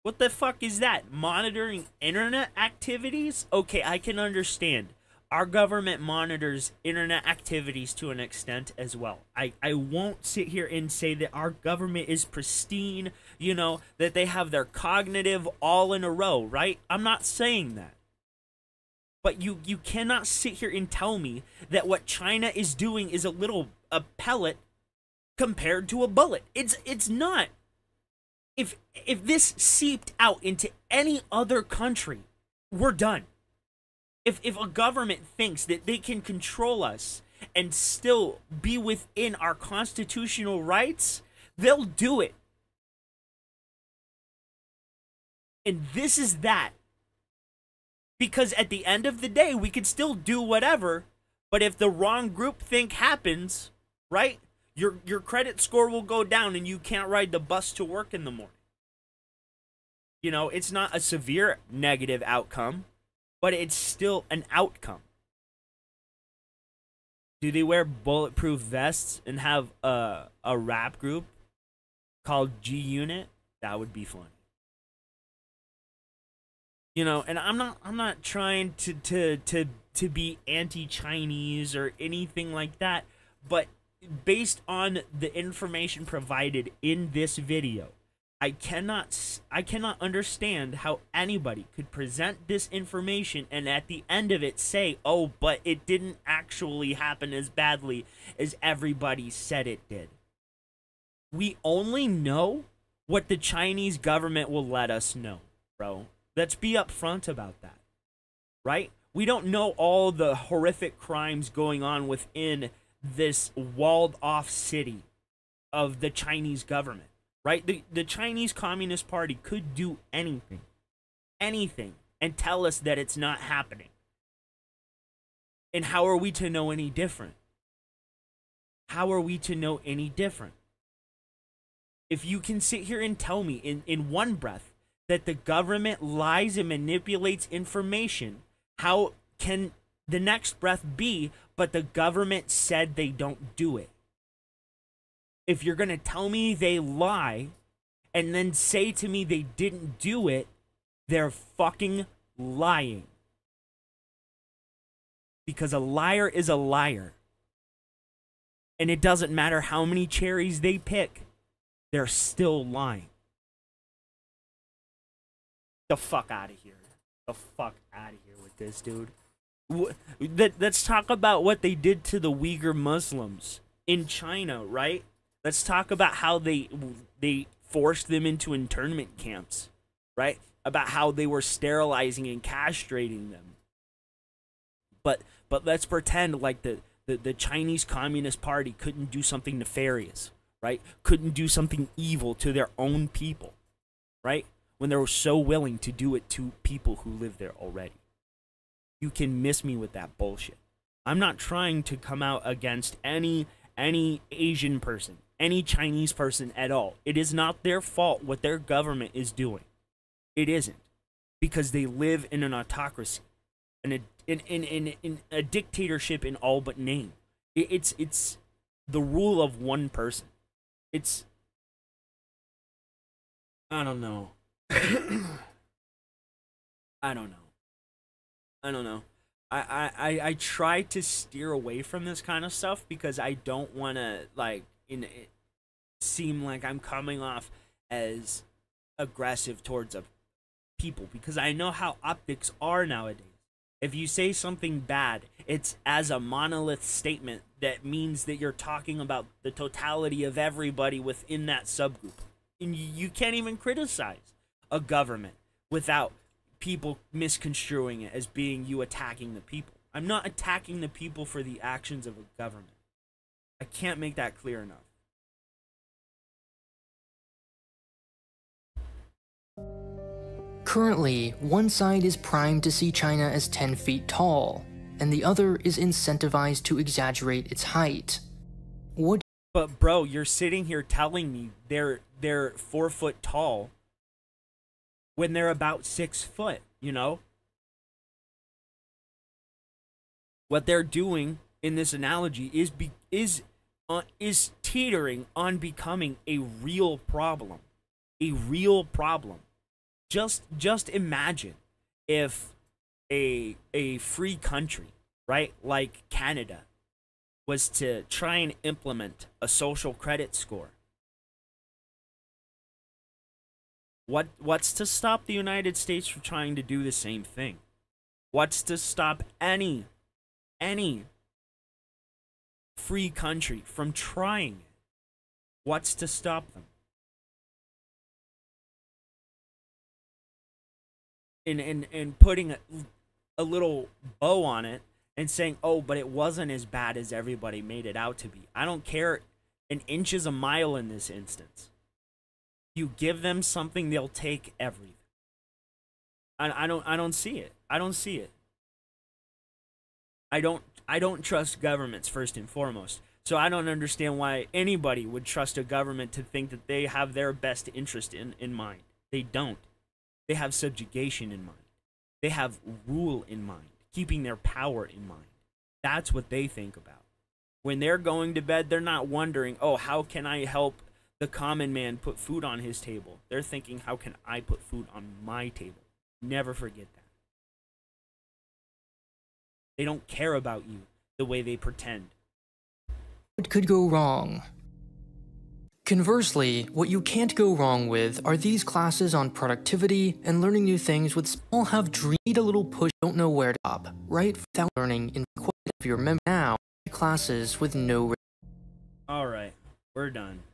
what the fuck is that? Monitoring internet activities? Okay, I can understand. Our government monitors internet activities to an extent as well. I won't sit here and say that our government is pristine, you know, that they have their cognitive all in a row, right? I'm not saying that. But you cannot sit here and tell me that what China is doing is a pellet compared to a bullet. It's not. If this seeped out into any other country, we're done. If a government thinks that they can control us and still be within our constitutional rights, they'll do it. And this is that. Because at the end of the day, we can still do whatever, but if the wrong groupthink happens, right, your credit score will go down and you can't ride the bus to work in the morning. You know, it's not a severe negative outcome, but it's still an outcome. Do they wear bulletproof vests and have a rap group called G Unit? That would be fun. You know, and I'm not trying to be anti-Chinese or anything like that, but based on the information provided in this video, I cannot understand how anybody could present this information and at the end of it say, "Oh, but it didn't actually happen as badly as everybody said it did." We only know what the Chinese government will let us know, bro. Let's be upfront about that, right? We don't know all the horrific crimes going on within this walled-off city of the Chinese government, right? The Chinese Communist Party could do anything, and tell us that it's not happening. And how are we to know any different? How are we to know any different? If you can sit here and tell me in one breath that the government lies and manipulates information, how can the next breath be, but the government said they don't do it? If you're going to tell me they lie and then say to me they didn't do it, they're fucking lying. Because a liar is a liar. And it doesn't matter how many cherries they pick, they're still lying. The fuck out of here. The fuck out of here with this, dude. Let's talk about what they did to the Uyghur Muslims in China, right? Let's talk about how they forced them into internment camps, right? About how they were sterilizing and castrating them. But let's pretend like the Chinese Communist Party couldn't do something nefarious, right? Couldn't do something evil to their own people, right? When they were so willing to do it to people who live there already. You can miss me with that bullshit. I'm not trying to come out against any Asian person, any Chinese person at all. It is not their fault what their government is doing. It isn't. Because they live in an autocracy. In a dictatorship in all but name. It's the rule of one person. It's... I don't know. I don't know. I try to steer away from this kind of stuff because I don't want to seem like I'm coming off as aggressive towards people, because I know how optics are nowadays. If you say something bad, it's as a monolith statement that means that you're talking about the totality of everybody within that subgroup. And you can't even criticize a government without people misconstruing it as being you attacking the people. I'm not attacking the people for the actions of a government. I can't make that clear enough. Currently, one side is primed to see China as 10 feet tall, and the other is incentivized to exaggerate its height. But bro, you're sitting here telling me they're 4 foot tall when they're about 6 foot, you know? What they're doing in this analogy is teetering on becoming a real problem. A real problem. Just imagine if a free country, right, like Canada, was to try and implement a social credit score. What's to stop the United States from trying to do the same thing? What's to stop any free country from trying it? What's to stop them? And putting a little bow on it and saying, oh, but it wasn't as bad as everybody made it out to be. I don't care. An inch is a mile in this instance. You give them something, they'll take everything. I don't see it. I don't see it. I don't trust governments first and foremost. So I don't understand why anybody would trust a government to think that they have their best interest in mind. They don't. They have subjugation in mind. They have rule in mind, keeping their power in mind. That's what they think about. When they're going to bed, they're not wondering, oh, how can I help the common man put food on his table? They're thinking, how can I put food on my table? Never forget that. They don't care about you the way they pretend. What could go wrong? Conversely, what you can't go wrong with are these classes on productivity and learning new things with all have need a little push, don't know where to stop, right? Without learning in quite of your memory now, classes with no. Alright, we're done.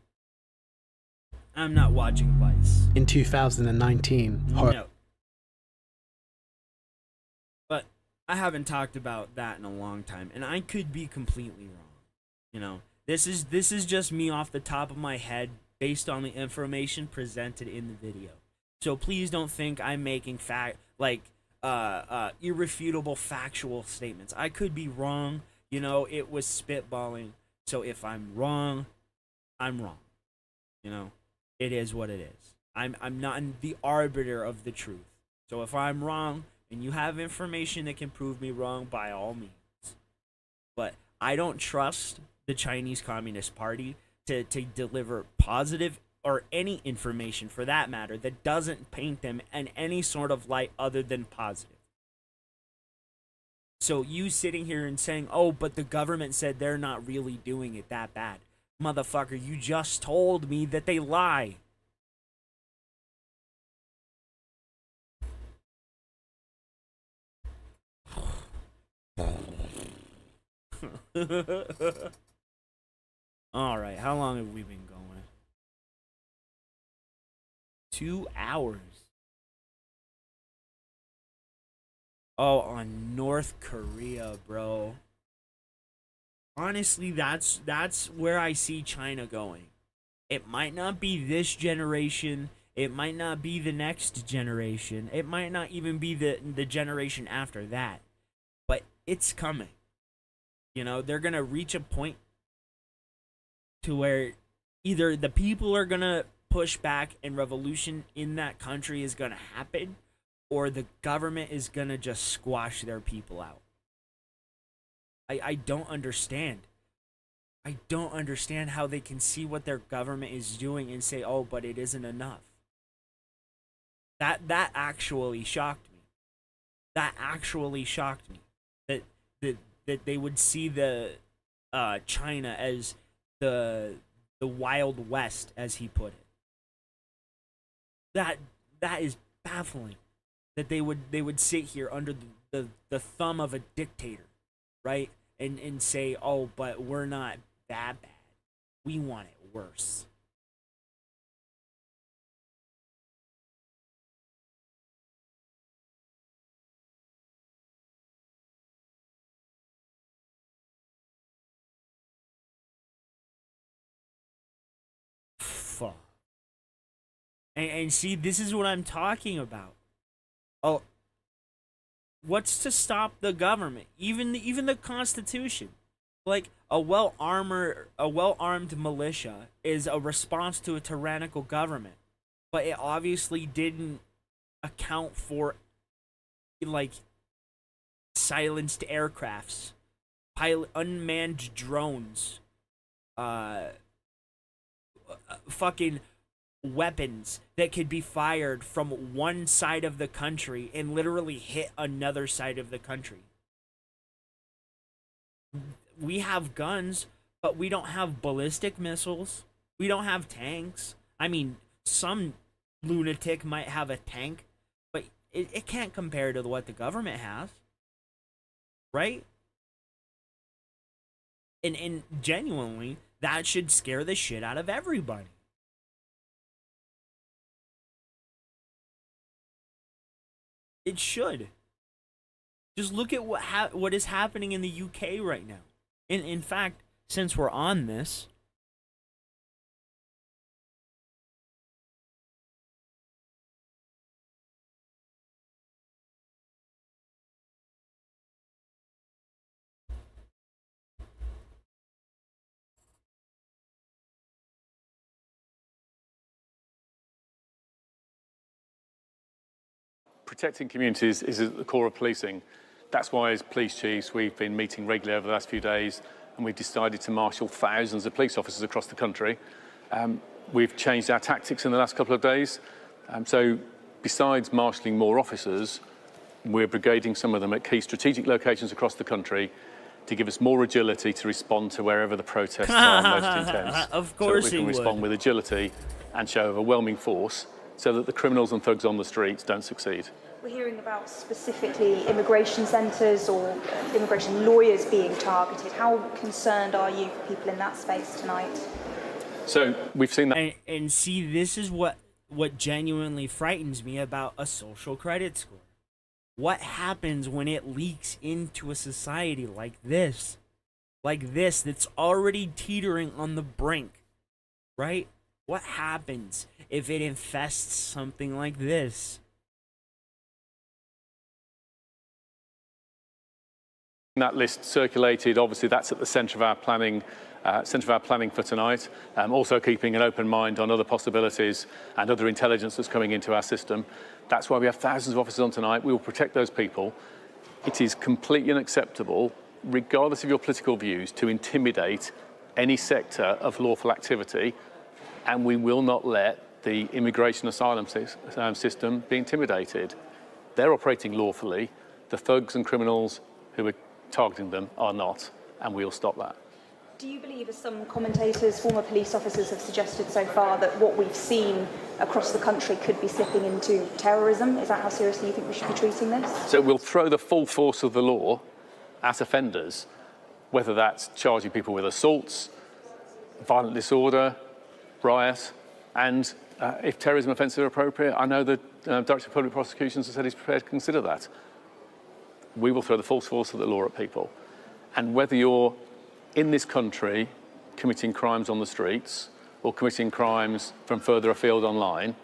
I'm not watching Vice. In 2019. No. But I haven't talked about that in a long time, and I could be completely wrong. You know, this is just me off the top of my head based on the information presented in the video. So please don't think I'm making irrefutable factual statements. I could be wrong. You know, it was spitballing. So if I'm wrong, I'm wrong. You know, it is what it is. I'm not the arbiter of the truth. So if I'm wrong and you have information that can prove me wrong, by all means. But I don't trust the Chinese Communist Party to deliver positive or any information for that matter that doesn't paint them in any sort of light other than positive. So you sitting here and saying, oh, but the government said they're not really doing it that bad. Motherfucker, you just told me that they lie. Alright, how long have we been going? 2 hours. Oh, on North Korea, bro. Honestly, that's where I see China going. It might not be this generation. It might not be the next generation. It might not even be the generation after that. But it's coming. You know, they're going to reach a point to where either the people are going to push back and revolution in that country is going to happen, or the government is going to just squash their people out. I don't understand. I don't understand how they can see what their government is doing and say, oh, but it isn't enough. That actually shocked me. That actually shocked me. That they would see the China as the Wild West, as he put it. That is baffling. That they would sit here under the thumb of a dictator, right? And say, oh, but we're not that bad. We want it worse. Fuck. And see, this is what I'm talking about. Oh, what's to stop the government? Even the Constitution, like a well-armed militia is a response to a tyrannical government, but it obviously didn't account for like silenced aircrafts, unmanned drones, fucking weapons that could be fired from one side of the country and literally hit another side of the country. We have guns, but we don't have ballistic missiles. We don't have tanks. I mean, some lunatic might have a tank, but it can't compare to what the government has. Right? And genuinely, that should scare the shit out of everybody. It should. Just look at what is happening in the UK right now. In fact, since we're on this, protecting communities is at the core of policing. That's why, as police chiefs, we've been meeting regularly over the last few days, and we've decided to marshal thousands of police officers across the country. We've changed our tactics in the last couple of days. So besides marshalling more officers, we're brigading some of them at key strategic locations across the country to give us more agility to respond to wherever the protests are most intense. Of course, so that we can respond with agility and show overwhelming force, so that the criminals and thugs on the streets don't succeed. We're hearing about specifically immigration centres or immigration lawyers being targeted. How concerned are you for people in that space tonight? So we've seen that. And see, this is what genuinely frightens me about a social credit score. What happens when it leaks into a society like this? Like this, that's already teetering on the brink, right? What happens if it infests something like this? That list circulated. Obviously, that's at the centre of our planning. For tonight. Also keeping an open mind on other possibilities and other intelligence that's coming into our system. That's why we have thousands of officers on tonight. We will protect those people. It is completely unacceptable, regardless of your political views, to intimidate any sector of lawful activity, and we will not let the immigration asylum system be intimidated. They're operating lawfully. The thugs and criminals who are targeting them are not, and we'll stop that. Do you believe, as some commentators, former police officers have suggested so far, that what we've seen across the country could be slipping into terrorism? Is that how seriously you think we should be treating this? So we'll throw the full force of the law at offenders, whether that's charging people with assaults, violent disorder, riot, and if terrorism offences are appropriate, I know the Director of Public Prosecutions has said he's prepared to consider that. We will throw the full force of the law at people. And whether you're in this country committing crimes on the streets or committing crimes from further afield online,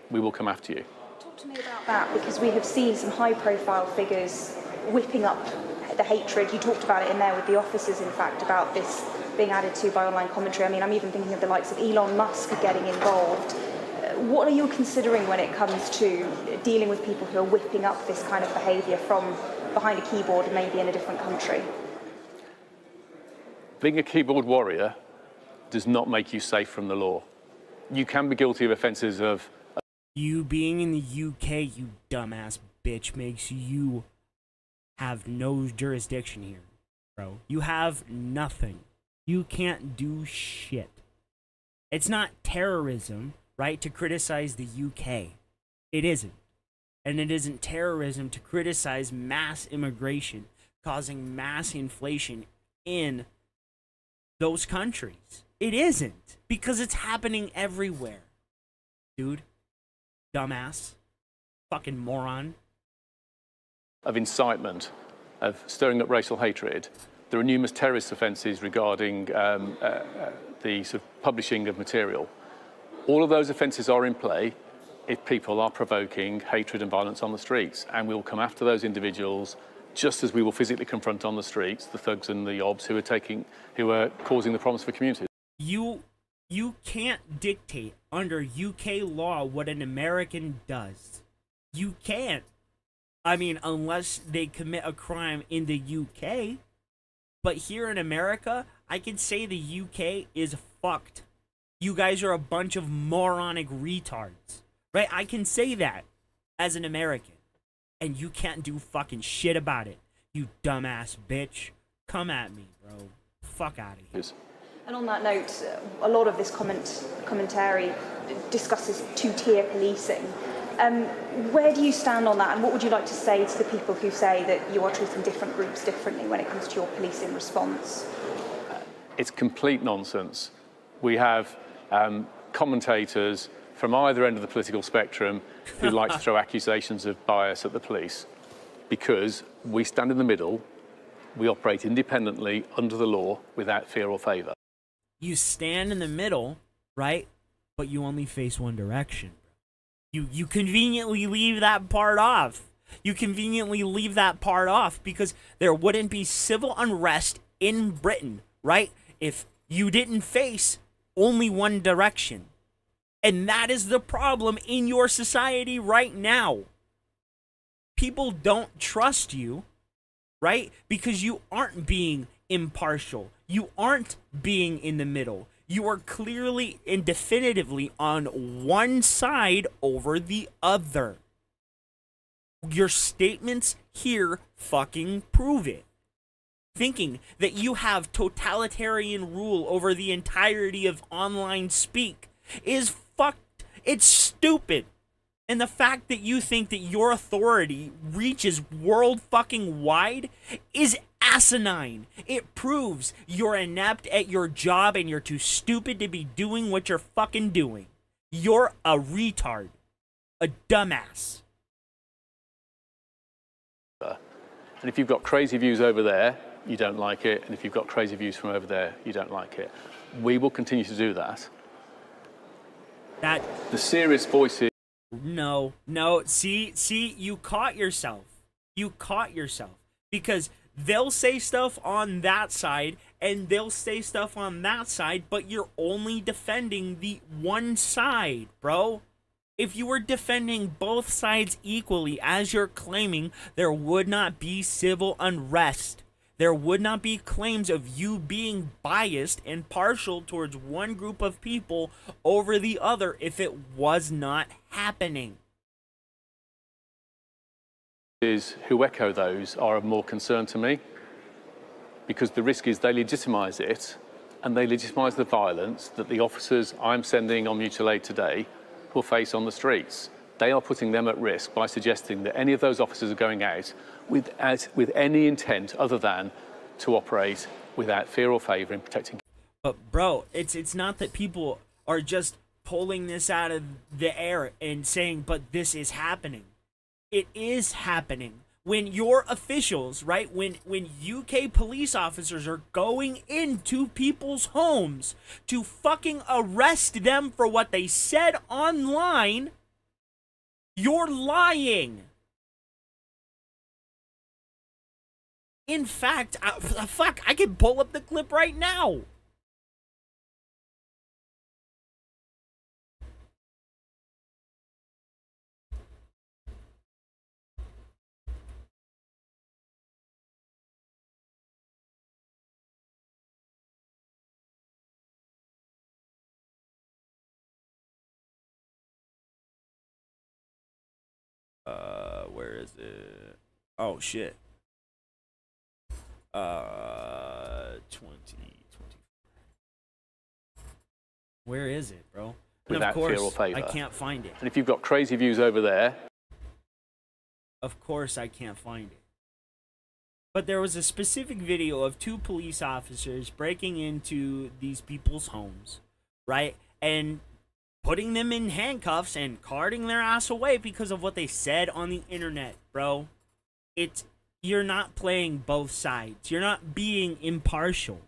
we will come after you. Talk to me about that, because we have seen some high-profile figures whipping up the hatred. You talked about it in there with the officers, in fact, about this being added to by online commentary. I mean, I'm even thinking of the likes of Elon Musk getting involved. What are you considering when it comes to dealing with people who are whipping up this kind of behaviour from behind a keyboard, maybe in a different country? Being a keyboard warrior does not make you safe from the law. You can be guilty of offences of... You being in the UK, you dumbass bitch, makes you have no jurisdiction here, bro. You have nothing. You can't do shit. It's not terrorism, right, to criticize the UK. It isn't. And it isn't terrorism to criticize mass immigration, causing mass inflation in those countries. It isn't, because it's happening everywhere. Dude, dumbass, fucking moron. Of incitement, of stirring up racial hatred. There are numerous terrorist offences regarding the sort of publishing of material. All of those offences are in play. if people are provoking hatred and violence on the streets. And we will come after those individuals just as we will physically confront on the streets the thugs and the obs who are causing the problems for communities. You can't dictate under UK law what an American does. You can't. I mean, unless they commit a crime in the UK. But here in America, I can say the UK is fucked. You guys are a bunch of moronic retards. Right? I can say that as an American. And you can't do fucking shit about it. You dumbass bitch. Come at me, bro. Fuck out of here. And on that note, a lot of this commentary discusses two-tier policing. Where do you stand on that, and what would you like to say to the people who say that you are treating different groups differently when it comes to your policing response? It's complete nonsense. We have commentators from either end of the political spectrum who like to throw accusations of bias at the police because we stand in the middle, we operate independently under the law without fear or favour. You stand in the middle, right? But you only face one direction. You conveniently leave that part off. You conveniently leave that part off because there wouldn't be civil unrest in Britain, right? If you didn't face only one direction. And that is the problem in your society right now. People don't trust you, right? Because you aren't being impartial. You aren't being in the middle. You are clearly and definitively on one side over the other. Your statements here fucking prove it. Thinking that you have totalitarian rule over the entirety of online speak is fucked. It's stupid. And the fact that you think that your authority reaches world fucking wide is asinine. It proves you're inept at your job and you're too stupid to be doing what you're fucking doing. You're a retard. A dumbass. And if you've got crazy views over there, you don't like it. And if you've got crazy views from over there, you don't like it. We will continue to do that. The serious voices... No. See, you caught yourself. You caught yourself. Because they'll say stuff on that side, and they'll say stuff on that side, but you're only defending the one side, bro. If you were defending both sides equally, as you're claiming, there would not be civil unrest. There would not be claims of you being biased and partial towards one group of people over the other if it was not happening. Who echo those are of more concern to me, because the risk is they legitimise it and they legitimise the violence that the officers I'm sending on mutual aid today will face on the streets. They are putting them at risk by suggesting that any of those officers are going out with any intent other than to operate without fear or favour in protecting. But bro, it's not that people are just pulling this out of the air and saying, but this is happening. It is happening. When your officials, right, when UK police officers are going into people's homes to fucking arrest them for what they said online, you're lying. In fact, I can pull up the clip right now. Where is it? Oh shit. 20. Where is it, bro? And Without of course, fear or favour. I can't find it. And if you've got crazy views over there... Of course I can't find it. But there was a specific video of 2 police officers breaking into these people's homes, right? And putting them in handcuffs and carting their ass away because of what they said on the internet, bro. You're not playing both sides. You're not being impartial.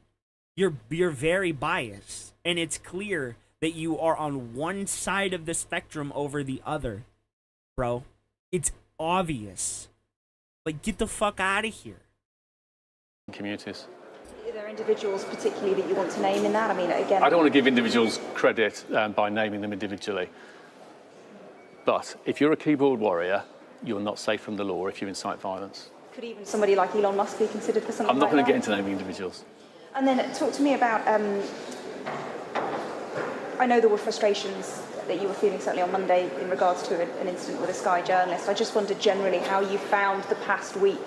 You're very biased. And it's clear that you are on one side of the spectrum over the other, bro. It's obvious. Like, get the fuck out of here. Communities. Are there individuals particularly that you want to name in that? I mean, again, I don't want to give individuals credit by naming them individually. But if you're a keyboard warrior, you're not safe from the law if you incite violence. could even somebody like Elon Musk be considered for something I'm not like going to that? get into naming individuals. And then talk to me about, I know there were frustrations that you were feeling certainly on Monday in regards to an incident with a Sky journalist. I just wondered generally how you found the past week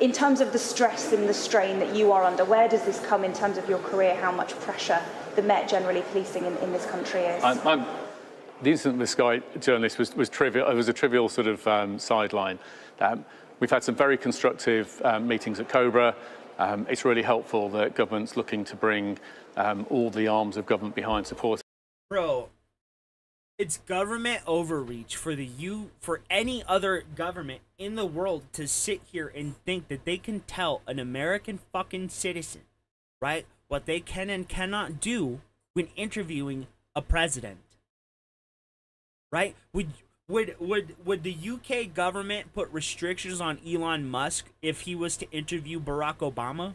in terms of the stress and the strain that you are under. Where does this come in terms of your career, how much pressure the Met generally policing in this country is? The incident with Sky journalist was trivial. It was a trivial sort of sideline. We've had some very constructive meetings at Cobra. It's really helpful that government's looking to bring all the arms of government behind support. Bro, it's government overreach for any other government in the world to sit here and think that they can tell an American fucking citizen, right, what they can and cannot do when interviewing a president. Right? Would the UK government put restrictions on Elon Musk if he was to interview Barack Obama?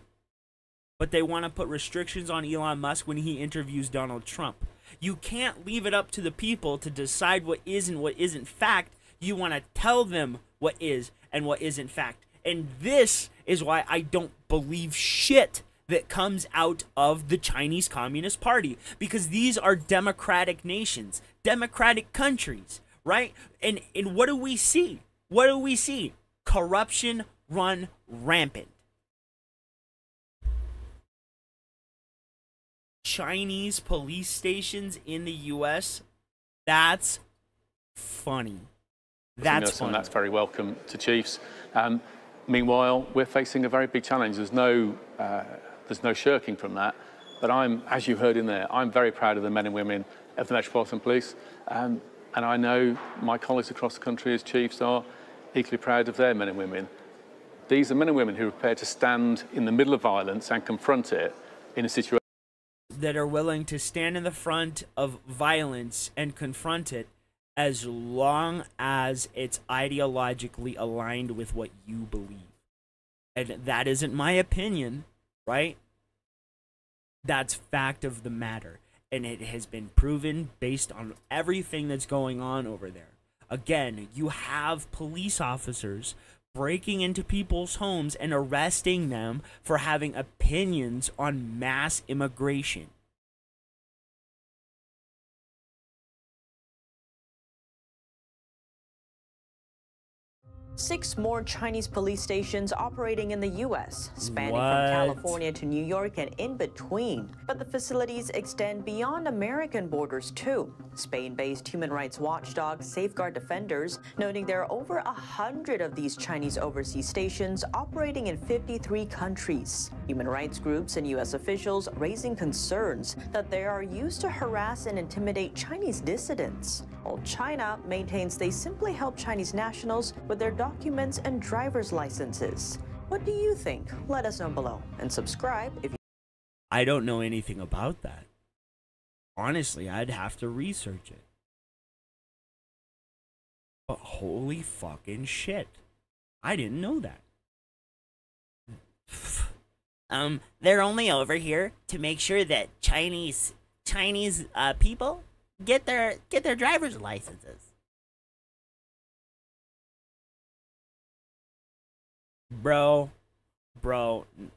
But they want to put restrictions on Elon Musk when he interviews Donald Trump. You can't leave it up to the people to decide what is and what isn't fact. You want to tell them what is and what isn't fact. And this is why I don't believe shit that comes out of the Chinese Communist Party. Because these are democratic nations, democratic countries, right? And what do we see? What do we see? Corruption run rampant. Chinese police stations in the U.S., that's funny. That's funny. And that's very welcome to Chiefs. Meanwhile, we're facing a very big challenge. There's no shirking from that. But as you heard in there, I'm very proud of the men and women of the Metropolitan Police. And I know my colleagues across the country as Chiefs are equally proud of their men and women. These are men and women who are prepared to stand in the middle of violence and confront it in a situation that are willing to stand in the front of violence and confront it as long as it's ideologically aligned with what you believe. And that isn't my opinion, right? That's fact of the matter. And it has been proven based on everything that's going on over there. Again, you have police officers breaking into people's homes and arresting them for having opinions on mass immigration. Six more Chinese police stations operating in the U.S., spanning from What? California to New York and in between. But the facilities extend beyond American borders, too. Spain-based human rights watchdog Safeguard Defenders noting there are over 100 of these Chinese overseas stations operating in 53 countries. Human rights groups and U.S. officials raising concerns that they are used to harass and intimidate Chinese dissidents. While China maintains they simply help Chinese nationals with their documents and driver's licenses. What do you think? Let us know below and subscribe if you... I don't know anything about that. Honestly, I'd have to research it. But holy fucking shit. I didn't know that. They're only over here to make sure that Chinese people get their driver's licenses. Bro,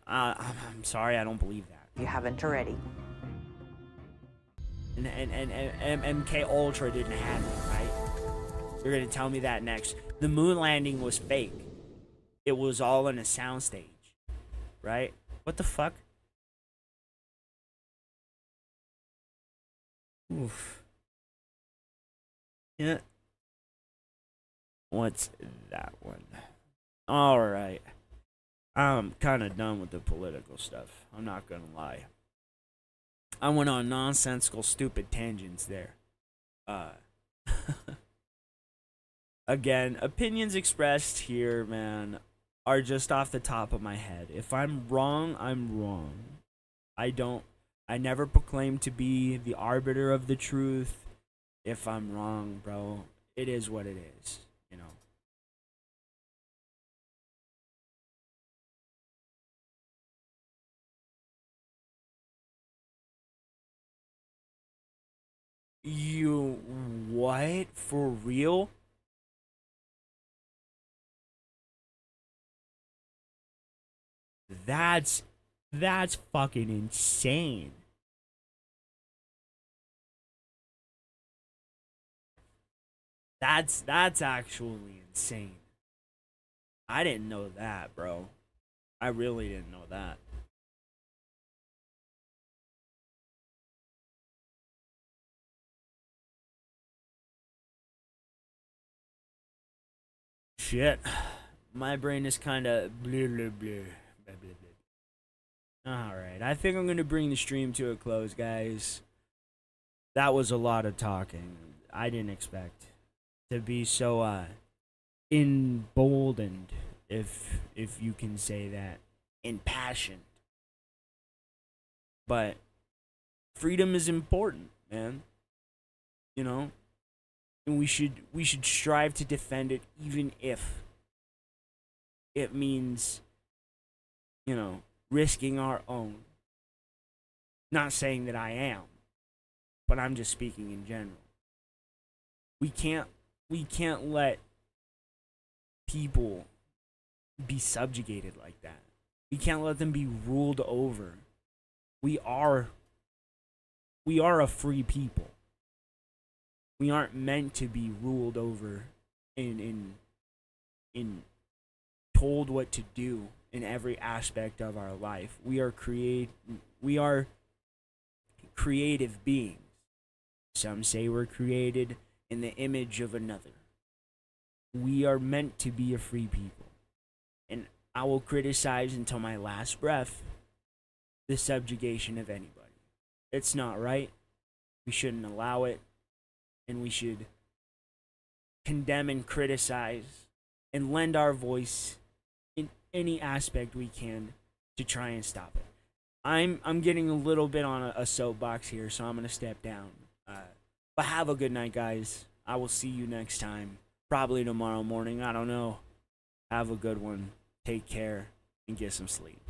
I'm sorry, I don't believe that. You haven't already. And MK Ultra didn't have it, right? You're gonna tell me that next. The moon landing was fake. It was all in a soundstage, right? What the fuck? Oof. Yeah. What's that one? Alright. I'm kind of done with the political stuff. I'm not gonna lie. I went on nonsensical, stupid tangents there. Again, opinions expressed here, man, are just off the top of my head. If I'm wrong, I'm wrong. I don't I never proclaim to be the arbiter of the truth. If I'm wrong, bro, it is what it is, you know. You what? For real? That's fucking insane. That's actually insane. I didn't know that, bro. I really didn't know that. Shit. My brain is kind of blah, blah, blah, blah, blah, blah. Alright, I think I'm going to bring the stream to a close, guys. That was a lot of talking. I didn't expect to be so emboldened, if you can say that, impassioned. But freedom is important, man. You know, and we should strive to defend it, even if it means, you know, risking our own. Not saying that I am, but I'm just speaking in general. We can't let people be subjugated like that. We can't let them be ruled over. We are a free people. We aren't meant to be ruled over and told what to do in every aspect of our life. We are creative beings. Some say we're created in the image of another. We are meant to be a free people. And I will criticize until my last breath the subjugation of anybody. It's not right. We shouldn't allow it. And we should condemn and criticize and lend our voice in any aspect we can to try and stop it. I'm getting a little bit on a soapbox here, so I'm going to step down. But have a good night, guys. I will see you next time. Probably tomorrow morning. I don't know. Have a good one. Take care and get some sleep.